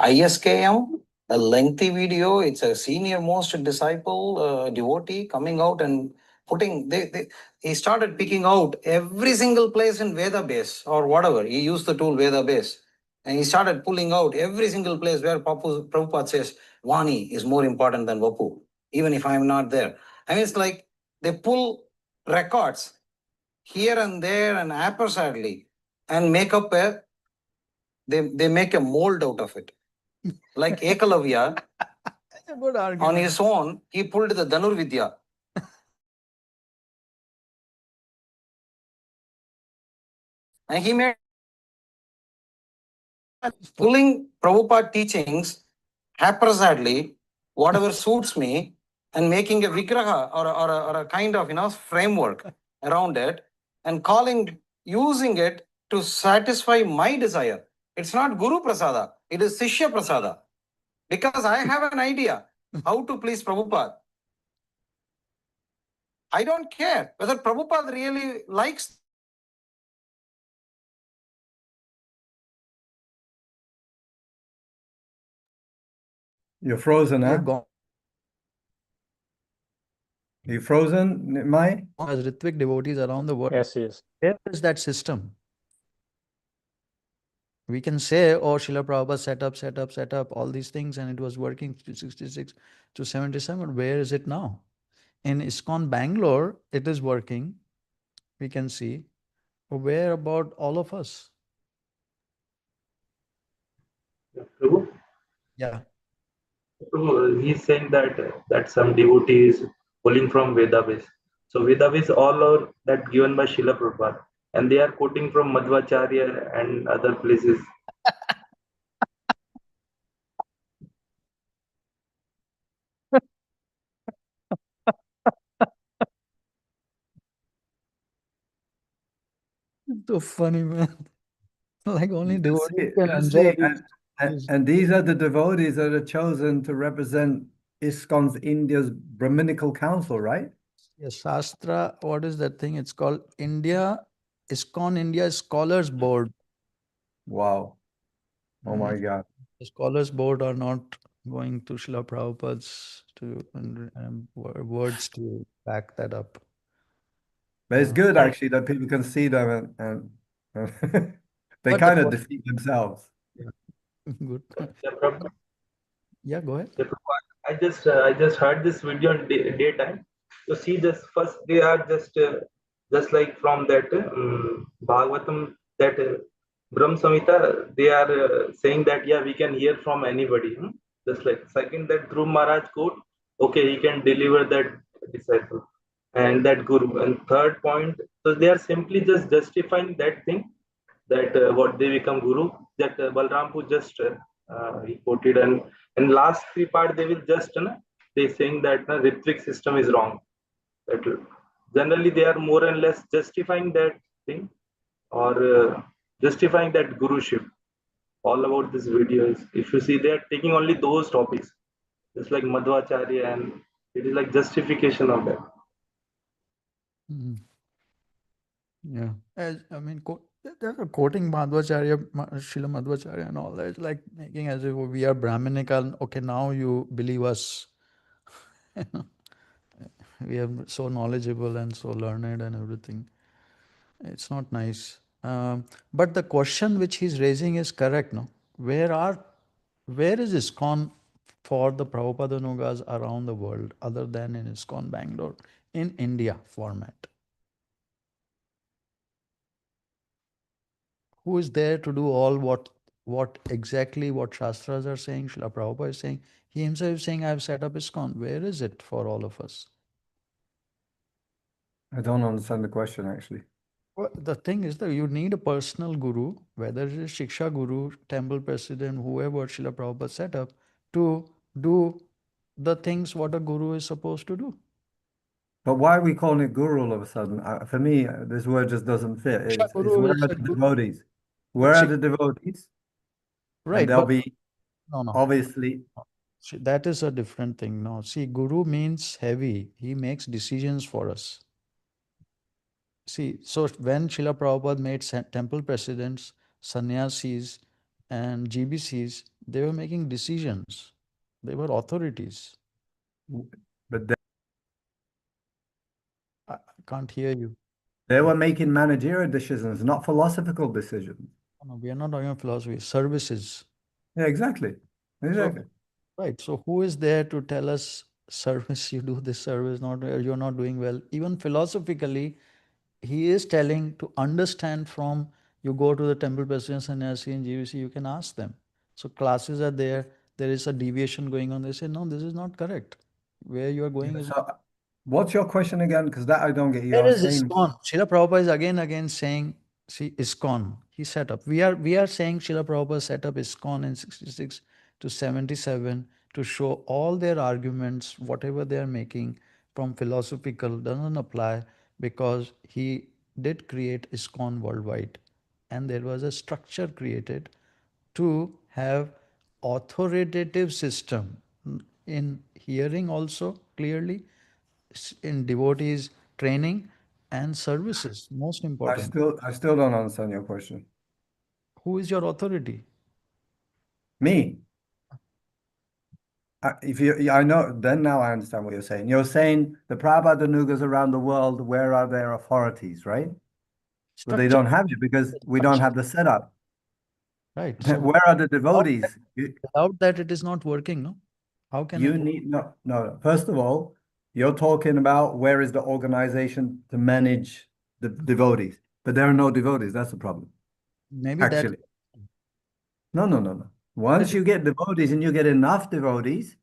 ISKM, a lengthy video. It's a senior most disciple, devotee coming out and putting. He started picking out every single place in Veda base or whatever. He used the tool Veda base, and he started pulling out every single place where Prabhupada says Vani is more important than Vapu, even if I am not there. I mean, it's like they pull records here and there and haphazardly and make up they make a mold out of it. Like Ekalavya, Good on argument. his own, he pulled the Dhanurvidya. And he made pulling Prabhupada teachings haphazardly, whatever suits me, and making a vigraha or a kind of framework around it, and using it to satisfy my desire. It's not Guru Prasada, it is Sishya Prasada. Because I have an idea how to please Prabhupada. I don't care whether Prabhupada really likes. You're frozen, We huh? have gone You frozen, Mai? as Ritvik devotees around the world. Yes, yes. Where is that system? We can say, oh, Srila Prabhupada set up all these things, and it was working to 66 to 77. Where is it now? In ISKCON Bangalore, it is working. We can see. Where about all of us? Prabhu, Yeah. Prabhu, he's saying that some devotees pulling from Vedabase. So Vedabase all are that given by Srila Prabhupada, and they are quoting from Madhvacharya and other places. So funny, man. Like only You devotees see, can you enjoy see, these. and these are the devotees that are chosen to represent ISKCON's India's Brahminical Council, right? Yes, Shastra, what is that thing? It's called ISKCON India Scholars Board. Wow. Oh my God. The Scholars Board are not going to Srila Prabhupada's words to back that up. But it's Yeah. good actually that people can see them and they But kind of defeat themselves. yeah. Good. Yeah, Prabhu, Yeah, go ahead. yeah, Prabhu, I just heard this video on daytime. So see, this first they are just like from that Bhagavatam, that Brahm Samhita, they are saying that yeah, we can hear from anybody. Just like second that Dhruv Maharaj quote, okay, he can deliver that disciple and that guru. And third point, so they are simply just justifying that thing, that what they become guru, that Balrampur just he quoted, and last three part they will just they saying that Ritvik system is wrong. That generally they are more and less justifying that thing, or justifying that guruship. All about this video is, if you see, they are taking only those topics, just like Madhvacharya, and it is like justification of that. Mhm. Yeah. I mean, they're quoting Madhvacharya, Srila Madhvacharya and all that. It's like making as if we are Brahminical. Okay, now you believe us. We are so knowledgeable and so learned and everything. It's not nice. But the question which he's raising is correct, no? Where is ISKCON for the Prabhupada Nugas around the world other than in ISKCON Bangalore in India format? Who is there to do all what exactly what Shastras are saying, Srila Prabhupada is saying? He himself is saying, I've set up ISKCON. Where is it for all of us? I don't understand the question actually. Well, the thing is that you need a personal guru, whether it is Shiksha Guru, temple president, whoever Srila Prabhupada set up, to do the things what a guru is supposed to do. But why are we calling it guru all of a sudden? For me, this word just doesn't fit. Shiksha It's Guru where is are a the guru. devotees? Where are the devotees? And Right, they'll but be no. obviously. See, that is a different thing. No, see, guru means heavy. He makes decisions for us. See, so when Srila Prabhupada made temple presidents, sannyasis, and GBCs, they were making decisions. They were authorities. But I can't hear you. they were making managerial decisions, not philosophical decisions. No, we are not talking about philosophy, services. Yeah, exactly. Exactly. Right. So who is there to tell us service, you do this service, not you're not doing well? Even philosophically, he is telling to understand from you go to the temple presidents and sannyasi and GVC, you can ask them. So classes are there, there is a deviation going on. They say, no, this is not correct. Where you are going is So, what's your question again? Because that I don't get. where You're is saying ISKCON? Srila Prabhupada is again saying, see, ISKCON, he set up. We are saying Srila Prabhupada set up ISKCON in 66 to 77 to show all their arguments, whatever they are making from philosophical, doesn't apply because he did create ISKCON worldwide. And there was a structure created to have authoritative system in hearing also clearly, in devotees training and services, most important. I still don't understand your question. Who is your authority? Me. If you, I know, then now I understand what you're saying. You're saying the Prabhupada Nugas around the world, where are their authorities, right? But they Structure. don't have it because we don't have the setup. Right. So Where are the without devotees? without that, it is not working, no? How can You it? need no. First of all, you're talking about where is the organization to manage the devotees, but there are no devotees. That's the problem. Maybe that Actually, no. Once you get devotees and you get enough devotees,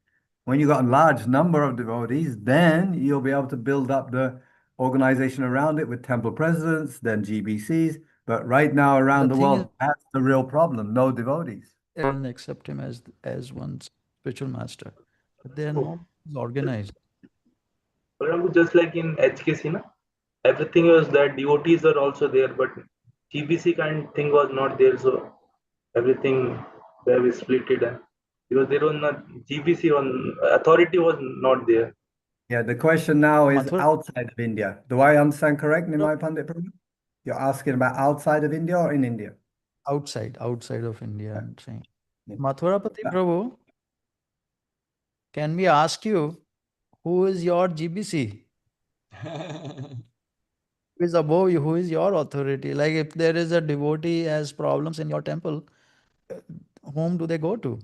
when you got a large number of devotees, then you'll be able to build up the organization around it with temple presidents, then GBCs. But right now, the around the thing is, world, that's the real problem. No devotees. everyone accept him as one spiritual master, but they are Oh, not organized. for example, just like in HKC, na, everything was that devotees are also there, but GBC kind thing was not there. So everything there was split it, and because there was not GBC on authority was not there. Yeah, the question now is Mathura, outside of India. Do I understand correctly, my Pandit Prabhu? You're asking about outside of India or in India? outside of India, Yeah. I'm saying. Yeah. Mathurapati Prabhu, can we ask you who is your GBC? Who is above you? Who is your authority? Like if there is a devotee has problems in your temple, uh, whom do they go to?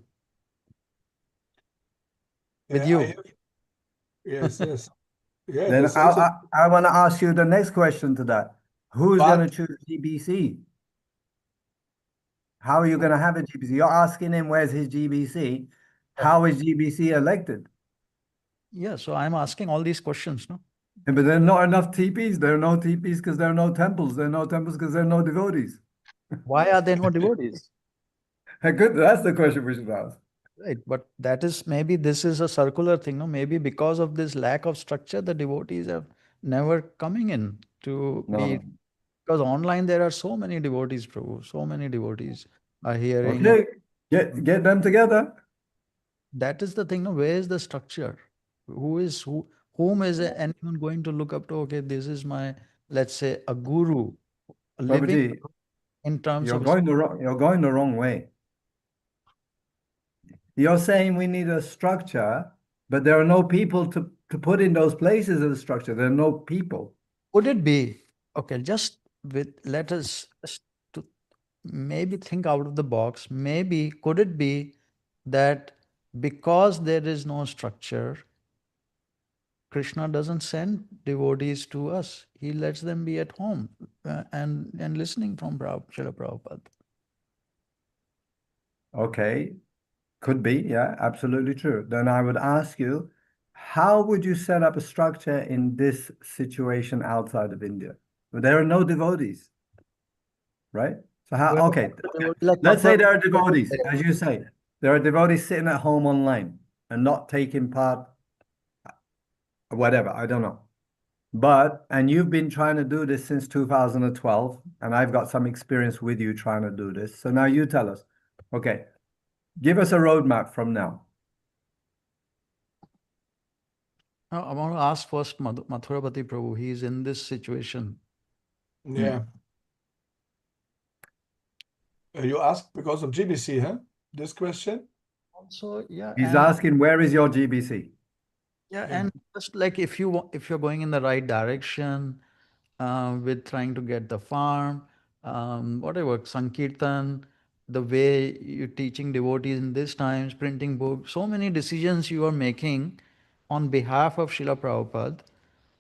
With Yeah, I you. have, yes, yes. Yeah, Then that's also I want to ask you the next question to that. Who's going to part. choose GBC? How are you going to have a GBC? You're asking him where's his GBC. How is GBC elected? Yeah, so I'm asking all these questions, no? But there are not enough TPs. There are no TPs because there are no temples. There are no temples because there are no devotees. Why are there no devotees? Good. That's the question we should ask. Right, but that is maybe this is a circular thing, no? Maybe because of this lack of structure, the devotees have never coming in to be, No. because online there are so many devotees, Prabhu, so many devotees are hearing. Okay. Get them together. That is the thing, no? Where is the structure? Whom is anyone going to look up to? Okay, this is my, let's say, a guru, a living Babaji, in terms you're of going the wrong way. You're saying we need a structure, but there are no people to put in those places of the structure. There are no people. would it be okay? Just with let us just to maybe think out of the box. Maybe could it be that because there is no structure, Krishna doesn't send devotees to us. He lets them be at home and listening from Srila Prabhupada. Okay, could be, yeah, absolutely true. Then I would ask you, how would you set up a structure in this situation outside of India? There are no devotees, right? So Where how, okay, the devotee, like let's say Mathura there are Prabhu is devotees, there. as you say, there are devotees sitting at home online and not taking part, whatever, I don't know. And you've been trying to do this since 2012, and I've got some experience with you trying to do this. So now you tell us, okay, give us a roadmap from now. Now, I want to ask first Mathurapati Prabhu. He is in this situation. Yeah. You asked because of GBC, huh? This question? Also, yeah, He's and asking, where is your GBC? yeah, Yeah. and just like if you're going in the right direction, with trying to get the farm, whatever, Sankirtan, the way you're teaching devotees in these times, printing books, so many decisions you are making on behalf of Srila Prabhupada.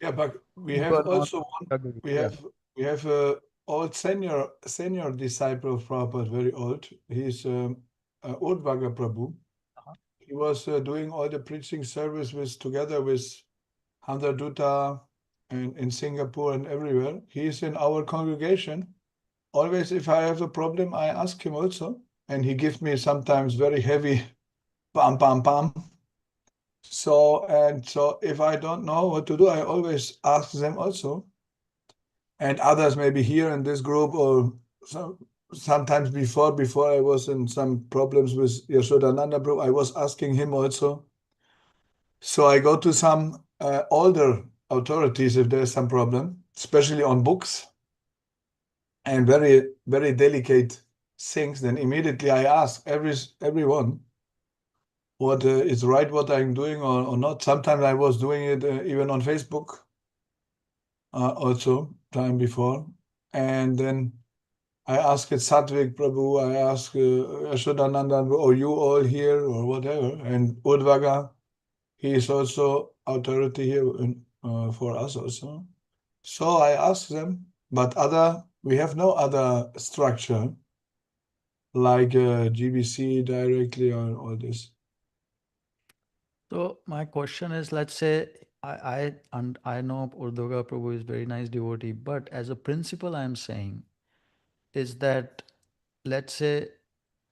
Yeah, but we You have are not also one, agree. we Yeah. have a old senior disciple of Prabhupada, very old. He's Udvaga Prabhu. Uh-huh. He was doing all the preaching service together with Handadutta and in Singapore and everywhere. He's in our congregation. Always, if I have a problem, I ask him also, and he gives me sometimes very heavy pam pam pam. So if I don't know what to do, I always ask them also, and others maybe here in this group or sometimes before I was in some problems with Yashodananda Prabhu, I was asking him also. So I go to some older authorities if there's some problem, especially on books and very, very delicate things. Then immediately I ask everyone what is right, what I'm doing or not. Sometimes I was doing it even on Facebook also time before. And then I ask it Satvik Prabhu, I ask Yashodananda, or you all here or whatever. And Udvaga, he is also authority here for us also. So I ask them, but we have no other structure like GBC directly or all this. So my question is, let's say I know Urduga Prabhu is very nice devotee, but as a principle, I'm saying is that, let's say,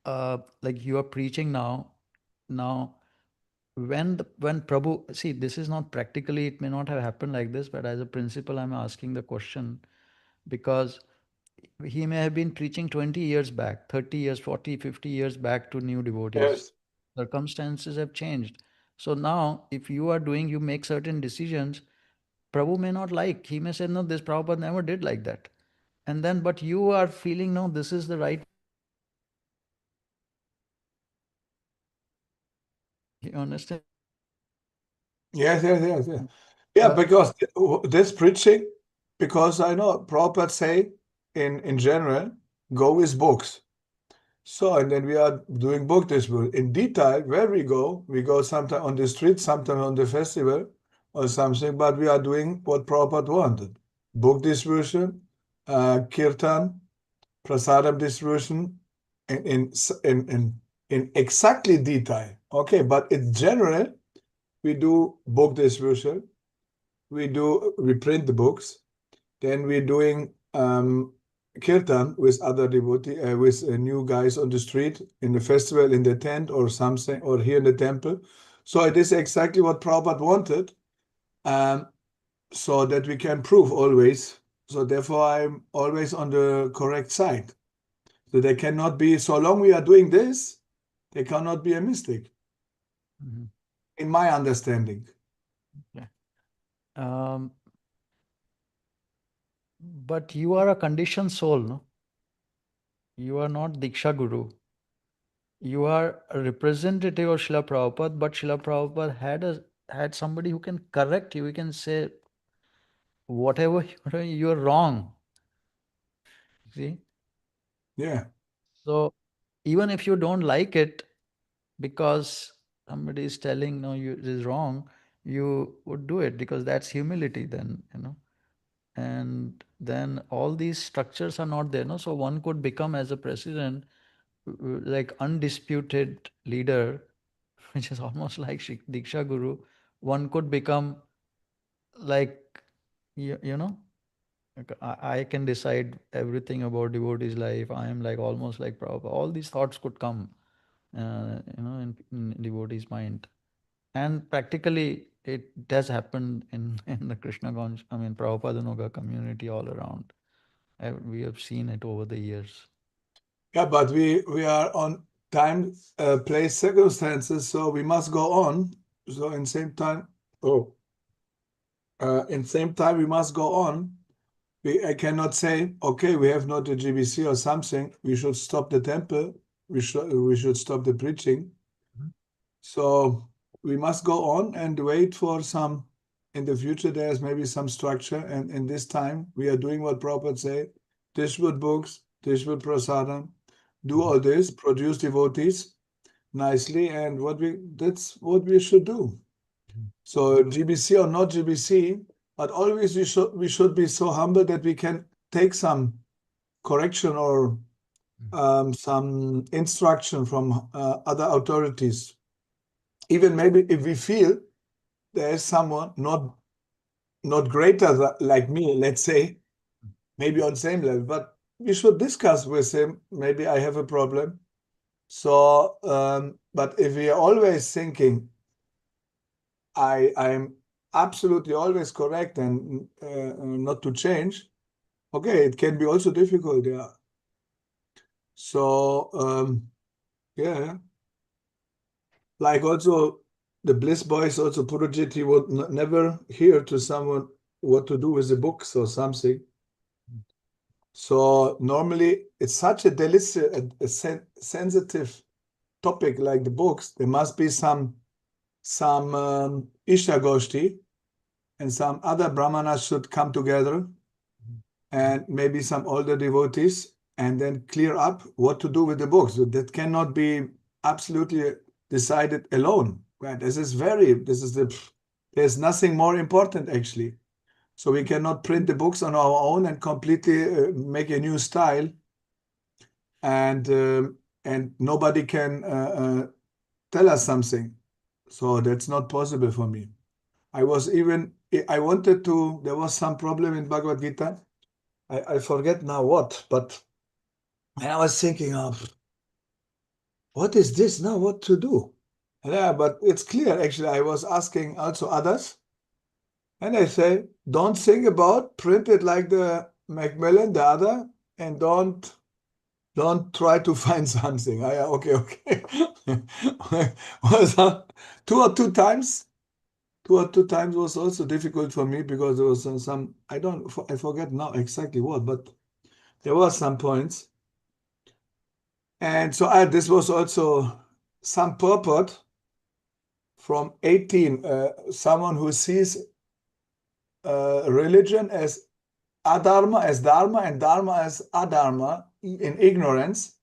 like you are preaching now when Prabhu, see, this is not practically, it may not have happened like this, but as a principle, I'm asking the question because he may have been preaching 20 years back, 30 years, 40, 50 years back to new devotees. Yes. Circumstances have changed. So now, if you make certain decisions, Prabhu may not like. He may say, no, this Prabhupada never did like that. And then, but you are feeling, no, this is the right. You understand? Yes. Yeah, Uh, because this preaching, because I know Prabhupada say in general, go with books. So, and then we are doing book distribution. In detail, where we go sometimes on the street, sometimes on the festival or something, but we are doing what Prabhupada wanted. Book distribution, kirtan, prasadam distribution in exactly detail. Okay, but in general, we do book distribution, we print the books, then we're doing kirtan with other devotee, with new guys on the street, in the festival, in the tent or something, or here in the temple. So it is exactly what Prabhupada wanted, so that we can prove always. So therefore, I'm always on the correct side. So there cannot be, so long we are doing this, there cannot be a mistake, mhm. in my understanding. Yeah. Um, but you are a conditioned soul, no? You are not Diksha Guru. You are a representative of Srila Prabhupada, but Srila Prabhupada had somebody who can correct you. He can say whatever you're wrong. See? Yeah. So even if you don't like it, because somebody is telling no, you it is wrong, you would do it because that's humility then. And then all these structures are not there, no? So one could become as a president like undisputed leader, which is almost like Diksha Guru. One could become like, you know, like, I can decide everything about devotee's life. I am like almost like Prabhupada. All these thoughts could come, in devotee's mind. And practically, it does happen in the Krishna conscious, Prabhupada Noga community all around. We have seen it over the years. Yeah, but we are on time, place, circumstances, so we must go on. So in same time, we must go on. I cannot say, okay, we have not a GBC or something. We should stop the temple. We should stop the preaching. So we must go on and wait for some. In the future, there's maybe some structure, and in this time, we are doing what Prabhupada say: distribute books, distribute prasadam, do all this, produce devotees nicely, and that's what we should do. So GBC or not GBC, but always we should be so humble that we can take some correction or some instruction from other authorities. Even maybe if we feel there is someone not greater like me, let's say, maybe on same level, but we should discuss with him. Maybe I have a problem. So, but if we are always thinking, I'm absolutely always correct and not to change, okay, it can be also difficult, yeah. So, yeah, like also the Bliss Boys, also Purujit, would never hear to someone what to do with the books or something. So normally it's such a delicious, sensitive topic like the books. There must be some Isha Goshti, and some other brahmanas should come together, and maybe some older devotees, and then clear up what to do with the books. That cannot be absolutely decided alone. Right? There's nothing more important actually. So we cannot print the books on our own and completely make a new style, and nobody can tell us something. So that's not possible for me. I wanted to, there was some problem in Bhagavad Gita. I forget now what, but I was thinking of, what is this now, what to do? Yeah, but it's clear, actually. I was asking also others, and they say, don't think about, print it like the Macmillan, the other, and don't try to find something. Okay. Was two or two times was also difficult for me because there was some, I forget now exactly what, but there were some points. And so this was also some purport from 18, someone who sees religion as adharma, as dharma, and dharma as adharma in ignorance.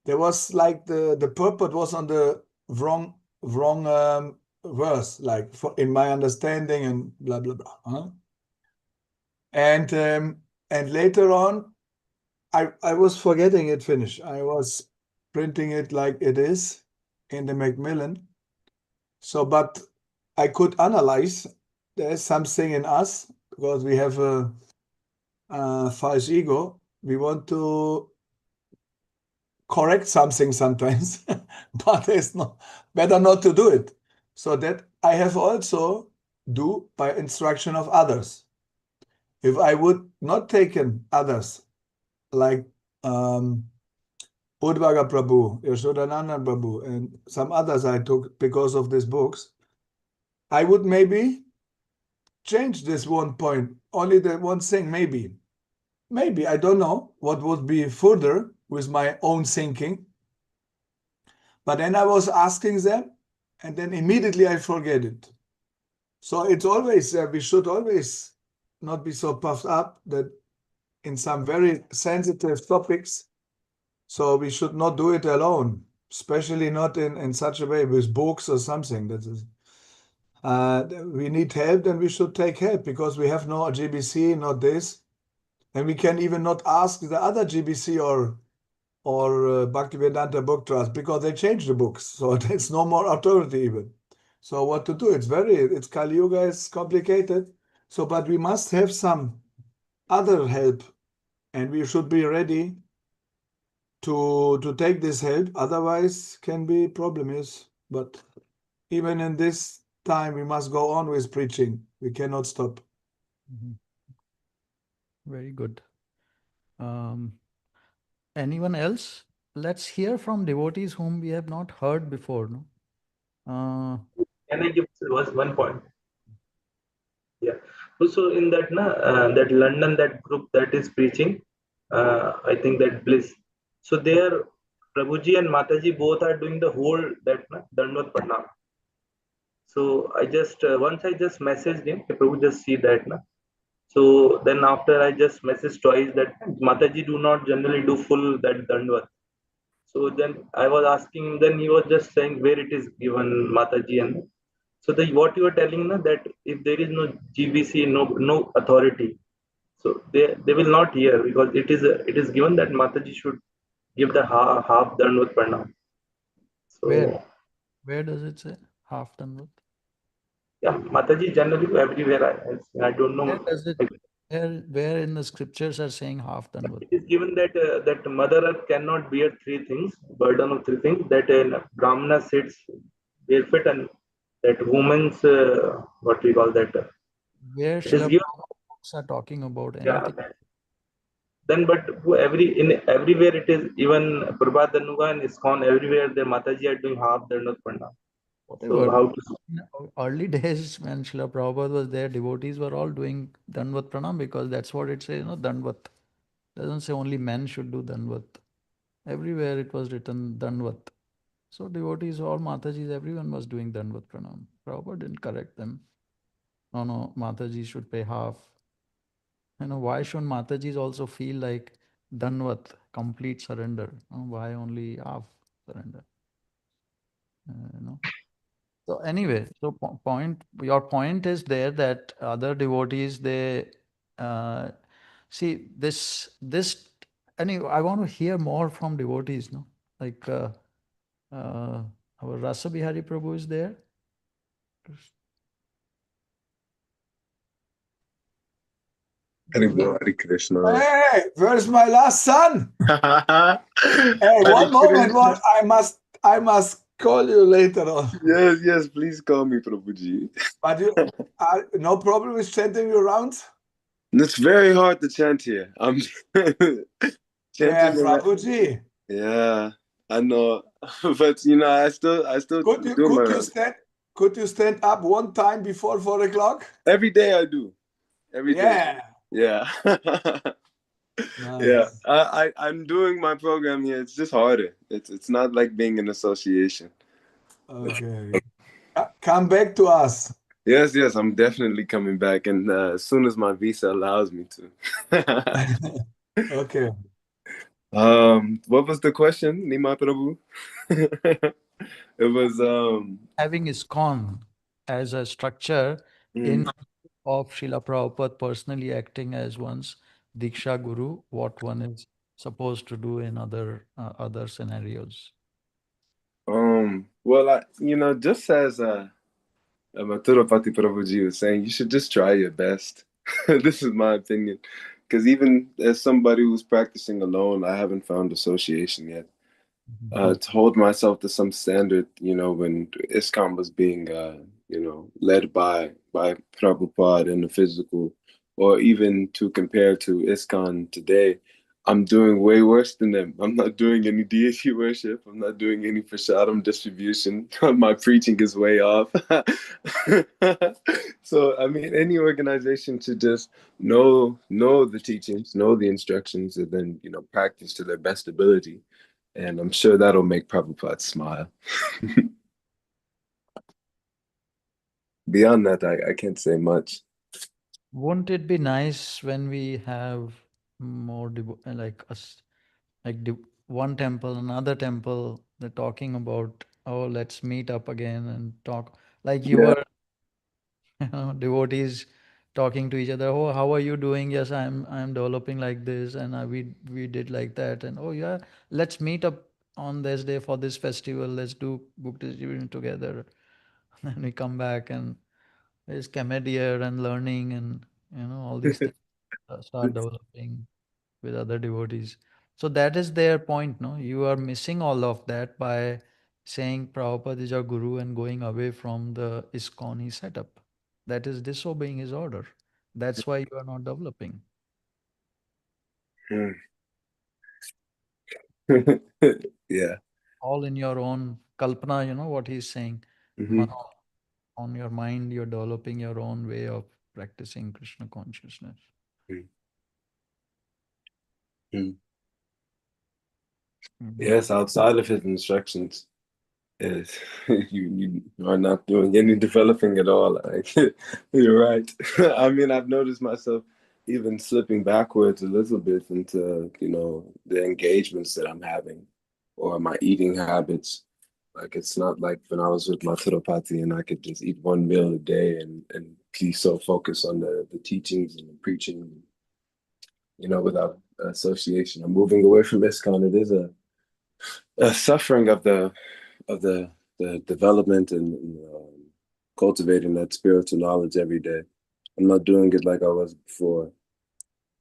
There was like the purport was on the wrong verse, like in my understanding and blah blah blah. Huh? And later on, I was forgetting it finished. I was printing it like it is in the Macmillan. So, but I could analyze there's something in us because we have a false ego. We want to correct something sometimes, but it's not better not to do it. So that I have also do by instruction of others. If I would not taken others like Udvaga Prabhu, Yashodananda Prabhu, and some others I took because of these books, I would maybe change this one point, only the one thing, maybe. Maybe, I don't know what would be further with my own thinking. But then I was asking them, and then immediately I forget it. So it's always, we should always not be so puffed up that in some very sensitive topics, so we should not do it alone, especially not in such a way with books or something. That is, we need help, then we should take help because we have no GBC, not this. And we can even not ask the other GBC or Bhaktivedanta Book Trust because they changed the books. So there's no more authority even. So what to do? It's Kali Yuga, it's complicated. So, but we must have some other help, and we should be ready to take this help. Otherwise, can be problems. But even in this time, we must go on with preaching. We cannot stop. Mhm. Very good. Anyone else? Let's hear from devotees whom we have not heard before. No. Can I give one point? Yeah. Also in that that London, that group that is preaching, I think that Bliss. So there, Prabhuji and Mataji both are doing the whole that Dandvat Pranam. So I just once I just messaged him, "Hey, Prabhu, just see that na." So then after I just messaged twice that Mataji do not generally do full that Dandvat. So then I was asking him, then he was just saying where it is given Mataji. And so the what you are telling na, that if there is no GBC, no authority, so they will not hear, because it is given that Mataji should give the half Dandvat Pranam. So Where does it say half done with? yeah, Mataji generally everywhere. I don't know. Where does it? Where in the scriptures are saying half done with? It is given that that Mother Earth cannot bear three things, burden of three things. That Brahmana sits barefoot, and that woman's what we call that. Where It is Srila given. Prabhupada books are talking about Yeah. anything? Then, but everywhere it is, even Prabhat Danuga and ISKCON, everywhere the Mataji are doing half Dandavat Pranam. Whatever. So how to? In early days when Srila Prabhupada was there, devotees were all doing Danvat Pranam because that's what it says, you know, Danvat. Doesn't say only men should do Danvat. Everywhere it was written Danvat. So devotees, all Matajis, everyone was doing Danvat Pranam. Prabhupada didn't correct them. No, Mataji should pay half. You know, why shouldn't Matajis also feel like Danvat, complete surrender? Why only half surrender? You know. So anyway, so your point is there that other devotees, they see this. Anyway, I want to hear more from devotees. No, like our Rasa Bihari Prabhu is there. Hare Krishna. Hey, where's my last son? Hare Hey, one moment, Krishna. I must call you later on. Yes, please call me Prabhuji. But you, no problem with chanting you around? It's very hard to chant here. I'm chanting. Yeah, Prabhuji. Yeah, I know, but you know, I still Could you stand up one time before 4 o'clock? Every day I do. Every day. Yeah. Yeah. Nice. Yeah. I'm doing my program here. It's just harder. It's not like being in association. Okay. Come back to us. Yes, I'm definitely coming back, and as soon as my visa allows me to. Okay. What was the question, Nima Prabhu? It was having ISKCON as a structure in of Srila Prabhupada personally acting as one's Diksha Guru, what one is supposed to do in other scenarios. Well, just as Mathurapati Prabhuji was saying, you should just try your best. This is my opinion. Because even as somebody who's practicing alone, I haven't found association yet. To hold myself to some standard, when ISKCON was being, led by Prabhupada in the physical, or even to compare to ISKCON today, I'm doing way worse than them. I'm not doing any deity worship. I'm not doing any prasadam distribution. My preaching is way off. So, I mean, any organization should just know the teachings, know the instructions, and then, practice to their best ability. And I'm sure that'll make Prabhupada smile. Beyond that, I can't say much. Won't it be nice when we have more like us, like one temple, another temple, they're talking about, oh, let's meet up again and talk, like you were, devotees talking to each other. Oh, how are you doing? Yes, I'm developing like this, and we did like that, and oh yeah, let's meet up on this day for this festival. Let's do book distribution together. And we come back and there's comedian and learning and all these things start developing with other devotees. So that is their point, no? You are missing all of that by saying Prabhupada is your guru and going away from the ISKCON setup. That is disobeying his order. That's why you are not developing. Yeah. All in your own kalpana, what he's saying. Mm-hmm. On your mind, you're developing your own way of practicing Krishna consciousness. Mm. Mhm. Yes, outside of his instructions, is you are not doing any developing at all. Like, you're right. I mean, I've noticed myself even slipping backwards a little bit into, the engagements that I'm having or my eating habits. Like, it's not like when I was with my Tirupati and I could just eat one meal a day and be so focused on the teachings and the preaching, without association. I'm moving away from ISKCON. It is a suffering of the development and cultivating that spiritual knowledge every day. I'm not doing it like I was before.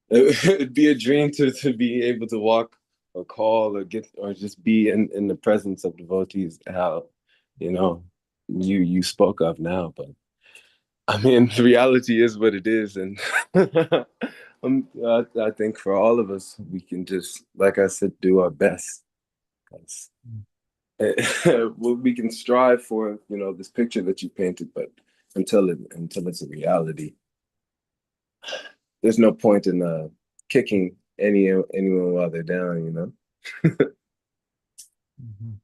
It'd be a dream to be able to walk or call or just be in the presence of devotees, how you spoke of now. But I mean, reality is what it is, and I think for all of us, we can just, like I said, do our best. Well, we can strive for this picture that you painted, but until it's a reality, there's no point in kicking anyone while they're down. Mhm.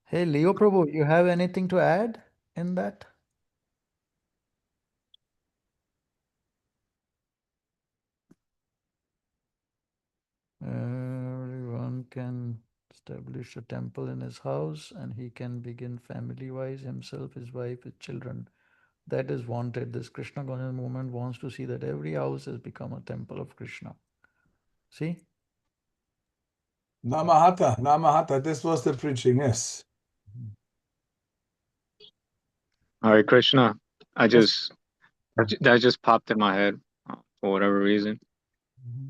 Hey, Leo Prabhu, you have anything to add in that? Everyone can establish a temple in his house and he can begin family-wise, himself, his wife, his children. That is wanted. This Krishna conscious movement wants to see that every house has become a temple of Krishna. See? Namahata. This was the preaching, yes. Hare Krishna. Yes. That just popped in my head for whatever reason.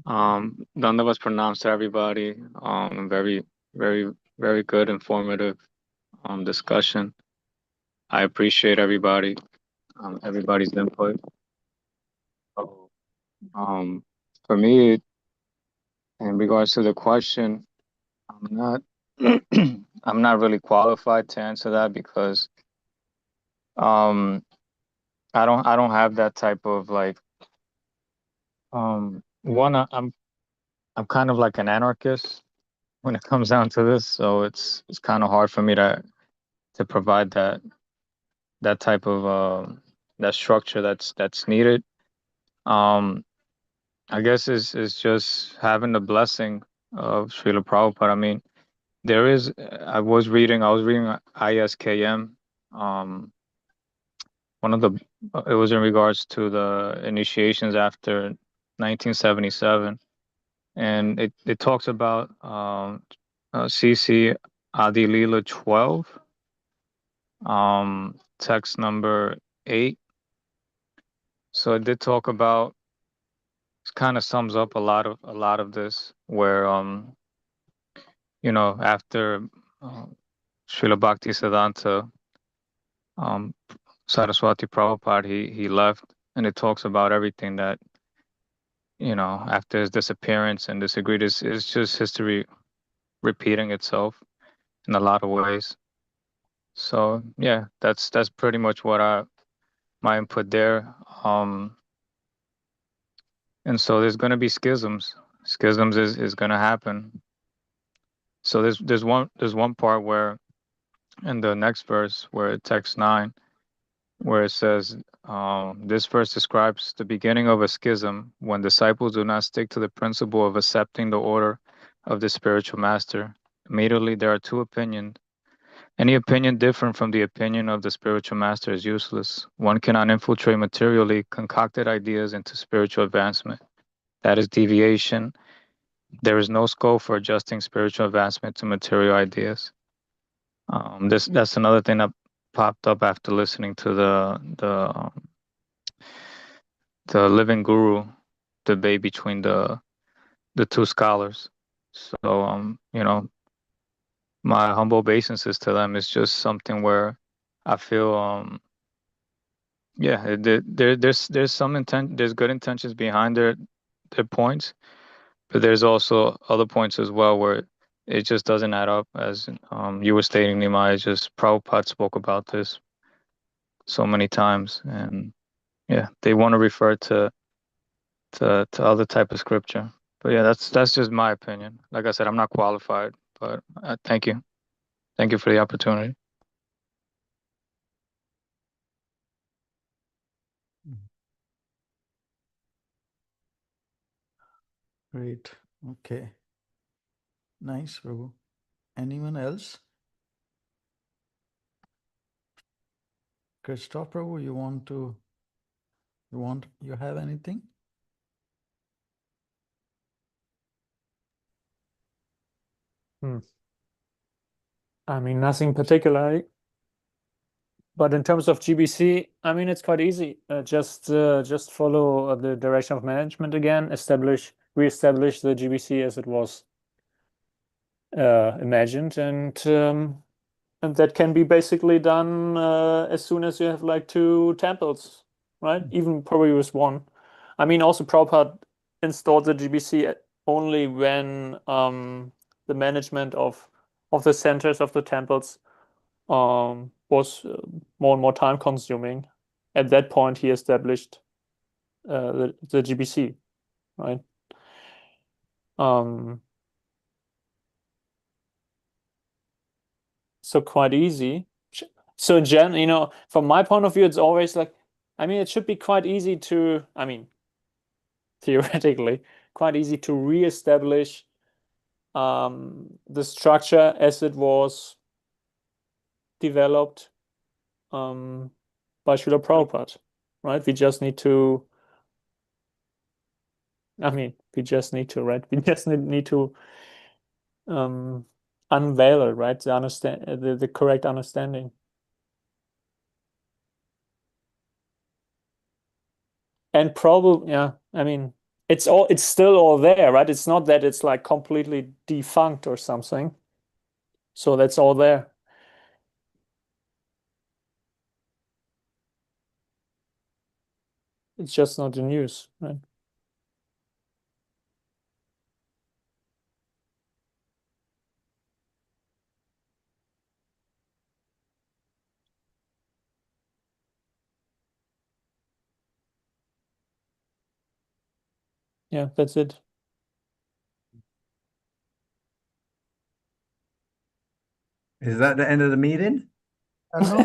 Dandavas pronounced to everybody. Very, very, very good, informative discussion. I appreciate everybody's input. So, for me, in regards to the question, I'm not I'm not really qualified to answer that because um I don't have that type of like I'm kind of like an anarchist when it comes down to this, so it's kind of hard for me to provide that type of that structure that's needed. Um, I guess is just having the blessing of Srila Prabhupada. I mean, there is. I was reading ISKM. Um, one of the it was in regards to the initiations after 1977, and it talks about CC Adi Leela 12, text number 8. So it did talk about, it kind of sums up a lot of this, where after Srila Bhakti Siddhanta Saraswati Prabhupada, he left, and it talks about everything that after his disappearance and disagreed is just history repeating itself in a lot of ways. So yeah, that's pretty much what my input there. And so there's going to be schisms. Schisms is going to happen. So there's one part where in the next verse, where text 9, where it says, this verse describes the beginning of a schism when disciples do not stick to the principle of accepting the order of the spiritual master. Immediately there are two opinions. Any opinion different from the opinion of the spiritual master is useless. One cannot infiltrate materially concocted ideas into spiritual advancement. That is deviation. There is no scope for adjusting spiritual advancement to material ideas. That's another thing that popped up after listening to the living guru debate between the two scholars. So my humble obeisances to them is just something where I feel there's some intent, there's good intentions behind their points, but there's also other points as well where it just doesn't add up. As you were stating, Nimai, just Prabhupada spoke about this so many times, and yeah, they want to refer to other type of scripture. But yeah, that's just my opinion. Like I said, I'm not qualified, but thank you for the opportunity. Great. Okay. Nice, Prabhu. Anyone else? Christoph, Prabhu, you have anything? I mean, nothing particularly. But in terms of GBC, I mean, it's quite easy. Just follow the direction of management again. Reestablish the GBC as it was imagined, and that can be basically done as soon as you have like 2 temples, right? Even probably with 1. I mean, also Prabhupada installed the GBC only when the management of the centers of the temples was more and more time consuming. At that point, he established the GBC, right? So quite easy. So from my point of view, it's always like, I mean, it should be quite easy to, I mean, theoretically, quite easy to reestablish the structure as it was developed by Srila Prabhupada, right? We just need to, right? We just need to unveil it, right? The correct understanding. And probably, yeah, I mean, it's still all there, right? It's not that it's like completely defunct or something. So that's all there. It's just not in use, right? Yeah, that's it. Is that the end of the meeting? No.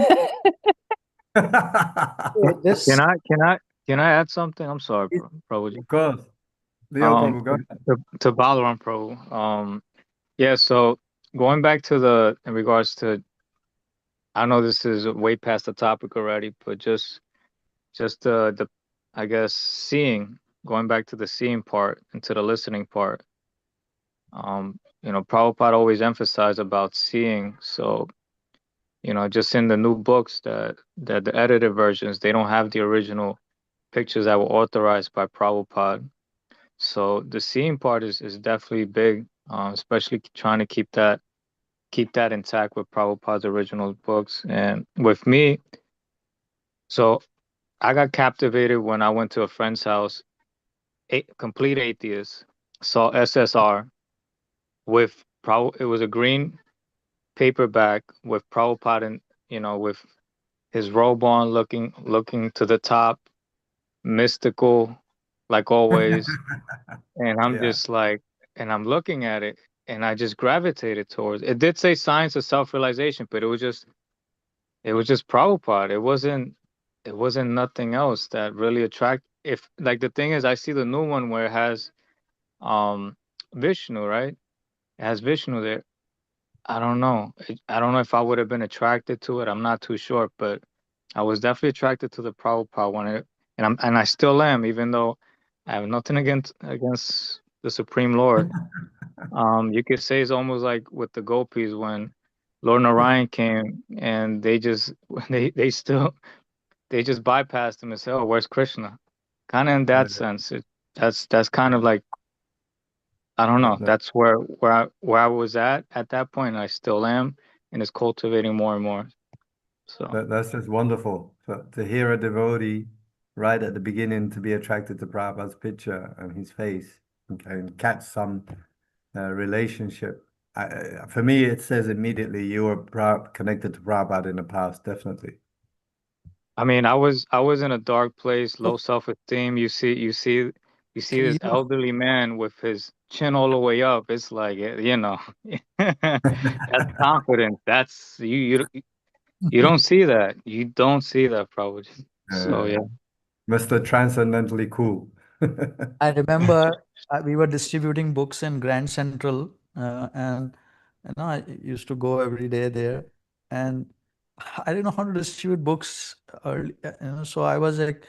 This Can I add something? I'm sorry, Prabhuji. Of course. Leo Prabhu, go ahead. To Balaram Prabhu. Yeah, so going back to in regards to, I know this is way past the topic already, but just the I guess going back to the seeing part and to the listening part. Prabhupada always emphasized about seeing. So, just in the new books that the edited versions, they don't have the original pictures that were authorized by Prabhupada. So the seeing part is definitely big, especially trying to keep that intact with Prabhupada's original books. And with me, so I got captivated when I went to a friend's house, complete atheist, saw SSR with it was a green paperback with Prabhupada and with his robe on, looking to the top, mystical, like always. And I'm Yeah. just like, and I'm looking at it, and I just gravitated towards it. It did say science of self-realization, but it was just Prabhupada. It wasn't nothing else that really attract. If like the thing is, I see the new one where it has Vishnu, right? It has Vishnu there. I don't know. I don't know if I would have been attracted to it. I'm not too sure, but I was definitely attracted to the Prabhupada one, and I still am, even though I have nothing against the Supreme Lord. You could say it's almost like with the gopis when Lord Narayan came and they just they just bypassed him and said, "Oh, where's Krishna?" Kind of in that sense. That's kind of like, I don't know. That's where I was at that point. And I still am, and it's cultivating more and more. So That's just wonderful. So to hear a devotee right at the beginning to be attracted to Prabhupada's picture and his face and catch some relationship. For me, it says immediately you were connected to Prabhupada in the past, definitely. I mean, I was in a dark place, low self-esteem. You see this elderly man with his chin all the way up. It's like, you know, that's confidence. That's you don't see that. You don't see that, probably. So yeah. Mr. Transcendently Cool. I remember we were distributing books in Grand Central, and I used to go every day there, and I didn't know how to distribute books early. So I was like,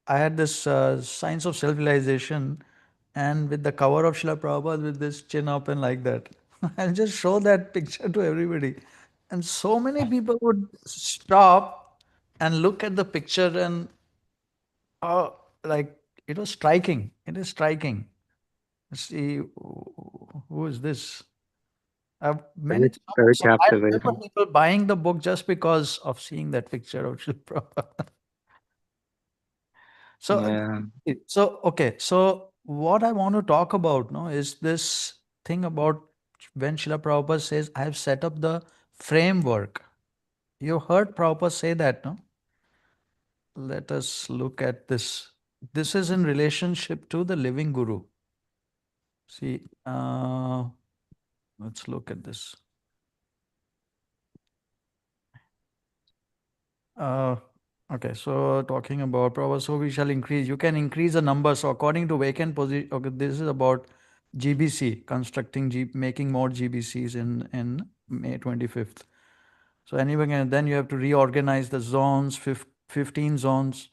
I had this Science of Self-Realization, and with the cover of Srila Prabhupada with this chin up and like that. I'll just show that picture to everybody, and so many people would stop and look at the picture and like it was striking. It is striking. See, who is this? Many Very, very I remember captivating. people buying the book just because of seeing that picture of Srila Prabhupada. So, Yeah. okay. So, what I want to talk about, no, is this thing about when Srila Prabhupada says, "I have set up the framework." You heard Prabhupada say that, no? Let us look at this. This is in relationship to the living Guru. See, let's look at this. Okay, so talking about Prabhupada, so we shall increase. You can increase the number. So according to vacant position, okay, this is about GBC, constructing making more GBCs in May 25th. So anyway, and then you have to reorganize the zones, 15 zones.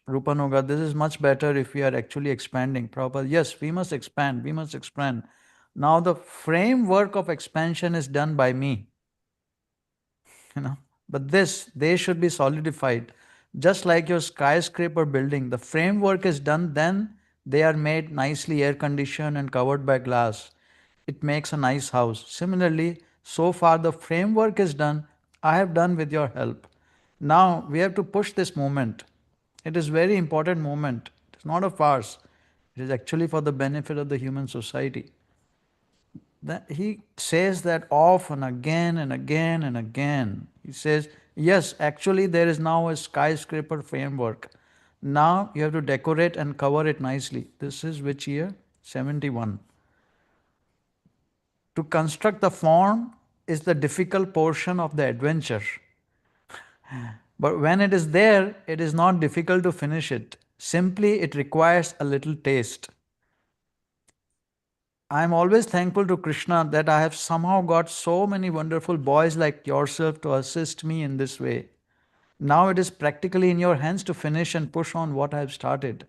Rupanuga, this is much better if we are actually expanding. Prabhupada, yes, we must expand. We must expand. Now the framework of expansion is done by me. But they should be solidified. Just like your skyscraper building, the framework is done, then they are made nicely air conditioned and covered by glass. It makes a nice house. Similarly, so far the framework is done, I have done with your help. Now we have to push this movement. It is very important movement. It is not a farce. It is actually for the benefit of the human society. That he says that often, again and again and again. He says, yes, actually there is now a skyscraper framework. Now you have to decorate and cover it nicely. This is which year? 71. To construct the form is the difficult portion of the adventure. But when it is there, it is not difficult to finish it. Simply, it requires a little taste. I am always thankful to Krishna that I have somehow got so many wonderful boys like yourself to assist me in this way. Now it is practically in your hands to finish and push on what I have started.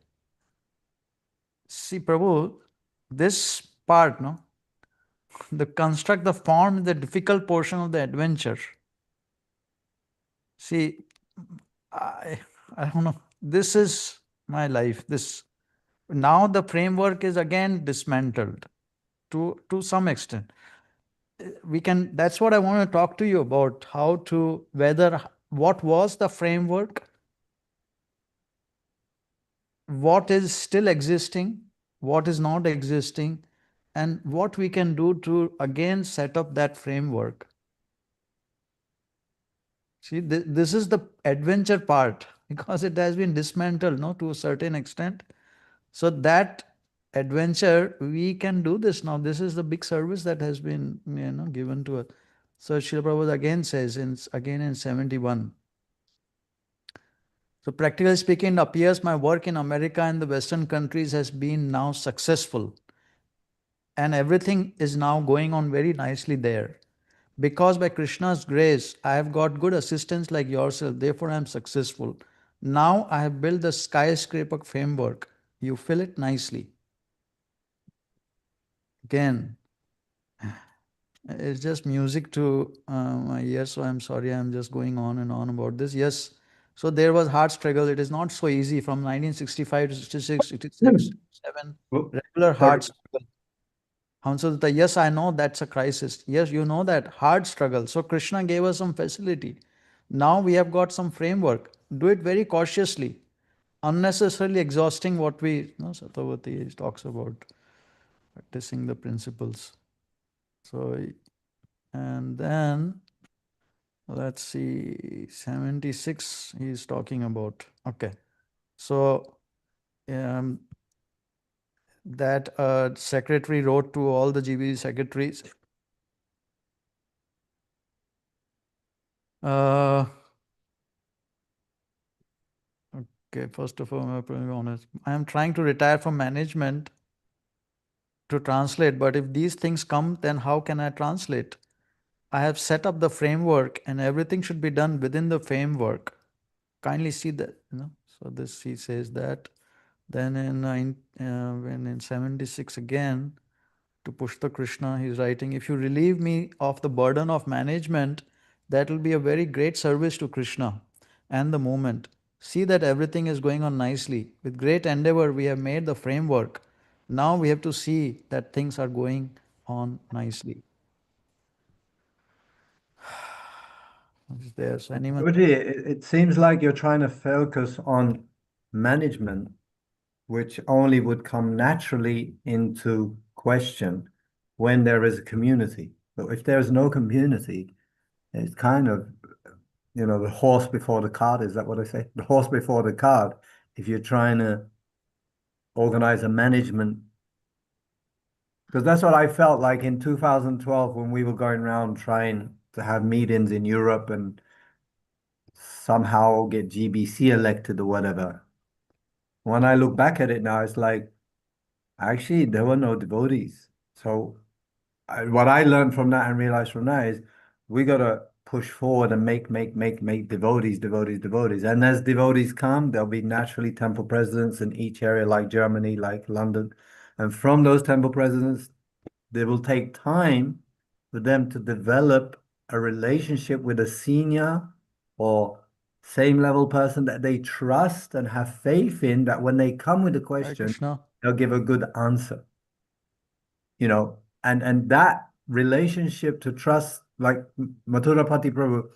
See, Prabhu, this part, no, the construct, the form, the difficult portion of the adventure. See, I don't know. This is my life. This now the framework is again dismantled to some extent. We can, that's what I want to talk to you about, how to, whether, what was the framework, what is still existing, what is not existing, and what we can do to again set up that framework. See, this is the adventure part because it has been dismantled, no, to a certain extent. So that adventure, we can do this now. This is the big service that has been, given to us. So Srila Prabhupada again says, again in 71. So practically speaking, it appears my work in America and the Western countries has been now successful. And everything is now going on very nicely there. Because by Krishna's grace, I have got good assistants like yourself, therefore I am successful. Now I have built the skyscraper framework. You fill it nicely. Again, it's just music to my ears, so I'm sorry, I'm just going on and on about this. Yes, so there was hard struggle. It is not so easy from 1965 to 66, 86, 7, regular hard struggle. Hamsadutta, yes, I know that's a crisis. Yes, you know that, hard struggle. So Krishna gave us some facility. Now we have got some framework. Do it very cautiously, unnecessarily exhausting what we, Satavati talks about, practicing the principles. So, and then let's see, 76 he's talking about. Okay. So um, that secretary wrote to all the GBC secretaries. Okay, first of all, I'm being honest. I am trying to retire from management to translate, but if these things come, then how can I translate? I have set up the framework and everything should be done within the framework. Kindly see that, you know. So this he says that. Then when in 76 again, to push the Krishna, he's writing, if you relieve me of the burden of management, that will be a very great service to Krishna and the movement. See that everything is going on nicely. With great endeavor, we have made the framework. Now we have to see that things are going on nicely. Is there anyone? Rudy, it seems like you're trying to focus on management, which only would come naturally into question when there is a community. But if there's no community, it's kind of, the horse before the cart. Is that what I say? The horse before the cart. If you're trying to organize a management, because that's what I felt like in 2012 when we were going around trying to have meetings in Europe and somehow get GBC elected or whatever. When I look back at it now, it's like, actually, there were no devotees. So what I learned from that and realized from that is we got to push forward and make devotees, devotees, devotees. And as devotees come, there'll be naturally temple presidents in each area, like Germany, like London. And from those temple presidents, they will take time for them to develop a relationship with a senior or same level person that they trust and have faith in, that when they come with a Hare question, Krishna. they'll give a good answer. And that relationship to trust, like Mathurapati Prabhu,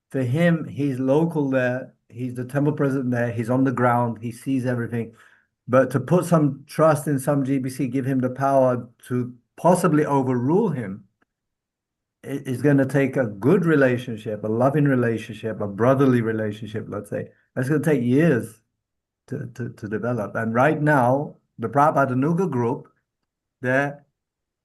for him, he's local there, he's the temple president there, he's on the ground, he sees everything. But to put some trust in some GBC, give him the power to possibly overrule him, is going to take a good relationship, a loving relationship, a brotherly relationship, let's say. That's going to take years to develop. And right now, the Prabhupada Anuga group, they're,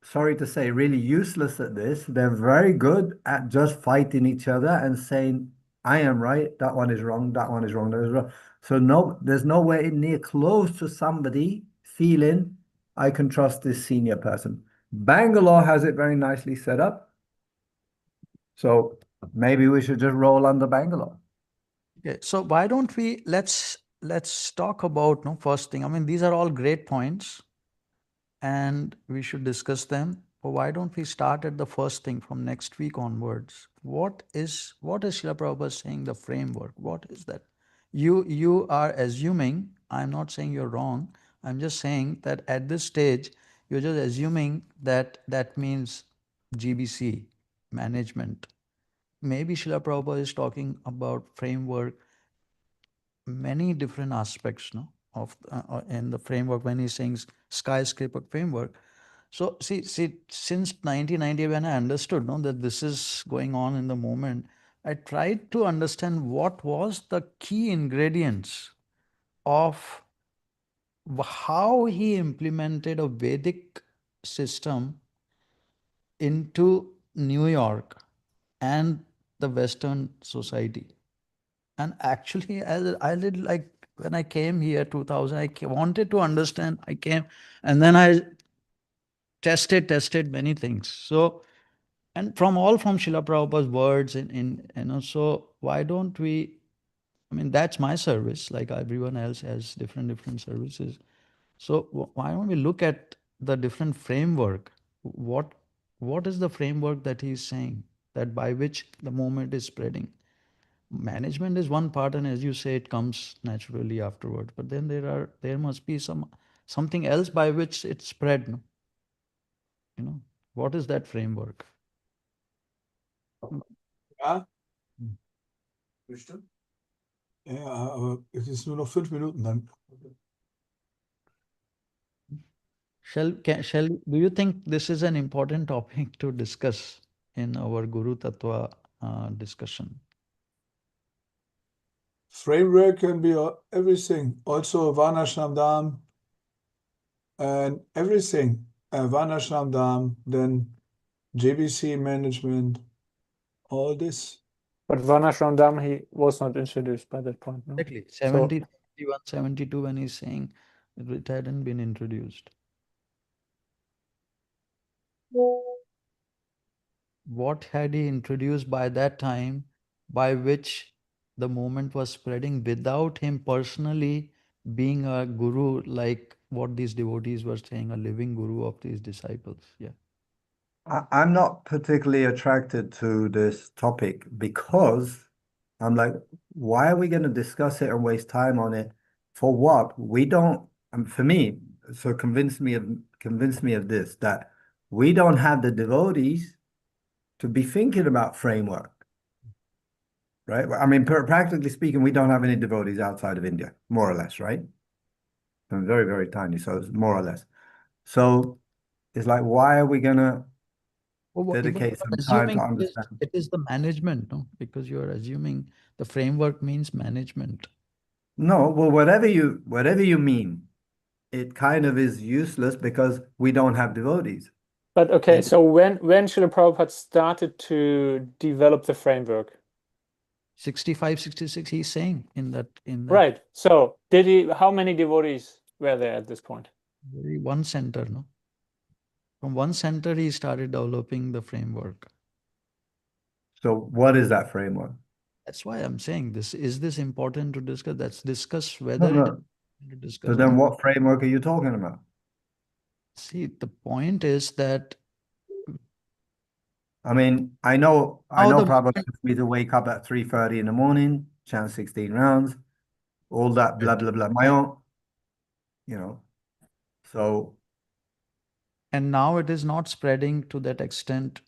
sorry to say, really useless at this. They're very good at just fighting each other and saying, I am right, that one is wrong, that one is wrong, that is wrong. So no, there's nowhere near close to somebody feeling I can trust this senior person. Bangalore has it very nicely set up. So maybe we should just roll under Bangalore. Okay, so why don't we let's talk about first thing. I mean, these are all great points, and we should discuss them. But why don't we start at the first thing from next week onwards? What is Srila Prabhupada saying, the framework? What is that? You are assuming, I'm not saying you're wrong, I'm just saying that at this stage, you're just assuming that that means GBC management. Maybe Srila Prabhupada is talking about framework, many different aspects of in the framework when he's saying skyscraper framework. So see, since 1990, when I understood that this is going on in the moment, I tried to understand what was the key ingredients of how he implemented a Vedic system into New York and the Western society. And actually, as I did, like when I came here 2000, I wanted to understand. I came and then I tested many things. So, and from Srila Prabhupada's words so why don't we, I mean, that's my service, like everyone else has different services. So why don't we look at the different framework? What is the framework that he's saying, that by which the movement is spreading? Management is one part, and as you say, it comes naturally afterward. But then there must be something else by which it's spread. No? What is that framework? Ja, bestimmt. Ja, aber es ist nur noch 5 Minuten dann. Do you think this is an important topic to discuss in our Guru Tattva discussion. Framework can be everything. Also, Varnashram and everything. Varnashram, then JBC management, all this. But Varnashram he was not introduced by that point, no? Exactly. So 70, 71, 72, when he's saying it hadn't been introduced. What had he introduced by that time by which the movement was spreading without him personally being a guru, like what these devotees were saying, a living guru of these disciples? Yeah. I'm not particularly attracted to this topic because I'm like, why are we going to discuss it and waste time on it? For what? We don't, for me, so convince me of this, that we don't have the devotees to be thinking about framework. Right? I mean, practically speaking, we don't have any devotees outside of India, more or less, right? And very, very tiny, so it's more or less. So it's like, why are we gonna dedicate some time to Assuming understand? it is the management, no? Because you are assuming the framework means management. No, well, whatever you mean, it kind of is useless because we don't have devotees. but okay, so when Srila Prabhupada started to develop the framework? 65, 66, he's saying in that Right. So how many devotees were there at this point? one center, no? From one center, he started developing the framework. So what is that framework? That's why I'm saying this. Is this important to discuss? Let's discuss No, whether no. it is to discuss. So then what framework are you talking about? See, the point is that I mean, I know how the Prabhupada wants me to wake up at 3:30 in the morning, chant 16 rounds, all that blah blah blah. My own, so and now it is not spreading to that extent.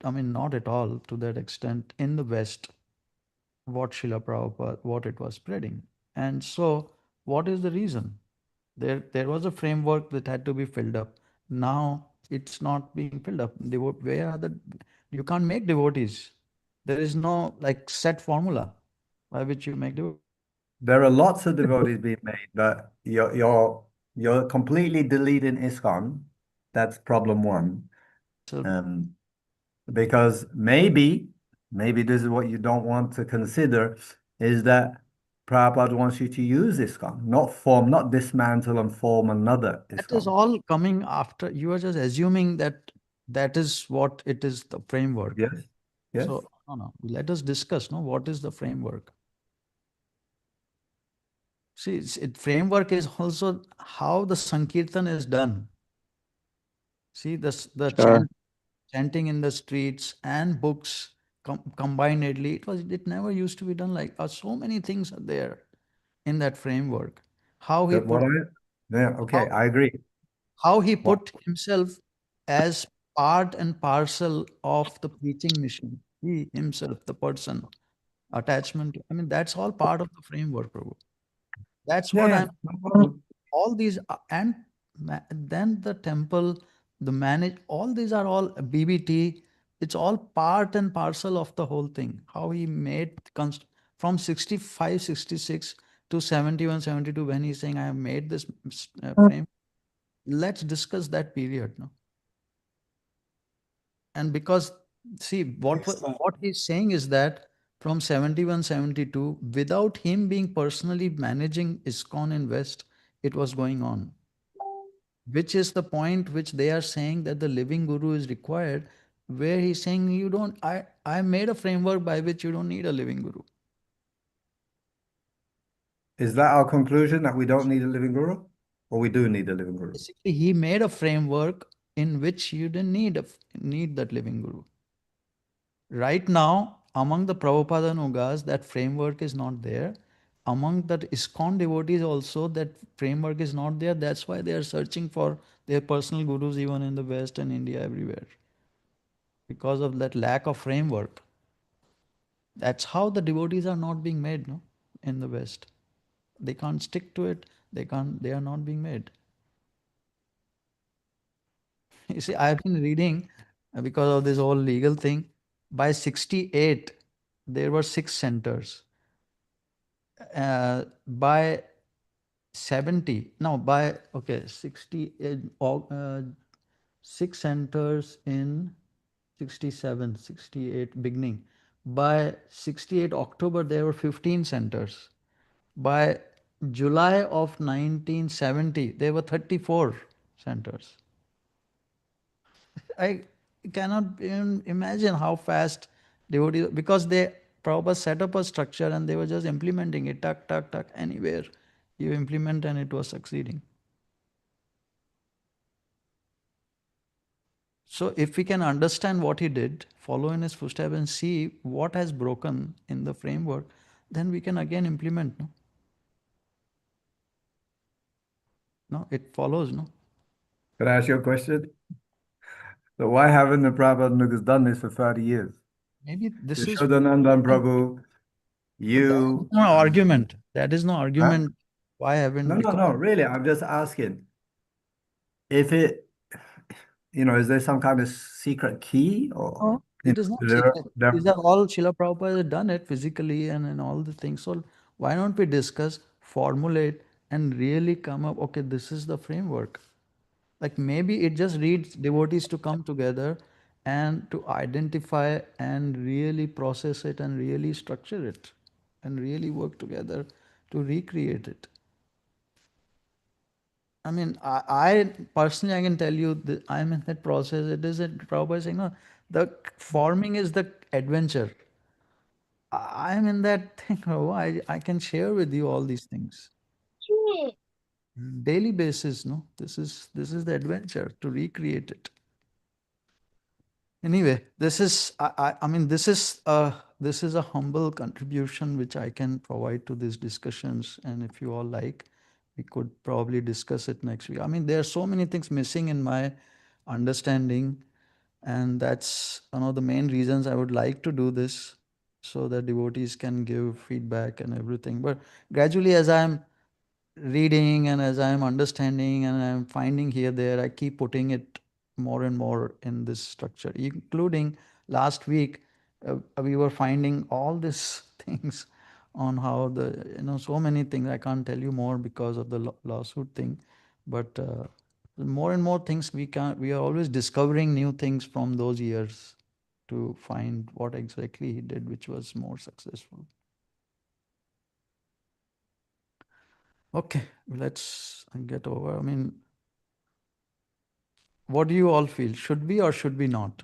I mean, not at all to that extent in the West, what Srila Prabhupada, what it was spreading. And so, what is the reason? There was a framework that had to be filled up. Now it's not being filled up. Where are you can't make devotees. There is no like set formula by which you make devotees. there are lots of devotees being made, but you're completely deleting ISKCON. That's problem one. So, Because maybe this is what you don't want to consider, is that Prabhupada wants you to use ISKCON, not dismantle and form another that is ISKCON. all coming after. You are just assuming that that is what it is, the framework. Yes. Yes. So no. Let us discuss. No, what is the framework? See, framework is also how the sankirtan is done. See, the chanting in the streets and books combinedly. It never used to be done like. So many things are there in that framework. How he put. Okay, I agree. How he put himself as part and parcel of the preaching mission. He himself, the person, attachment. I mean, that's all part of the framework, Prabhu. That's what I'm. All these and then the temple, the manage. All these are all BBT. It's all part and parcel of the whole thing. How he made from 65, 66 to 71, 72 when he's saying I have made this frame. Let's discuss that period, no? And because see what he's saying is that from 71, 72, without him being personally managing ISKCON in West, it was going on. Which is the point which they are saying that the living guru is required, where he's saying you don't, I made a framework by which you don't need a living guru. Is that our conclusion, that we don't need a living guru, or we do need a living guru? Basically, he made a framework in which you didn't need that living guru. Right now, among the Prabhupada Nugas, that framework is not there. Among the ISKCON devotees also, that framework is not there. That's why they are searching for their personal gurus even in the West and India, everywhere. Because of that lack of framework. That's how the devotees are not being made, no, in the West. They can't stick to it. They are not being made. You see, I've been reading because of this whole legal thing. By 68, there were 6 centers. By 70, no, by, okay, 6 centers in 67, 68 beginning. By 68 October, there were 15 centers. By July of 1970, there were 34 centers. I cannot even imagine how fast devotees, because they Prabhupada set up a structure and they were just implementing it, tuck, tuck, tuck, anywhere you implement and it was succeeding. So if we can understand what he did, follow in his footsteps and see what has broken in the framework, then we can again implement, no? No, it follows, no? Can I ask you a question? So why haven't the Prabhupada done this for 30 years? Maybe this is Yashodanandan Prabhu, you. no argument. That is no argument. Why haven't? No, really. I'm just asking if is there some kind of secret key or? No, it is not secret. These are all Srila Prabhupada has done it physically and all the things. So why don't we discuss, formulate, and really come up, okay, this is the framework. Like maybe it just needs devotees to come together and to identify and really process it and really structure it and really work together to recreate it. I mean, I personally, I can tell you that I'm in that process. It isn't Prabhupada saying, no, the forming is the adventure. I'm in that thing. Oh, I can share with you all these things. Daily basis, no? This is the adventure to recreate it. Anyway, this is I mean this is a humble contribution which I can provide to these discussions, and if you all like, we could probably discuss it next week. I mean, there are so many things missing in my understanding, and that's one of the main reasons I would like to do this, so that devotees can give feedback and everything. But gradually, as I'm reading and as I'm understanding and I'm finding here, there, I keep putting it more and more in this structure, including last week, we were finding all these things on how so many things. I can't tell you more because of the lawsuit thing, but more and more things we are always discovering new things from those years to find what exactly he did, which was more successful. Okay, let's get over. I mean, what do you all feel? Should we or should we not?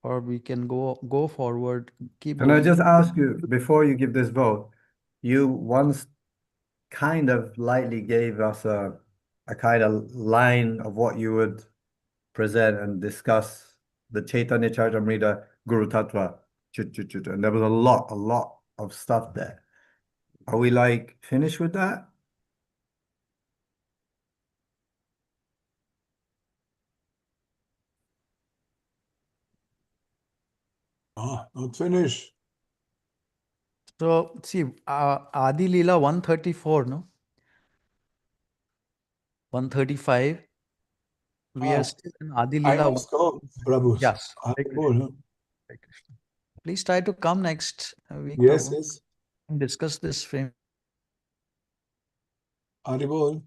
Or we can go forward, keep Can I going. just ask you, before you give this vote, you once kind of lightly gave us a kind of line of what you would present and discuss the Chaitanya Charitamrita Guru Tattva. And there was a lot of stuff there. Are we like finished with that? Not finished. So see, Adi Leela 134, no? 135. We are still in Adi I Leela. must go, Prabhu. Yes. I Hare have to Krishna. go, huh? Hare Krishna. Please try to come next week, Yes, Prabhu, yes. and discuss this frame. Haribol.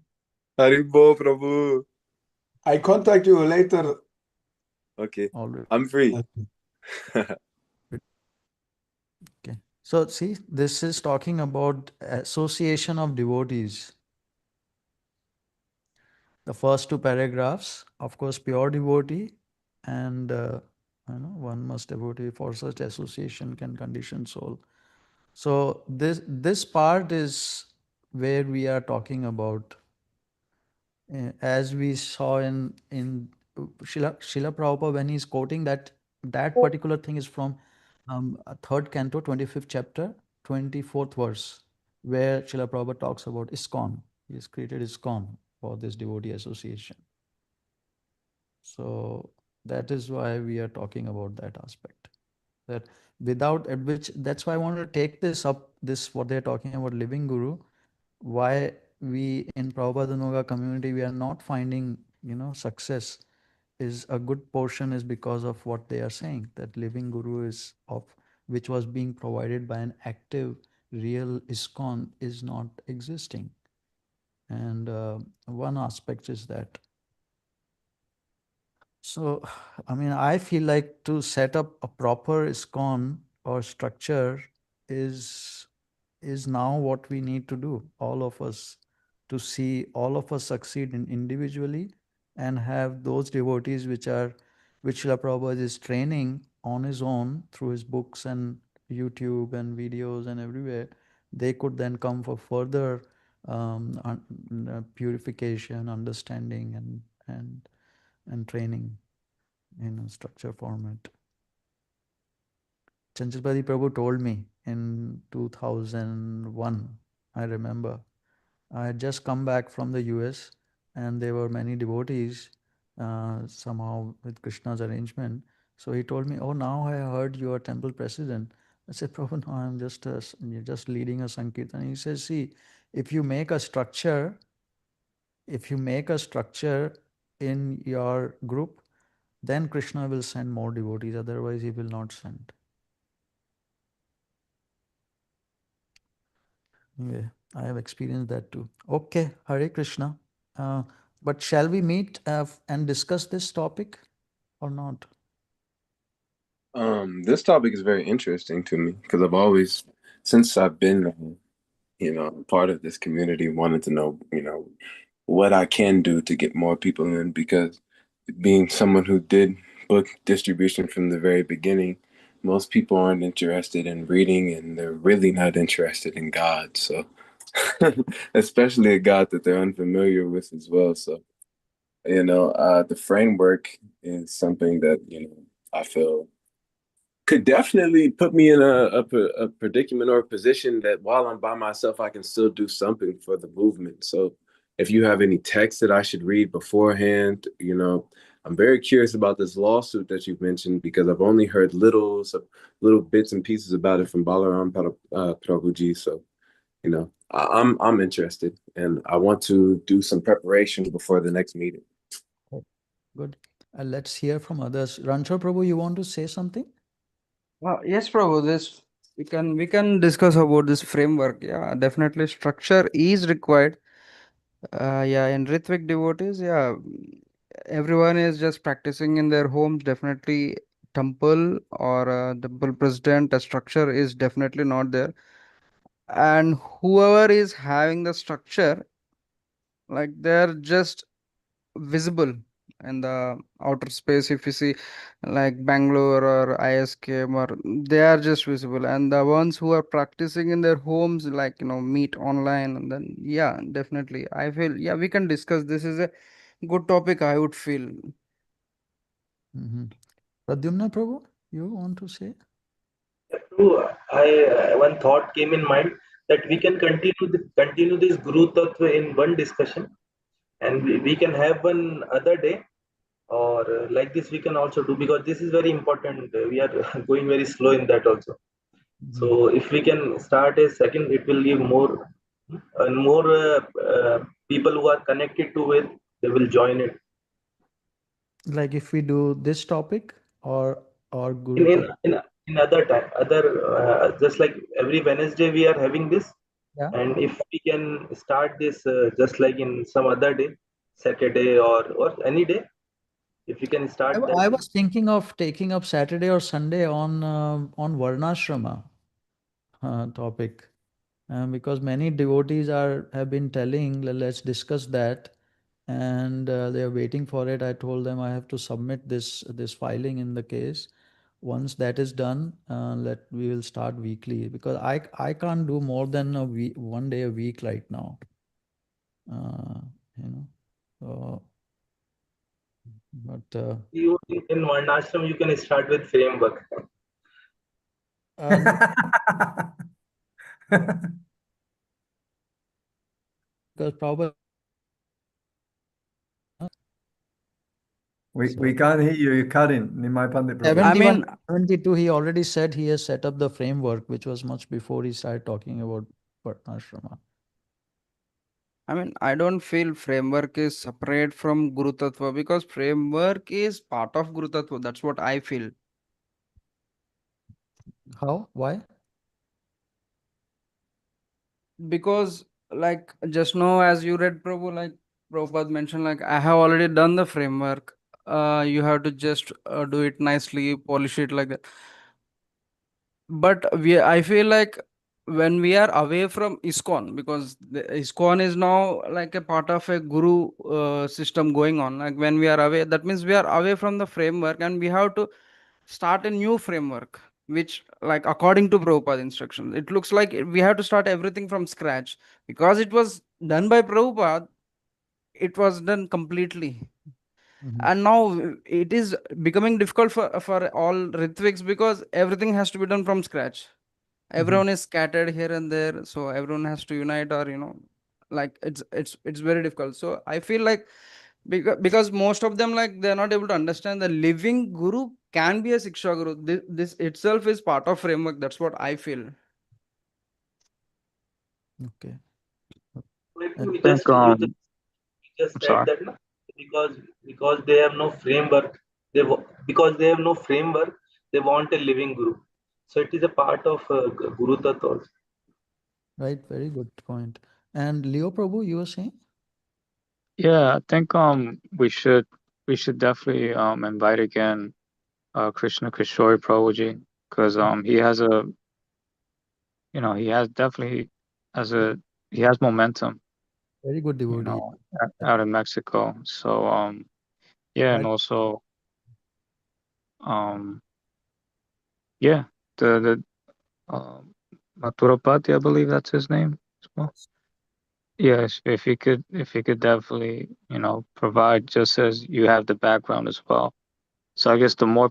Haribo Prabhu. I contact you later. Okay, Always. I'm free. Okay. So see, this is talking about association of devotees. The first two paragraphs, of course, pure devotee, and one must devotee for such association can condition soul. So this part is where we are talking about, as we saw in Srila Prabhupada when he's quoting that particular thing is from third canto, 25th chapter, 24th verse, where Srila Prabhupada talks about ISKCON. He has created ISKCON for this devotee association. So that is why we are talking about that aspect. That without at which, that's why I want to take this up, this what they're talking about living guru, why we in Prabhupada Nuga community, we are not finding, success is a good portion is because of what they are saying, that living guru is of which was being provided by an active real ISKCON is not existing. And one aspect is that. So, I mean, I feel like to set up a proper ISKCON or structure is now what we need to do, all of us, to see all of us succeed in individually and have those devotees which Srila Prabhupada is training on his own through his books and YouTube and videos and everywhere. They could then come for further purification, understanding, and training in a structure format. Chanchalpati Prabhu told me in 2001, I remember. I had just come back from the US and there were many devotees somehow with Krishna's arrangement. So he told me, "Oh, now I heard you are temple president." I said, "Prabhu, no, I'm just leading a Sankirtan." He says, "See, if you make a structure, in your group, then Krishna will send more devotees. Otherwise, he will not send." Yeah, I have experienced that too. Okay, Hare Krishna. But shall we meet and discuss this topic or not? This topic is very interesting to me because I've always, since I've been, part of this community, wanted to know, what I can do to get more people in. Because being someone who did book distribution from the very beginning, most people aren't interested in reading, and they're really not interested in God. So, especially a God that they're unfamiliar with as well. So, the framework is something that, I feel could definitely put me in a predicament or a position that while I'm by myself, I can still do something for the movement. So if you have any text that I should read beforehand, I'm very curious about this lawsuit that you've mentioned, because I've only heard little bits and pieces about it from Balaram Prabhuji. So, I'm interested, and I want to do some preparation before the next meeting. Good. Let's hear from others. Rancho Prabhu, you want to say something? Yes, Prabhu. This we can discuss about this framework. Yeah, definitely structure is required. Yeah, in Ritvik devotees, yeah, everyone is just practicing in their homes. Definitely, temple or temple president, a structure is definitely not there. And whoever is having the structure, like they're just visible in the outer space. If you see like Bangalore or ISKM, or they are just visible, and the ones who are practicing in their homes, like meet online, and then yeah, definitely I feel, yeah, we can discuss. This is a good topic, I would feel. Pradyumna Prabhu, you want to say? True. One thought came in mind that we can continue this Guru Tattva in one discussion, and we can have one other day, or like this we can also do, because this is very important. We are going very slow in that also. So if we can start a second, it will give more and more people who are connected to it, they will join it. Like if we do this topic or Guru In in Tat- in, in other time, other just like every Wednesday we are having this, Yeah. and if we can start this just like in some other day, Saturday or any day, if we can start that. I was thinking of taking up Saturday or Sunday on Varnashrama topic, because many devotees have been telling, Let's discuss that," and they are waiting for it. I told them I have to submit this filing in the case. Once that is done, we will start weekly, because I can't do more than a week, 1 day a week right now. You know, so, but You in one ashram you can start with framework. no, because probably We can't hear you. You're cutting. Nimai Pandit Prabhu. 71, 72, he already said he has set up the framework, which was much before he started talking about Varnashrama. I mean, I don't feel framework is separate from Guru Tattva because framework is part of Guru Tattva. That's what I feel. How? Why? Because, like, just now, as you read, Prabhu, like Prabhupada mentioned, like, I have already done the framework. You have to just do it nicely, polish it like that. But I feel like when we are away from ISKCON, because the ISKCON is now like a part of a Guru system going on. Like when we are away, that means we are away from the framework and we have to start a new framework, which, like, according to Prabhupada instructions, it looks like we have to start everything from scratch because it was done by Prabhupada. It was done completely. And now it is becoming difficult for all Ritviks because everything has to be done from scratch. Everyone is scattered here and there, so everyone has to unite, or like it's very difficult. So I feel like because most of them, like, they're not able to understand the living guru can be a Siksha Guru. This itself is part of framework. That's what I feel. Okay. Maybe I we think just I'm said sorry. that, na, because they have no framework, because they have no framework, they want a living guru. So it is a part of Guru Tattva also. Right. Very good point. And Leo Prabhu, you were saying? Yeah, I think we should definitely invite again Krishna Kishore Prabhuji, because he has a he has definitely has a he has momentum, Very good devotee. out in Mexico. So yeah, and Right. also um yeah, the Maturapati, I believe that's his name as well. Yes, if he could definitely, provide, just as you have the background as well. So I guess the more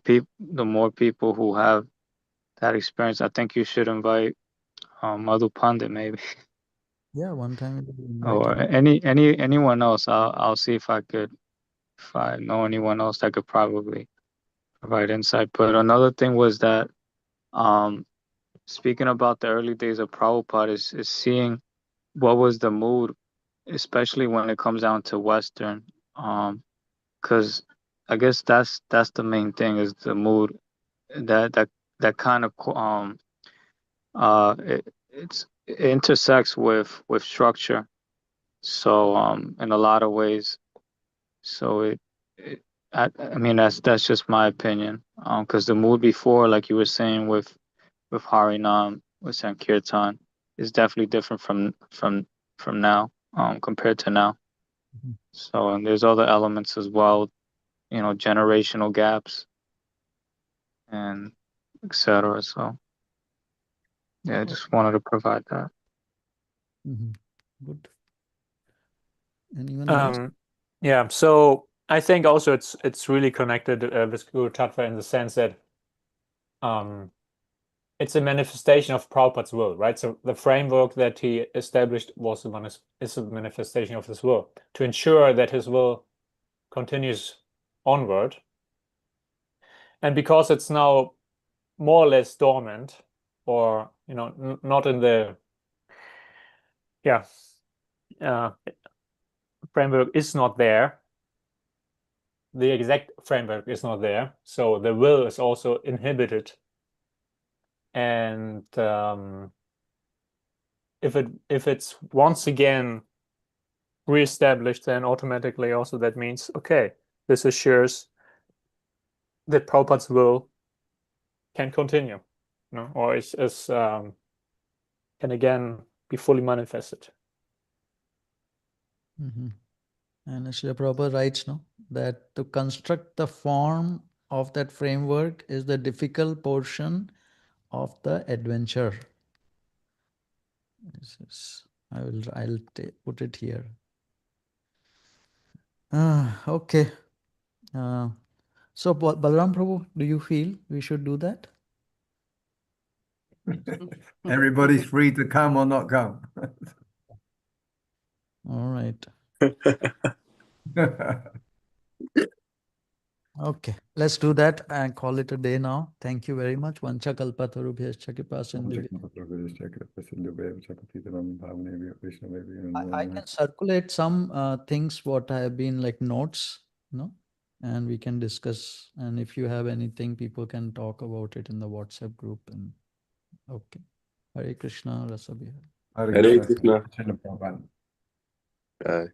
people who have that experience, I think you should invite Madhu Pandit maybe, Yeah, one time we invite or him. anyone else. I'll see if I know anyone else that could probably provide insight. But another thing was that um speaking about the early days of Prabhupada is seeing what was the mood, especially when it comes down to Western. Because I guess that's the main thing, is the mood, that kind of it intersects with structure. So in a lot of ways, so it I mean that's just my opinion. Because the mood before, like you were saying, with Harinam, with Sankirtan, is definitely different from now, compared to now. So, and there's other elements as well, generational gaps and etc. So yeah, I just wanted to provide that. Good. Anyone else? Yeah, so I think also it's really connected with Guru Tattva in the sense that it's a manifestation of Prabhupada's will, right? So the framework that he established is a manifestation of his will to ensure that his will continues onward. And because it's now more or less dormant, or not in the framework is not there, the exact framework is not there, so the will is also inhibited. And if it's once again reestablished, then automatically also that means, okay, this assures that Prabhupada's will can continue, or can again be fully manifested. And Srila Prabhupada writes, no, that to construct the form of that framework is the difficult portion of the adventure. I'll put it here. Okay. So Balaram Prabhu, do you feel we should do that? Everybody's free to come or not come. All right. Okay, let's do that and call it a day now. Thank you very much. Vancha kalpatarubhyascha kripa sindhubhya. I can circulate some things what I have been like notes, and we can discuss. And if you have anything, people can talk about it in the WhatsApp group. And okay, Hare Krishna, Rasa Bihar. Hare Krishna. Srila Prabhupada. Bye.